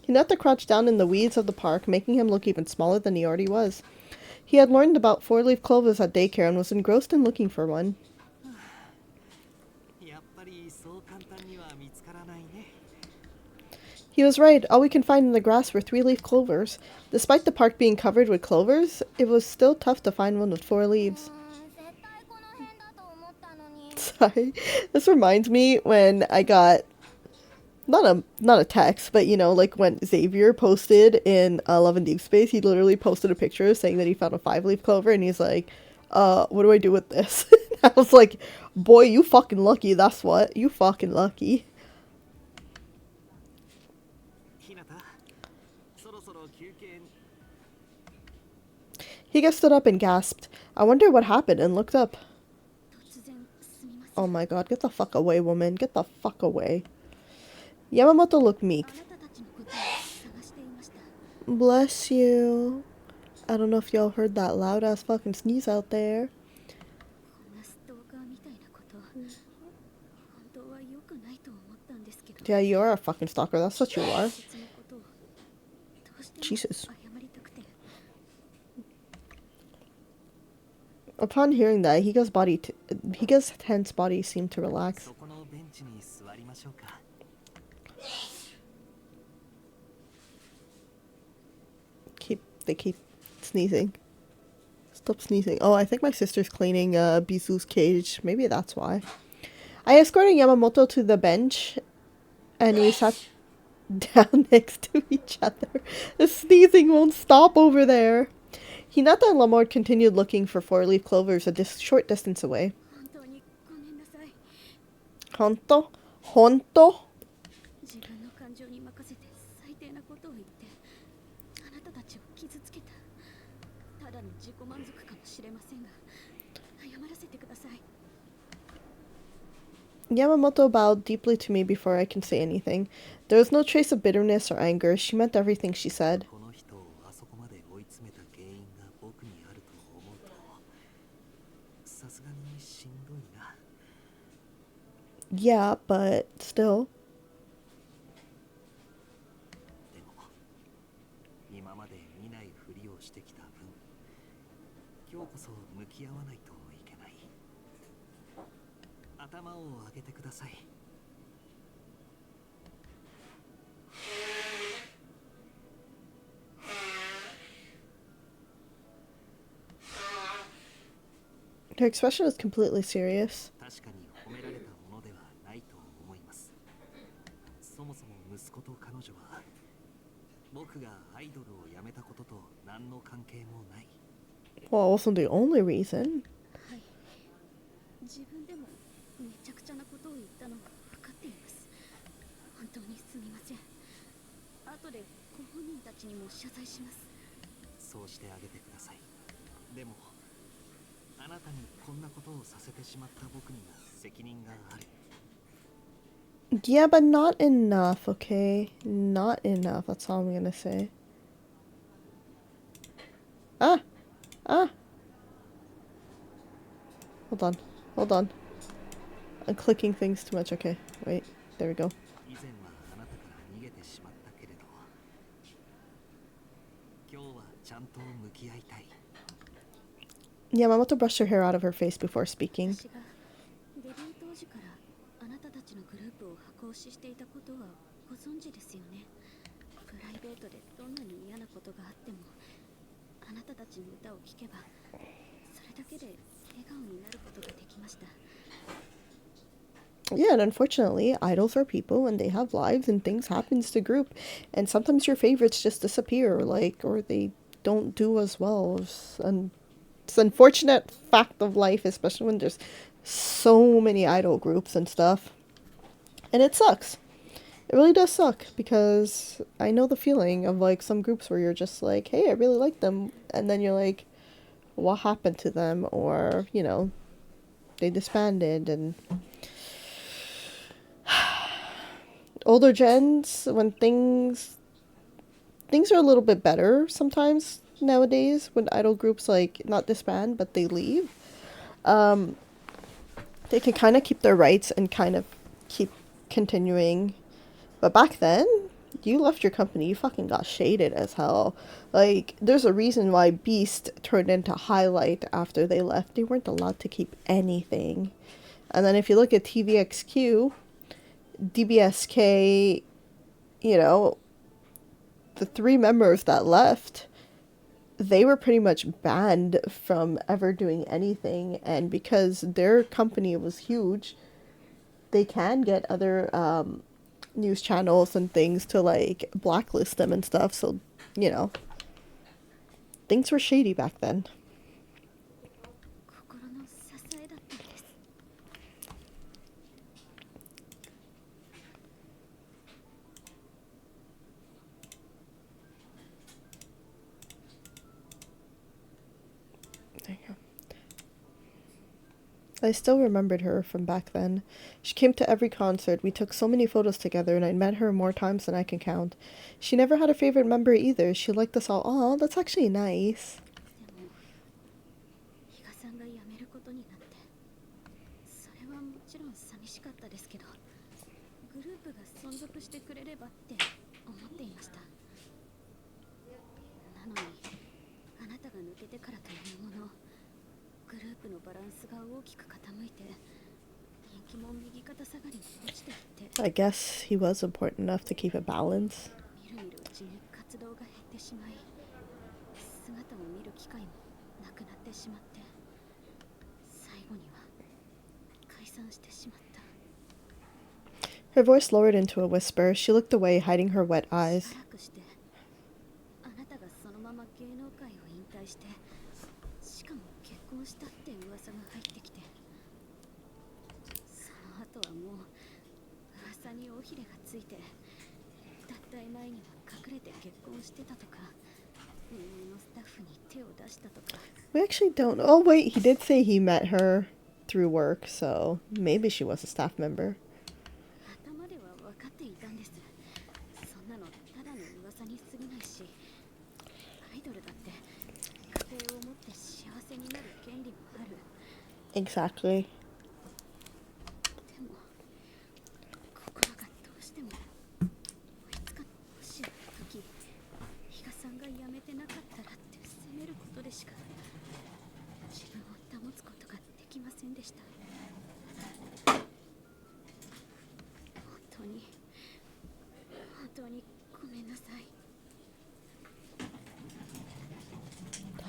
Hinata crouched down in the weeds of the park, making him look even smaller than he already was. He had learned about four-leaf clovers at daycare and was engrossed in looking for one. He was right. All we can find in the grass were three-leaf clovers. Despite the park being covered with clovers, it was still tough to find one with four leaves. Sorry. This reminds me when I got not a text, but you know, like when Xavier posted in Love and Deep Space, he literally posted a picture saying that he found a 5-leaf clover, and he's like, what do I do with this? I was like, boy, you fucking lucky, that's what. You fucking lucky. Higa stood up and gasped. I wonder what happened, and looked up. Oh my god, get the fuck away, woman. Get the fuck away. Yamamoto looked meek. Bless you. I don't know if y'all heard that loud ass fucking sneeze out there. Yeah, you are a fucking stalker. That's what you are. Jesus. Upon hearing that, Higa's tense body seemed to relax. They keep sneezing. Stop sneezing. Oh, I think my sister's cleaning Bisu's cage. Maybe that's why. I escorted Yamamoto to the bench, and we sat down next to each other. The sneezing won't stop over there. Hinata and LaMort continued looking for four-leaf clovers a short distance away. Honto? Honto? Yamamoto bowed deeply to me before I can say anything. There was no trace of bitterness or anger. She meant everything she said. Yeah, but still. Her expression was completely serious. Well, it wasn't the only reason. Yeah, but not enough, okay? Not enough, that's all I'm gonna say. Ah! Ah! Hold on. I'm clicking things too much, okay. Wait, there we go. Yamamoto brushed her hair out of her face before speaking. Yeah, and unfortunately, idols are people and they have lives and things happens to group, and sometimes your favorites just disappear, or they don't do as well. It's an unfortunate fact of life, especially when there's so many idol groups and stuff. And it sucks. It really does suck, because I know the feeling of, like, some groups where you're just like, hey, I really like them, and then you're like, what happened to them? Or, you know, they disbanded, and older gens, when things are a little bit better sometimes nowadays, when idol groups like not disband but they leave, they can kind of keep their rights and kind of keep continuing. But back then, you left your company, you fucking got shaded as hell. Like, there's a reason why Beast turned into Highlight after they left. They weren't allowed to keep anything. And then if you look at TVXQ, DBSK, you know, the 3 members that left, they were pretty much banned from ever doing anything. And because their company was huge, they can get other news channels and things to like blacklist them and stuff. So, you know, things were shady back then. There you go. I still remembered her from back then. She came to every concert. We took so many photos together, and I met her more times than I can count. She never had a favorite member either. She liked us all. Oh, that's actually nice. I guess he was important enough to keep a balance. Her voice lowered into a whisper. She looked away, hiding her wet eyes. We actually don't. Oh wait, he did say he met her through work, so maybe she was a staff member. Exactly.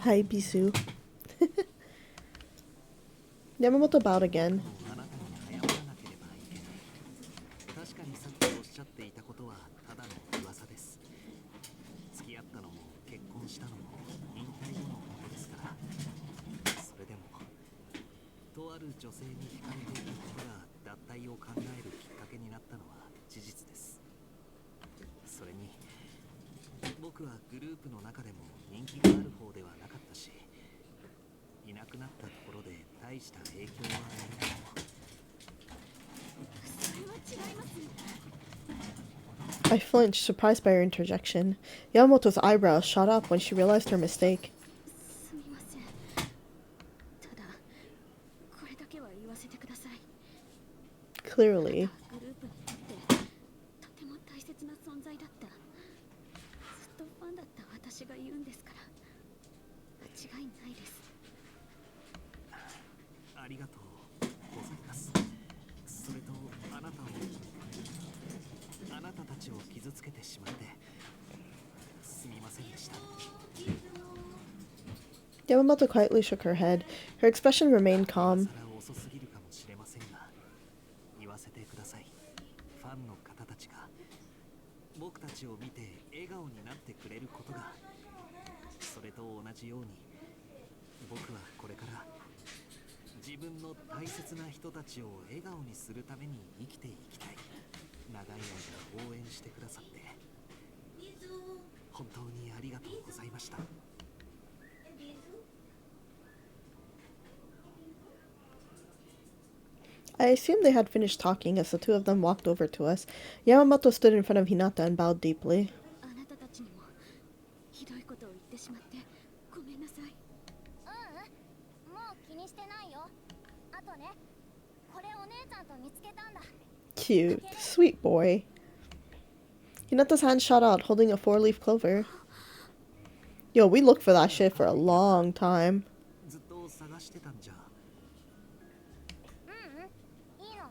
Hi, Bisu. Yamamoto bowed again. I flinched, surprised by her interjection. Yamamoto's eyebrows shot up when she realized her mistake. Clearly. Yamamoto quietly shook her head. Her expression remained calm. I assumed they had finished talking as the two of them walked over to us. Yamamoto stood in front of Hinata and bowed deeply. あなたたちにもひどいことを言ってしまってごめんなさい。もう気にしてないよ。あとね、これお姉ちゃんと見つけたんだ。 Cute. Sweet boy. Hinata's hand shot out, holding a 4-leaf clover. Yo, we looked for that shit for a long time. ずっと探してたんじゃ。いいの。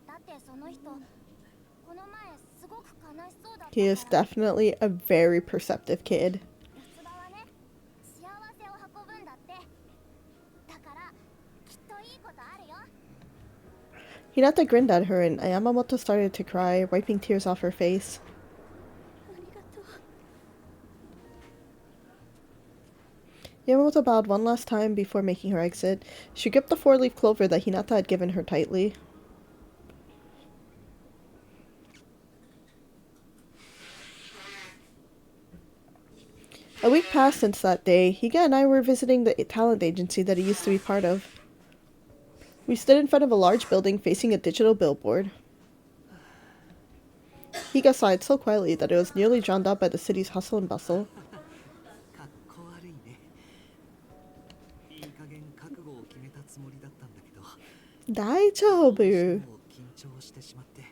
だってその人、この前すごく悲しそうだったから。 He is definitely a very perceptive kid. 四つ葉はね、幸せを運ぶんだって。だからきっといいことあるよ。 Hinata grinned at her and Yamamoto started to cry, wiping tears off her face. ありがとう。 Yamamoto bowed one last time before making her exit. She gripped the 4-leaf clover that Hinata had given her tightly. A week passed since that day. Higa and I were visiting the talent agency that he used to be part of. We stood in front of a large building facing a digital billboard. Higa sighed so quietly that it was nearly drowned out by the city's hustle and bustle. かっこ悪いね。いい加減覚悟を決めたつもりだったんだけど。大丈夫。もう緊張してしまって。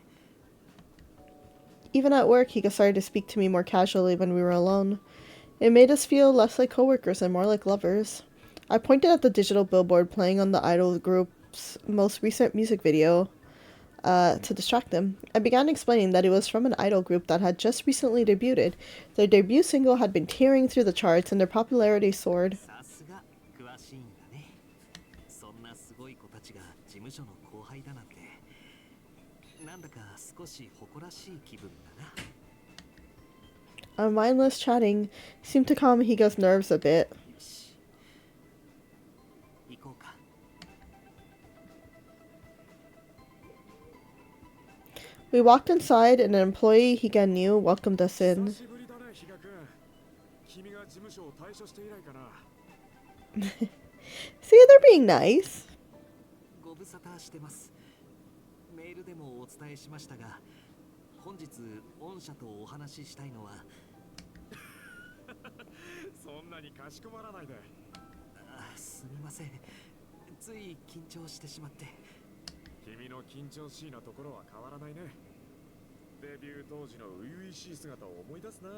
Even at work, Higa started to speak to me more casually when we were alone. It made us feel less like coworkers and more like lovers. I pointed at the digital billboard playing on the idol group's most recent music video to distract him. I began explaining that it was from an idol group that had just recently debuted. Their debut single had been tearing through the charts and their popularity soared. さすが詳しいんだね。そんなすごい子たちが事務所の後輩だなんて。なんだか少し誇らしい気分だな。 Our mindless chatting seemed to calm Higa's nerves a bit. よし。行こうか。 We walked inside and an employee Higa knew welcomed us in. 久しぶりだね、比嘉君。君が事務所を退所して以来かな。 See, they're being nice. ご無沙汰してます。メールでもお伝えしましたが、本日御社とお話ししたいのは。そんなにかしこまらないで。すみません。つい緊張してしまって。君の緊張しいなところは変わらないね。デビュー当時の初々しい姿を思い出すな。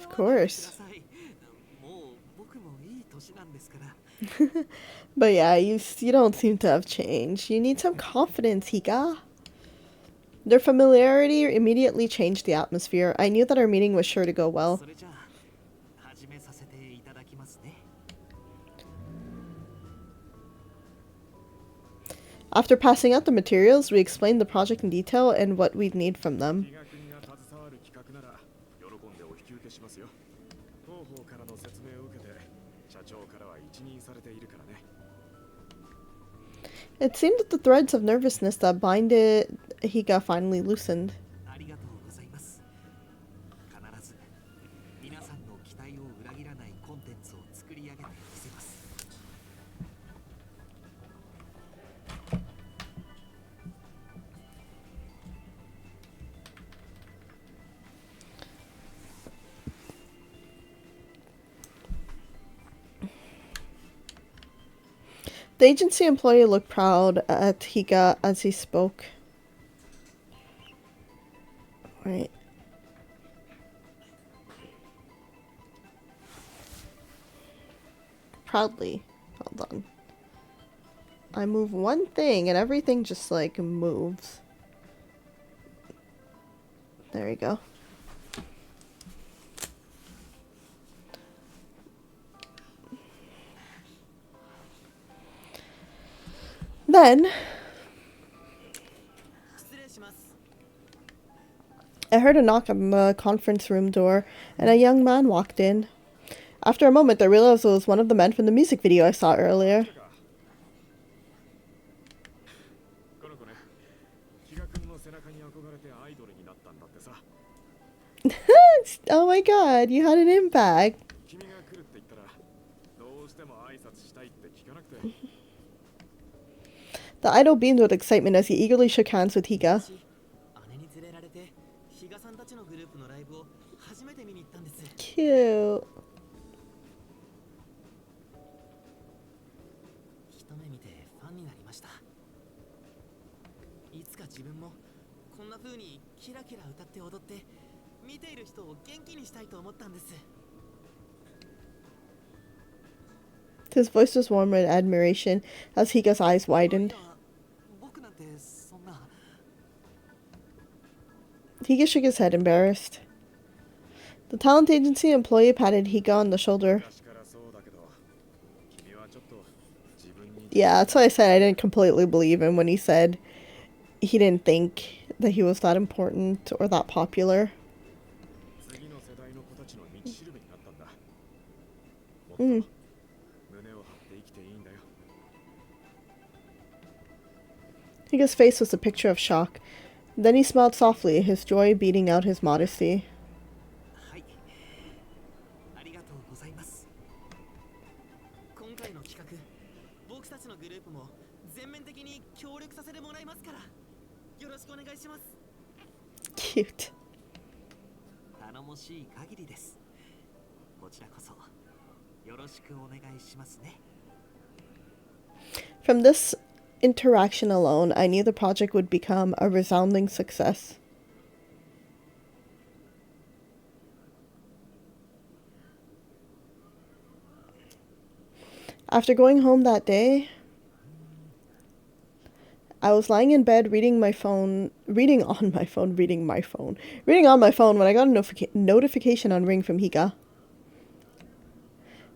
Of course. もう僕もいい年なんですから。 But yeah, you don't seem to have changed. You need some confidence, Higa. Their familiarity immediately changed the atmosphere. I knew that our meeting was sure to go well. それじゃあ始めさせていただきますね。 After passing out the materials, we explained the project in detail and what we'd need from them. 比嘉君が携わる企画なら喜んでお引き受けしますよ。広報からの説明を受けて社長からは一任されているからね。 It seemed that the threads of nervousness that binded Higa finally loosened. ありがとうございます。必ず皆さんの期待を裏切らないコンテンツを作り上げてみせます。 The agency employee looked proud at Higa as he spoke. Right. Proudly. Hold on. I move one thing and everything just like moves. There we go. Then, I heard a knock on the conference room door, and a young man walked in. After a moment, I realized it was one of the men from the music video I saw earlier. この子ね、比嘉君の背中に憧れてアイドルになったんだってさ。Oh my god, you had an impact. 君が来るって言ったらどうしても挨拶したいって The idol beamed with excitement as he eagerly shook hands with Higa. 姉に連れられて比嘉さんたちのグループのライブを初めて見に行ったんです。 Cute. 一目見てファンになりました。いつか自分もこんな風にキラキラ歌って踊って見ている人を元気にしたいと思ったんです。 His voice was warm with admiration as Higa's eyes widened. 僕なんてそんな。 Higa shook his head, embarrassed. The talent agency employee patted Higa on the shoulder. Yeah, that's why I said I didn't completely believe him when he said he didn't think that he was that important or that popular. Mm. Higa's face was a picture of shock. Then he smiled softly, his joy beating out his modesty. はい、ありがとうございます。今回の企画、僕たちのグループも全面的に協力させてもらいますから、よろしくお願いします。 Cute. 頼もしい限りです。こちらこそよろしくお願いしますね。 From this interaction alone, I knew the project would become a resounding success. After going home that day, I was lying in bed reading on my phone when I got a notification on Ring from Higa.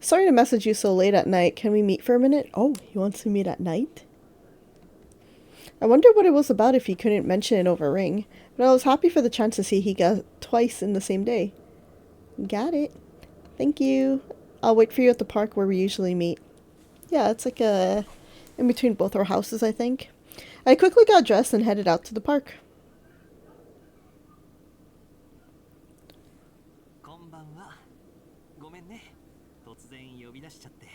Sorry to message you so late at night. Can we meet for a minute? Oh, he wants to meet at night? I wondered what it was about if he couldn't mention it over Ring, but I was happy for the chance to see Higa twice in the same day. Got it. Thank you. I'll wait for you at the park where we usually meet. Yeah, it's like in between both our houses, I think. I quickly got dressed and headed out to the park. こんばんは。ごめんね。突然呼び出しちゃって。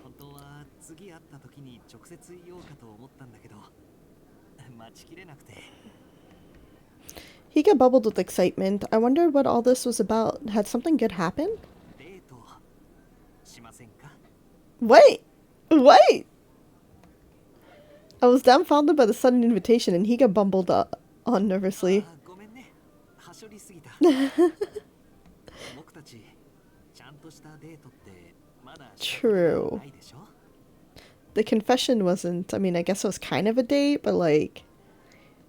本当は次会った時に直接言おうかと思ったんだけど、待ちきれなくて。 Higa bubbled with excitement. I wondered what all this was about. Had something good happened? デートしませんか? Wait! Wait! I was dumbfounded by the sudden invitation, and Higa bumbled on nervously. ごめんね。はしょりすぎた。僕たちちゃんとしたデートってまだしたことないでしょ? The confession wasn't, I mean, I guess it was kind of a date, but like,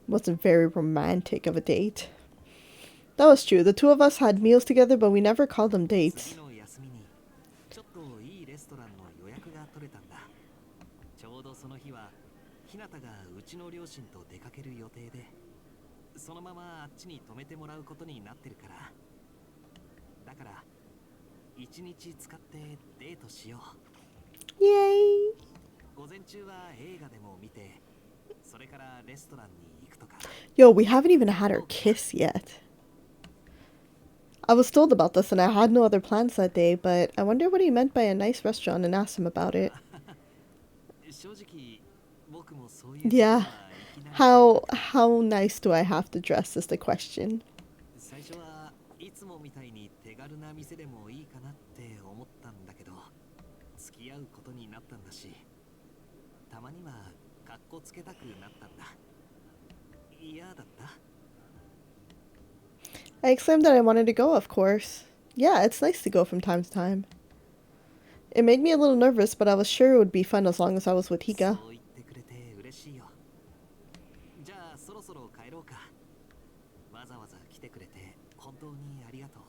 wasn't very romantic of a date. That was true. The two of us had meals together, but we never called them dates. ちょっといいレストランの予約が取れたんだ。ちょうどその日はひなたがうちの両親と出かける予定で、そのままあっちに泊めてもらうことになってるから。だから一日使ってデートしよう。 Yay! 午前中は映画でも見て、それからレストランに行くとか。 Yo, we haven't even had our kiss yet. I was told about this and I had no other plans that day, but I wonder what he meant by a nice restaurant and asked him about it. Yeah. How nice do I have to dress is the question. 最初はいつもみたいに手軽な店でもいいかなって思ったんだけど、付き合うことになったんだし、たまには格好つけたくなったんだ。嫌だった? I exclaimed that I wanted to go, of course. Yeah, it's nice to go from time to time. It made me a little nervous, but I was sure it would be fun as long as I was with Higa. そう言ってくれて嬉しいよ。じゃあそろそろ帰ろうか。わざわざ来てくれて本当にありがとう。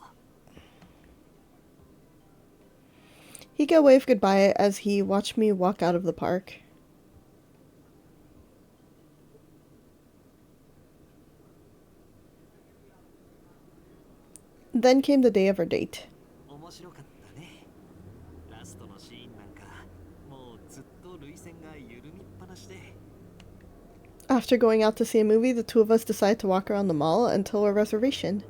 Higa waved goodbye as he watched me walk out of the park. Then came the day of our date. 面白かったね。ラストのシーンなんかもうずっと涙腺が緩みっぱなしで。 After going out to see a movie, the two of us decided to walk around the mall until our reservation.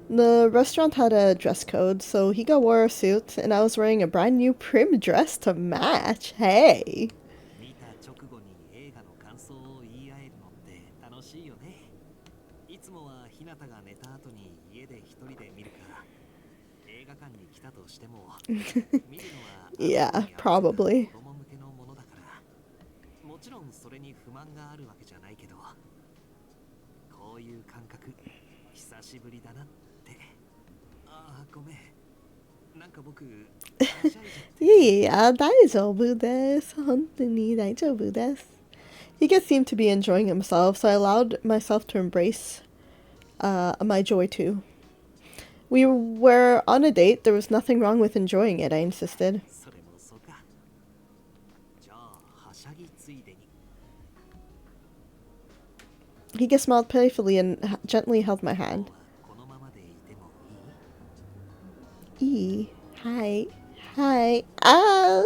The restaurant had a dress code, so Higa wore a suit, and I was wearing a brand new prim dress to match. Hey! 見た直後家で一人で見るか映画館に来たとしても見るのは Yeah, probably. 子供向けのものだからもちろんそれに不満があるわけじゃないけどこういう感覚久しぶりだなって。ああごめんなんか僕はしゃいじゃって。いや、大丈夫です。本当に大丈夫です。He just seemed to be enjoying himself, so I allowed myself to embrace my joy too. We were on a date. There was nothing wrong with enjoying it, I insisted. それもそうか。じゃあはしゃぎついでに。 He just smiled playfully and gently held my 今日 hand. はこのままでいてもいい？ Hi. Hi. Ah!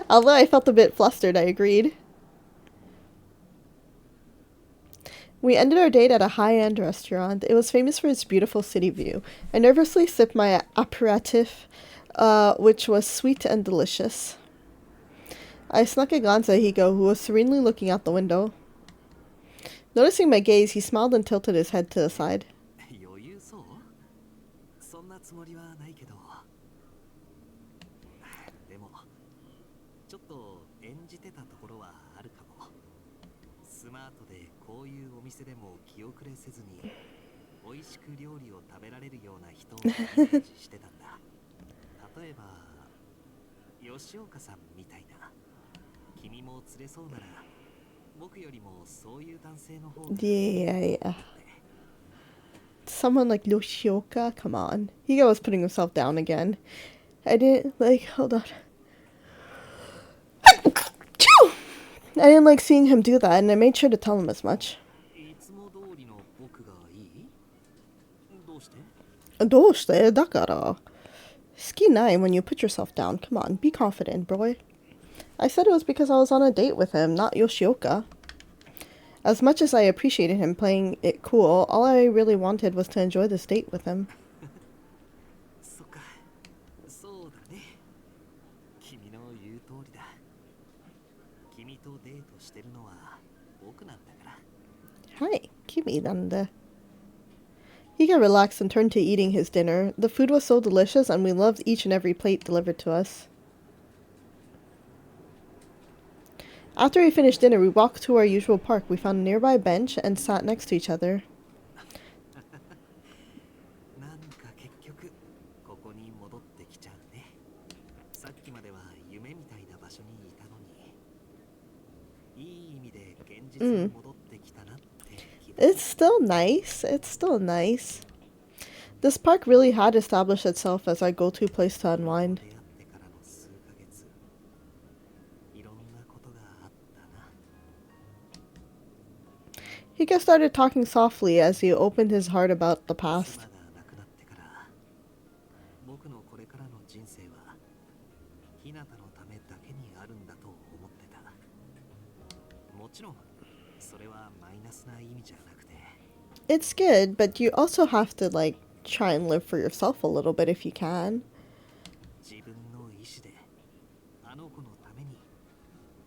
Although I felt a bit flustered, I agreed. We ended our date at a high-end restaurant. It was famous for its beautiful city view. I nervously sipped my aperitif, which was sweet and delicious. I snuck a glance at Hiko, who was serenely looking out the window. Noticing my gaze, he smiled and tilted his head to the side. 余裕そう？そんなつもりはないけど。でもちょっと演じてたところはあるかも。スマートでこういうお店でも気遅れせずに美味しく料理を食べられるような人をイメージしてたんだ。例えば吉岡さんみたいな。君も連れそうなら僕よりもそういう男性の方が。 Yeah. Someone like Yoshioka? Come on. Higo was putting himself down again. I didn't hold on. Achoo! I didn't like seeing him do that, and I made sure to tell him as much. いつも通りの僕がいい？どうして？どうして？だから。好きない when you put yourself down. Come on, be confident, boy. I said it was because I was on a date with him, not Yoshioka. As much as I appreciated him playing it cool, all I really wanted was to enjoy this date with him. そっか、そうだね。君の言う通りだ。君とデートしてるのは僕なんだから。Hi, Kimi nanda. He got relaxed and turned to eating his dinner. The food was so delicious, and we loved each and every plate delivered to us. After we finished dinner, we walked to our usual park. We found a nearby bench and sat next to each other. なんか結局ここに戻ってきちゃうね。さっきまでは夢みたいな場所にいたのに、いい意味で現実に戻ってきたなって気分。 It's still nice. It's still nice. This park really had established itself as our go-to place to unwind. 出会ってからの数ヶ月、いろんなことがあったな。 Hika started talking softly as he opened his heart about the past. 妻が亡くなってから僕のこれからの人生は日向のためだけにあるんだと思ってた。もちろんそれはマイナスな意味じゃなくて。 It's good, but you also have to, try and live for yourself a little bit if you can. 自分の意志であの子のために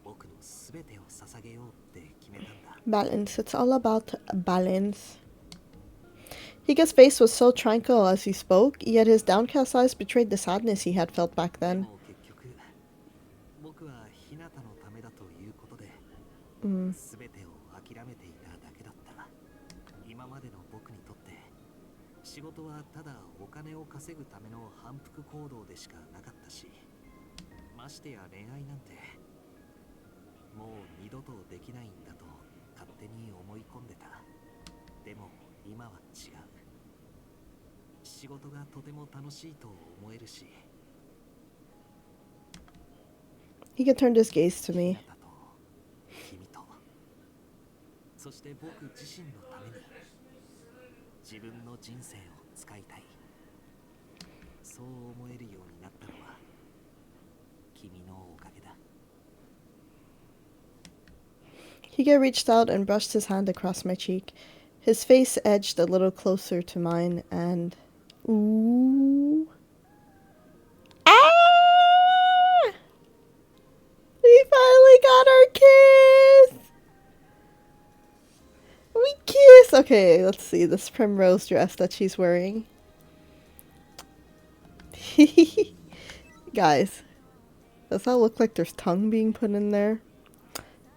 僕のすべてを捧げようって決めたんだ。 Balance. It's all about balance. Hika's face was so tranquil as he spoke, yet his downcast eyes betrayed the sadness he had felt back で then. も結局僕は日向のためだということで、すべてを諦めていただけだった。今までの僕にとって仕事はただお金を稼ぐための反復行動でしかなかったし、ましてや恋愛なんてもう二度とできないんだと勝手に思い込んでた。でも今は違う。仕事がとても楽しいと思えるし、 Hika turned his gaze to 日 me. 向と君と、そして僕自身のために自分の人生を使いたい。そう思えるようになったのは君のおかげだ。 Hika reached out and brushed his hand across my cheek. His face edged a little closer to mine, and... Ooh. Ah! We finally got our kiss! We kissed! Okay, let's see this primrose dress that she's wearing. Guys, does that look like there's tongue being put in there?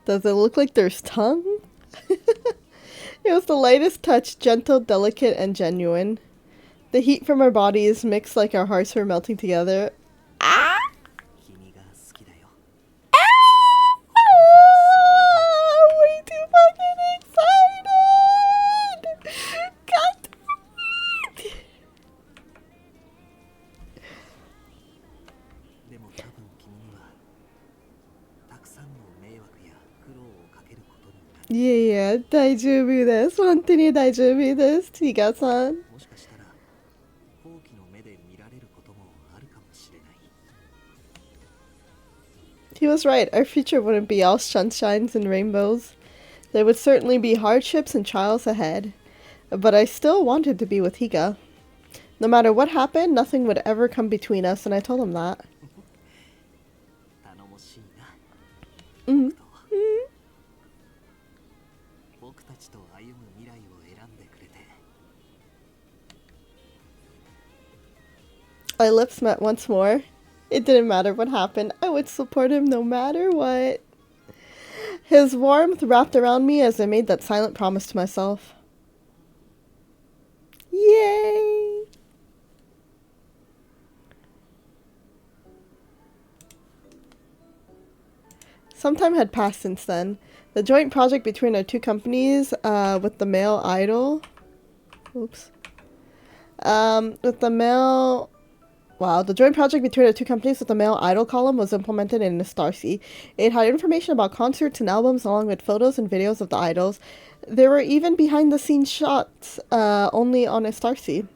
Does it look like there's tongue? It was the lightest touch, gentle, delicate, and genuine. The heat from our bodies mixed like our hearts were melting together. Ah! 君が好きだよ。 Ah, way too fucking excited! God damn it! でも多分君にはたくさんの迷惑や苦労をかけることになる。いやいや、大丈夫です。本当に大丈夫です。ティガさん。もしかしたら好奇の目で見られることもあるかもしれない。 He was right. Our future wouldn't be all sunshines and rainbows. There would certainly be hardships and trials ahead. But I still wanted to be with Higa. No matter what happened, nothing would ever come between us, and I told him that. 頼もしいな。 Mhm. 僕たちと歩む未来を選んでくれて。 Our lips met once more. It didn't matter what happened. I would support him no matter what. His warmth wrapped around me as I made that silent promise to myself. Yay! Some time had passed since then. The joint project between our two companies, with the male idol... Oops. With the male... Wow, the joint project between the two companies with the male idol column was implemented in Starcy. It had information about concerts and albums along with photos and videos of the idols. There were even behind-the-scenes shots only on Starcy.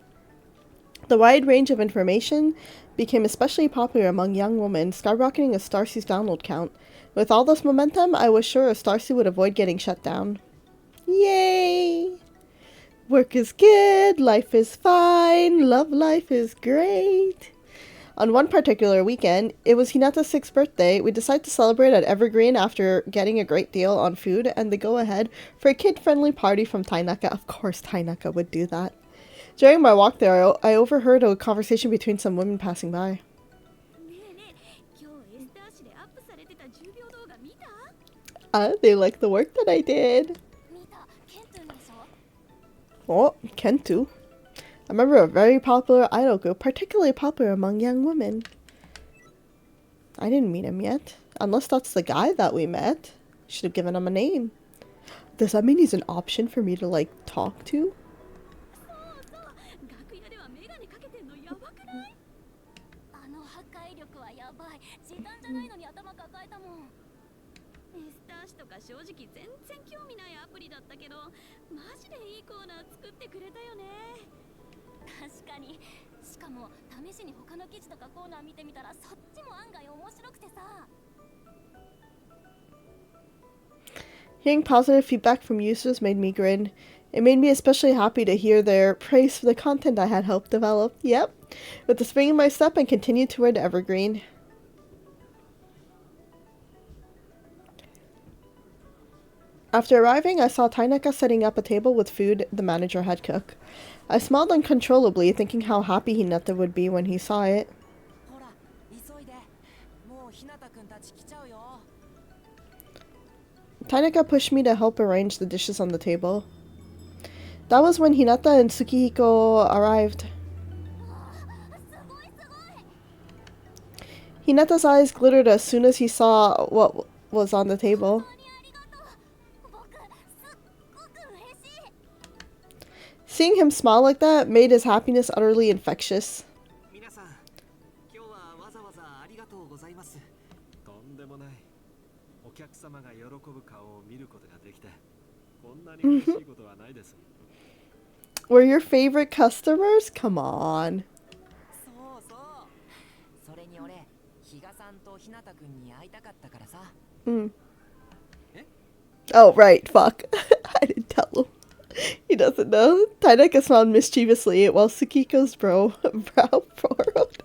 The wide range of information became especially popular among young women, skyrocketing Starcy's download count. With all this momentum, I was sure Starcy would avoid getting shut down. Yay! Work is good, life is fine, love life is great. On one particular weekend, it was Hinata's 6th birthday. We decided to celebrate at Evergreen after getting a great deal on food and the go-ahead for a kid-friendly party from Tainaka. Of course Tainaka would do that. During my walk there, I overheard a conversation between some women passing by. They like the work that I did. Oh, Kentu. A member of a very popular idol group, particularly popular among young women. I didn't meet him yet. Unless that's the guy that we met. Should have given him a name. Does that mean he's an option for me to, like, talk to? Hearing positive feedback from users made me grin. It made me especially happy to hear their praise for the content I had helped develop. Yep. With the spring in my step, I continued toward Evergreen. After arriving, I saw Tainaka setting up a table with food the manager had cooked. I smiled uncontrollably, thinking how happy Hinata would be when he saw it. Tainaka pushed me to help arrange the dishes on the table. That was when Hinata and Tsukihiko arrived. Hinata's eyes glittered as soon as he saw what was on the table. Seeing him smile like that made his happiness utterly infectious. We're your favorite customers? Come on. Oh, right, fuck. I didn't tell him. He doesn't know. Tainaka smiled mischievously while Tsukiko's brow furrowed.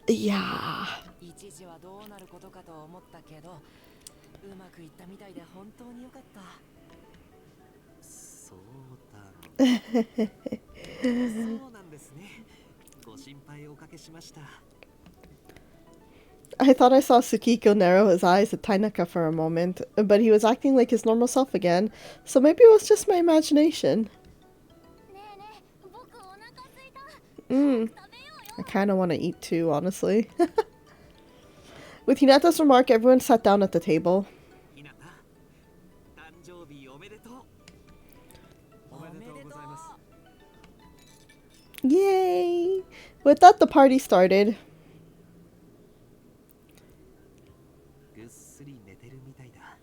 Yeah. くいったみたいで本当に良かった。そうだそうなんですね。ご心配おかけしました。I thought I saw Tsukiko narrow his eyes at Tainaka for a moment, but he was acting like his normal self again, so maybe it was just my imagination. ねえねえ、僕お腹すいた。 Mmm, 食べようよ。 I kinda wanna eat too, honestly. With Hinata's remark, everyone sat down at the table. ひなた、誕生日おめでとう。おめでとうございます。 Yay! With that, the party started. ぐっすり寝てるみたいだ。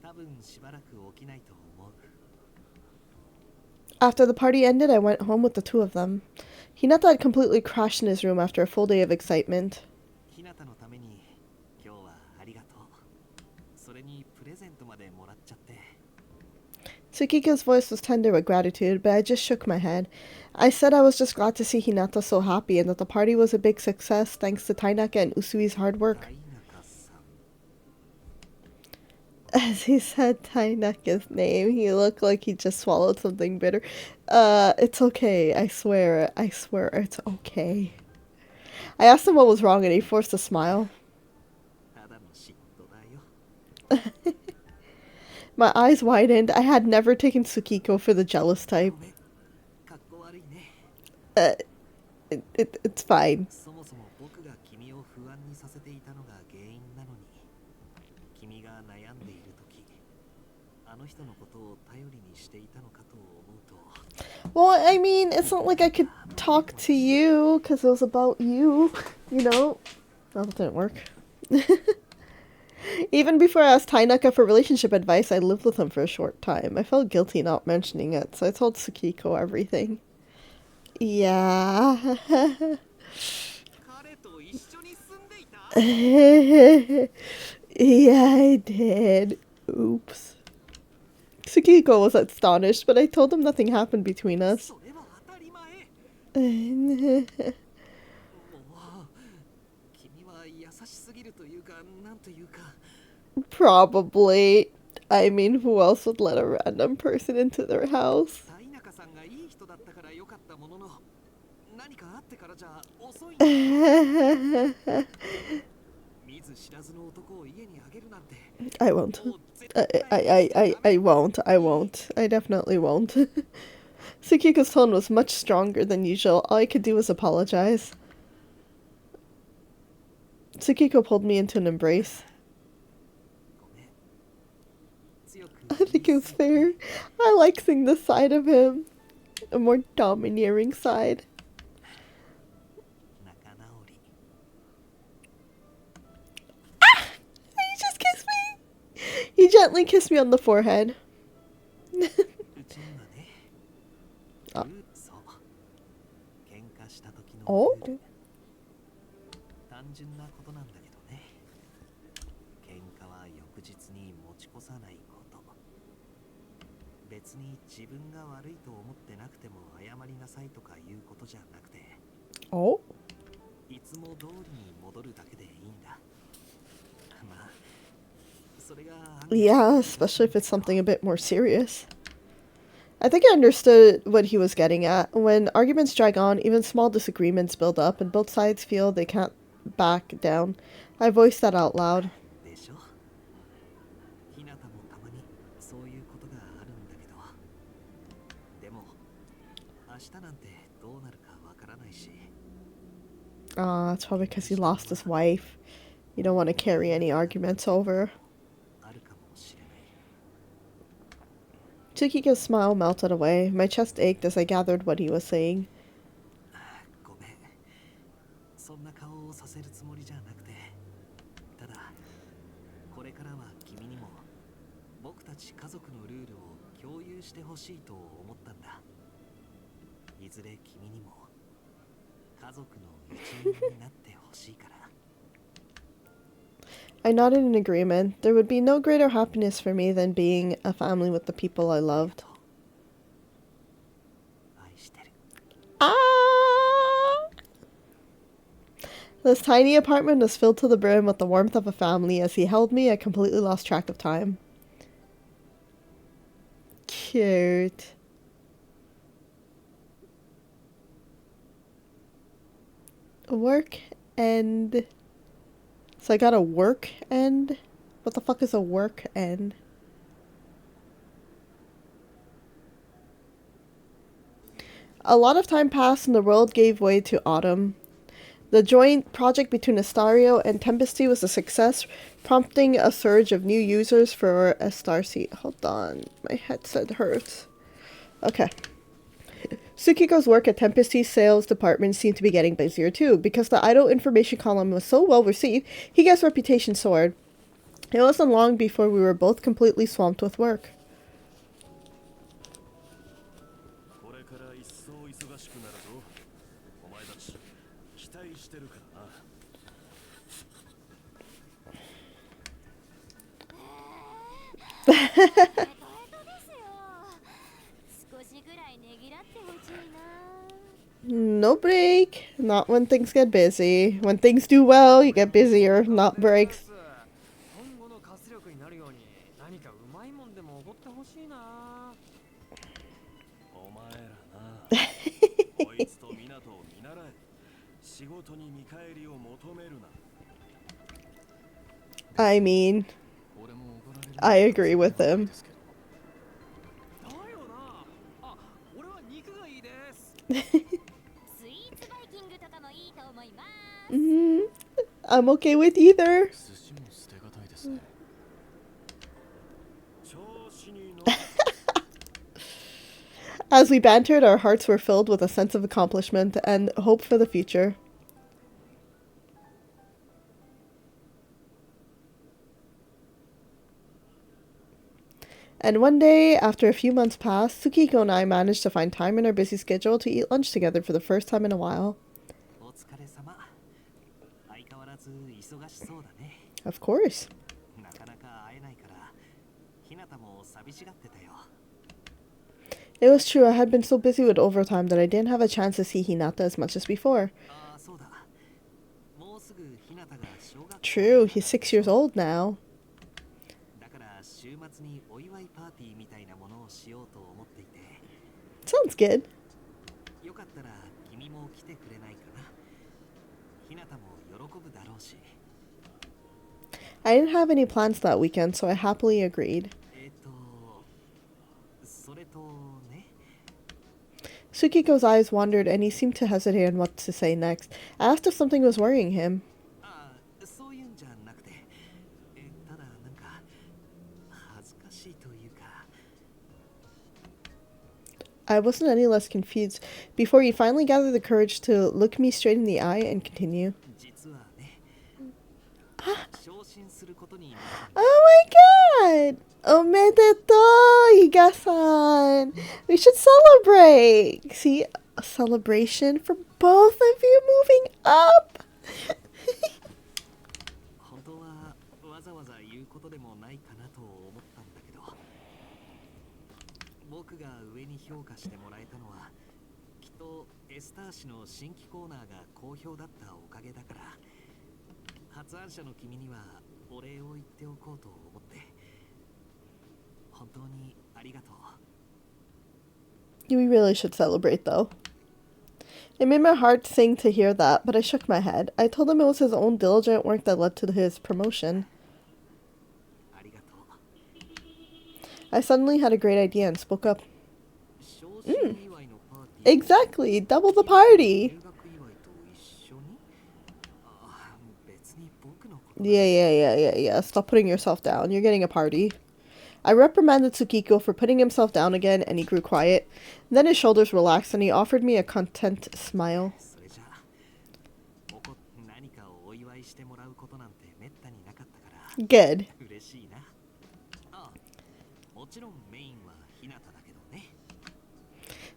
多分しばらく起きないと思う。 After the party ended, I went home with the two of them. Hinata had completely crashed in his room after a full day of excitement. ひなたのために今日はありがとう。それにプレゼントまでもらっちゃって。 Tsukiko's voice was tender with gratitude, but I just shook my head. I said I was just glad to see Hinata so happy and that the party was a big success thanks to Tainaka and Usui's hard work. 大中さん。 As he said Tainaka's name, he looked like he just swallowed something bitter. It's okay. I swear it's okay. I asked him what was wrong and he forced a smile. ただの嫉妬だよ。 My eyes widened. I had never taken Tsukiko for the jealous type. ごめん、かっこ悪いね。 It's fine. そもそも僕が君を不安にさせていたのが原因なのに、君が悩んでいるとき、あの人のことを頼りにしていたのかと思うと。 Well, I mean, it's not like I could talk to you because it was about you, you know? Well, that didn't work. Even before I asked Tainaka for relationship advice, I lived with him for a short time. I felt guilty not mentioning it, so I told Tsukiko everything. Yeah. 彼と一緒に住んでいた。 Yeah, I did. Oops. Tsukiko was astonished, but I told him nothing happened between us. それは当たり前。 Probably. もう君は優しすぎるというか、なんというか。 I mean, who else would let a random person into their house? 大中さんがいい人だったから良かったものの、何かあってからじゃ遅い。 見ず知らずの男を家にあげるなんて。 I won't. もう絶対 I won't. I won't. I definitely won't. Tsukiko's tone was much stronger than usual. All I could do was apologize. Tsukiko pulled me into an embrace. ごめん。強く I think it was fair. I like seeing this side of him. A more domineering side. 仲直り。 He just kissed me! He gently kissed me on the forehead. うちにはね。あ。そう。喧嘩した時の。 Oh? 単純なことなんだけどね。喧嘩は翌日に持ち越さないこと。別に自分が悪いと思ってなくても謝りなさいとかいうことじゃなくて、 Oh? いつも通りに戻るだけでいいんだ。まあ、それが。 Yeah, especially if it's something a bit more serious. I think I understood what he was getting at. When arguments drag on, even small disagreements build up, and both sides feel they can't back down. I voiced that out loud. でしょ。ひなたもたまにそういうことがあるんだけど、でも明日なんてどうなるかわからないし。 It's probably because he lost his wife. You don't want to carry any arguments over. あるかもしれない。 Tsukiko's smile melted away. My chest ached as I gathered what he was saying. ごめん。そんな顔をさせるつもりじゃなくて、ただこれからは君にも僕たち家族のルールを共有してほしいと思ったんだ。いずれ君にも家族の一員になってほしいから。 I nodded in agreement. There would be no greater happiness for me than being a family with the people I loved. 愛してる。 Ah! This tiny apartment was filled to the brim with the warmth of a family. As he held me, I completely lost track of time. Cute. Work end. So I got a work end? What the fuck is a work end? A lot of time passed and the world gave way to autumn. The joint project between Astario and Tempesty was a success, prompting a surge of new users for Astarcy. Hold on, my headset hurts. Okay. Tsukiko's work at Tempesty's sales department seemed to be getting busier too. Because the idle information column was so well received, Higa's reputation soared. It wasn't long before we were both completely swamped with work. No break. Not when things get busy. When things do well, you get busier, not breaks. I mean, I agree with him. I'm okay with either. As we bantered, our hearts were filled with a sense of accomplishment and hope for the future. And one day, after a few months passed, Tsukiko and I managed to find time in our busy schedule to eat lunch together for the first time in a while. Of course. It was true, I had been so busy with overtime that I didn't have a chance to see Hinata as much as before. True, he's 6 years old now. Sounds good. I didn't have any plans that weekend, so I happily agreed. Tsukiko's eyes wandered and he seemed to hesitate on what to say next. I asked if something was worrying him. I wasn't any less confused before he finally gathered the courage to look me straight in the eye and continue. Oh my god! Omedetou, Higa-san! We should celebrate! See, a celebration for both of you moving up! We really should celebrate, though. It made my heart sing to hear that, but I shook my head. I told him it was his own diligent work that led to his promotion. I suddenly had a great idea and spoke up. Exactly! Double the party! Yeah. Stop putting yourself down. You're getting a party. I reprimanded Tsukiko for putting himself down again, and he grew quiet. Then his shoulders relaxed, and he offered me a content smile. Good.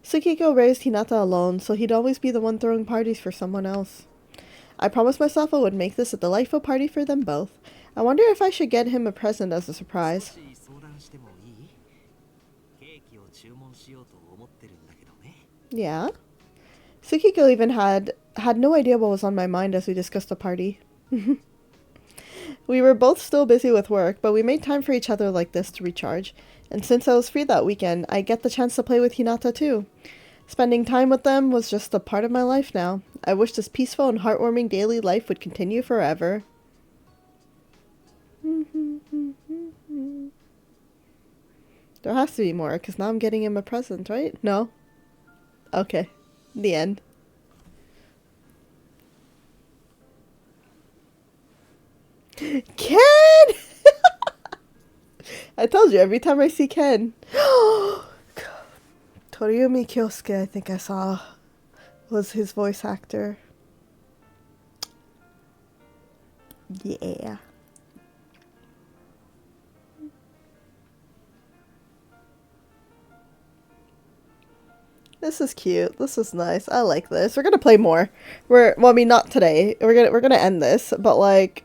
Tsukiko raised Hinata alone, so he'd always be the one throwing parties for someone else. I promised myself I would make this a delightful party for them both. I wonder if I should get him a present as a surprise. Yeah? Tsukiko even had no idea what was on my mind as we discussed the party. We were both still busy with work, but we made time for each other like this to recharge. And since I was free that weekend, I get the chance to play with Hinata too. Spending time with them was just a part of my life now. I wish this peaceful and heartwarming daily life would continue forever. There has to be more, because now I'm getting him a present, right? No? Okay. The end. Ken! I told you, every time I see Ken. Toriumi Kyosuke, I think I saw, was his voice actor. Yeah. This is cute. This is nice. I like this. We're gonna play more. Well, I mean, not today. We're gonna end this, but like,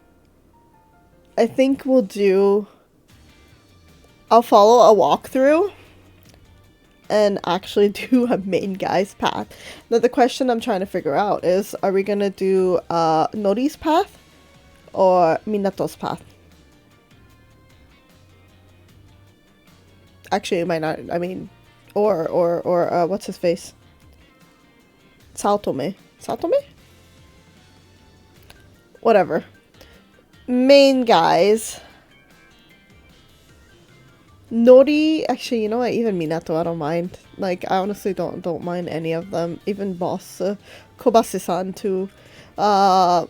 I think we'll do. I'll follow a walkthrough and actually do a main guy's path. Now the question I'm trying to figure out is, are we gonna do Nori's path or Minato's path? Actually, it might not. I mean, or what's his face? Saotome. Saotome? Whatever. Main guys. Nori, actually, you know what? Even Minato, I don't mind. Like, I honestly don't mind any of them. Even Boss, Kobase-san too. But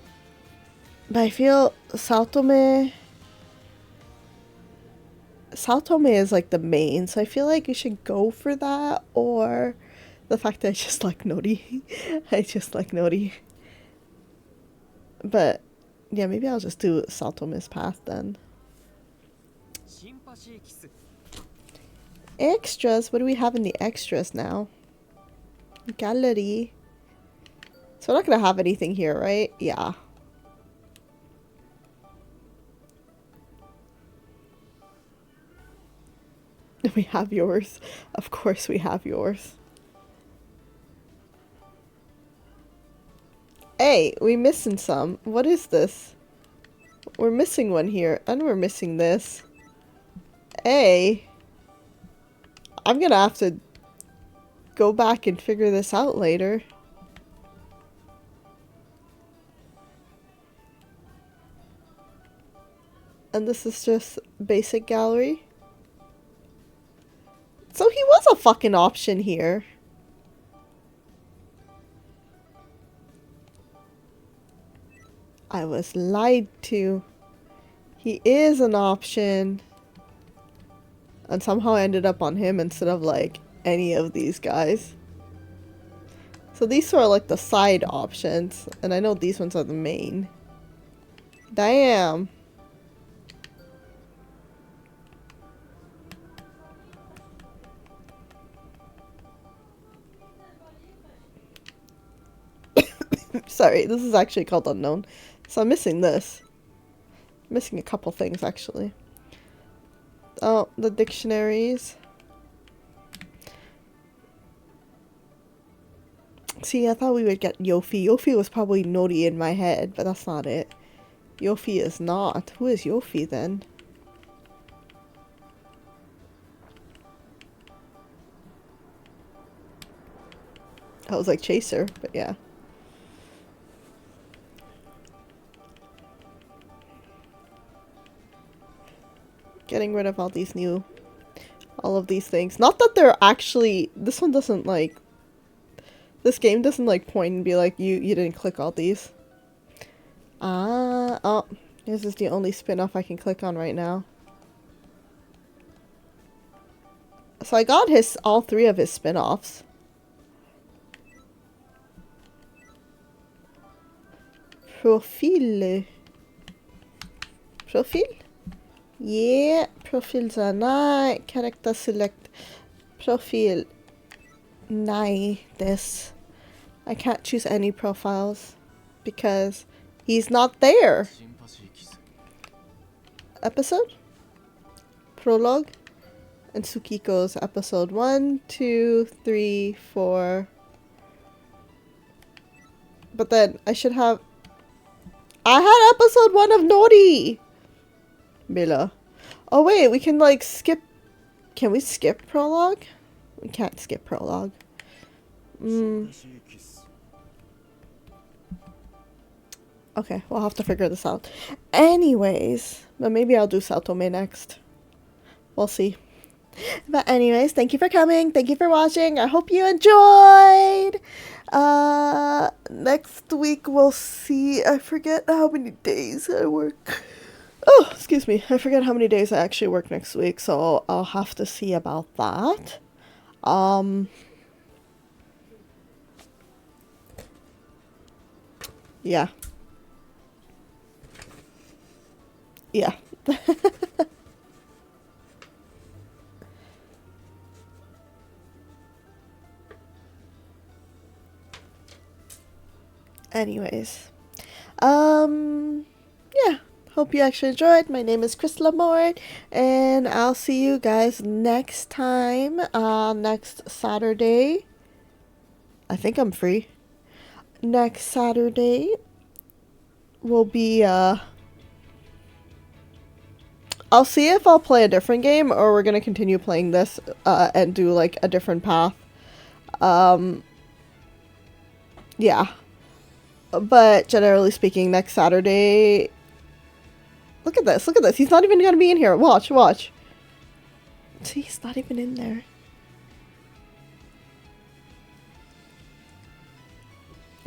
I feel Saotome is like the main, so I feel like you should go for that, or the fact that I just like Nori. I just like Nori. But yeah, maybe I'll just do Saotome's path then. Sympathy Kiss. Extras, what do we have in the extras now? Gallery. So we're not gonna have anything here, right? Yeah. We have yours. Of course we have yours. Hey, we missing some. What is this? We're missing one here, and we're missing this. Hey. I'm gonna have to go back and figure this out later. And this is just basic gallery. So he was a fucking option here. I was lied to. He is an option. And somehow I ended up on him instead of like any of these guys. So these are like the side options. And I know these ones are the main. Damn. Sorry, this is actually called unknown. So I'm missing this. I'm missing a couple things actually. Oh, the dictionaries. See, I thought we would get Yofi. Yofi was probably Nori in my head, but that's not it. Yofi is not. Who is Yofi then? I was like Chaser, but yeah. Getting rid of all of these things. Not that they're actually, this one doesn't like, this game doesn't like point and be like, you didn't click all these. Oh, this is the only spin-off I can click on right now. So I got all 3 of his spin-offs. Profil. Yeah, profil är nej. Character select. Profil. Nej, this. I can't choose any profiles because he's not there. Episode? Prologue? And Tsukiko's episode 1, 2, 3, 4. but then I should have... I had episode 1 of Naughty! Mila. Oh wait, we can like skip... Can we skip prologue? We can't skip prologue. Okay, we'll have to figure this out. Anyways, but maybe I'll do Saltome next. We'll see. But anyways, thank you for coming. Thank you for watching. I hope you enjoyed. Next week we'll see. I forget how many days I work. Oh, excuse me. I forget how many days I actually work next week, so I'll have to see about that. Yeah. Yeah. Anyways. Yeah. Hope you actually enjoyed. My name is Chrys LaMort, and I'll see you guys next time. Next Saturday. I think I'm free. Next Saturday will be, I'll see if I'll play a different game, or we're gonna continue playing this, and do, like, a different path. Yeah. But, generally speaking, next Saturday... Look at this, look at this. He's not even gonna be in here. Watch, watch. See, he's not even in there.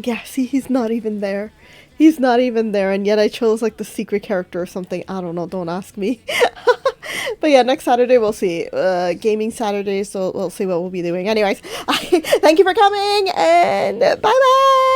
Yeah, see, he's not even there. He's not even there, and yet I chose, like, the secret character or something. I don't know, don't ask me. But yeah, next Saturday we'll see. Gaming Saturday, so we'll see what we'll be doing. Anyways, thank you for coming, and bye-bye!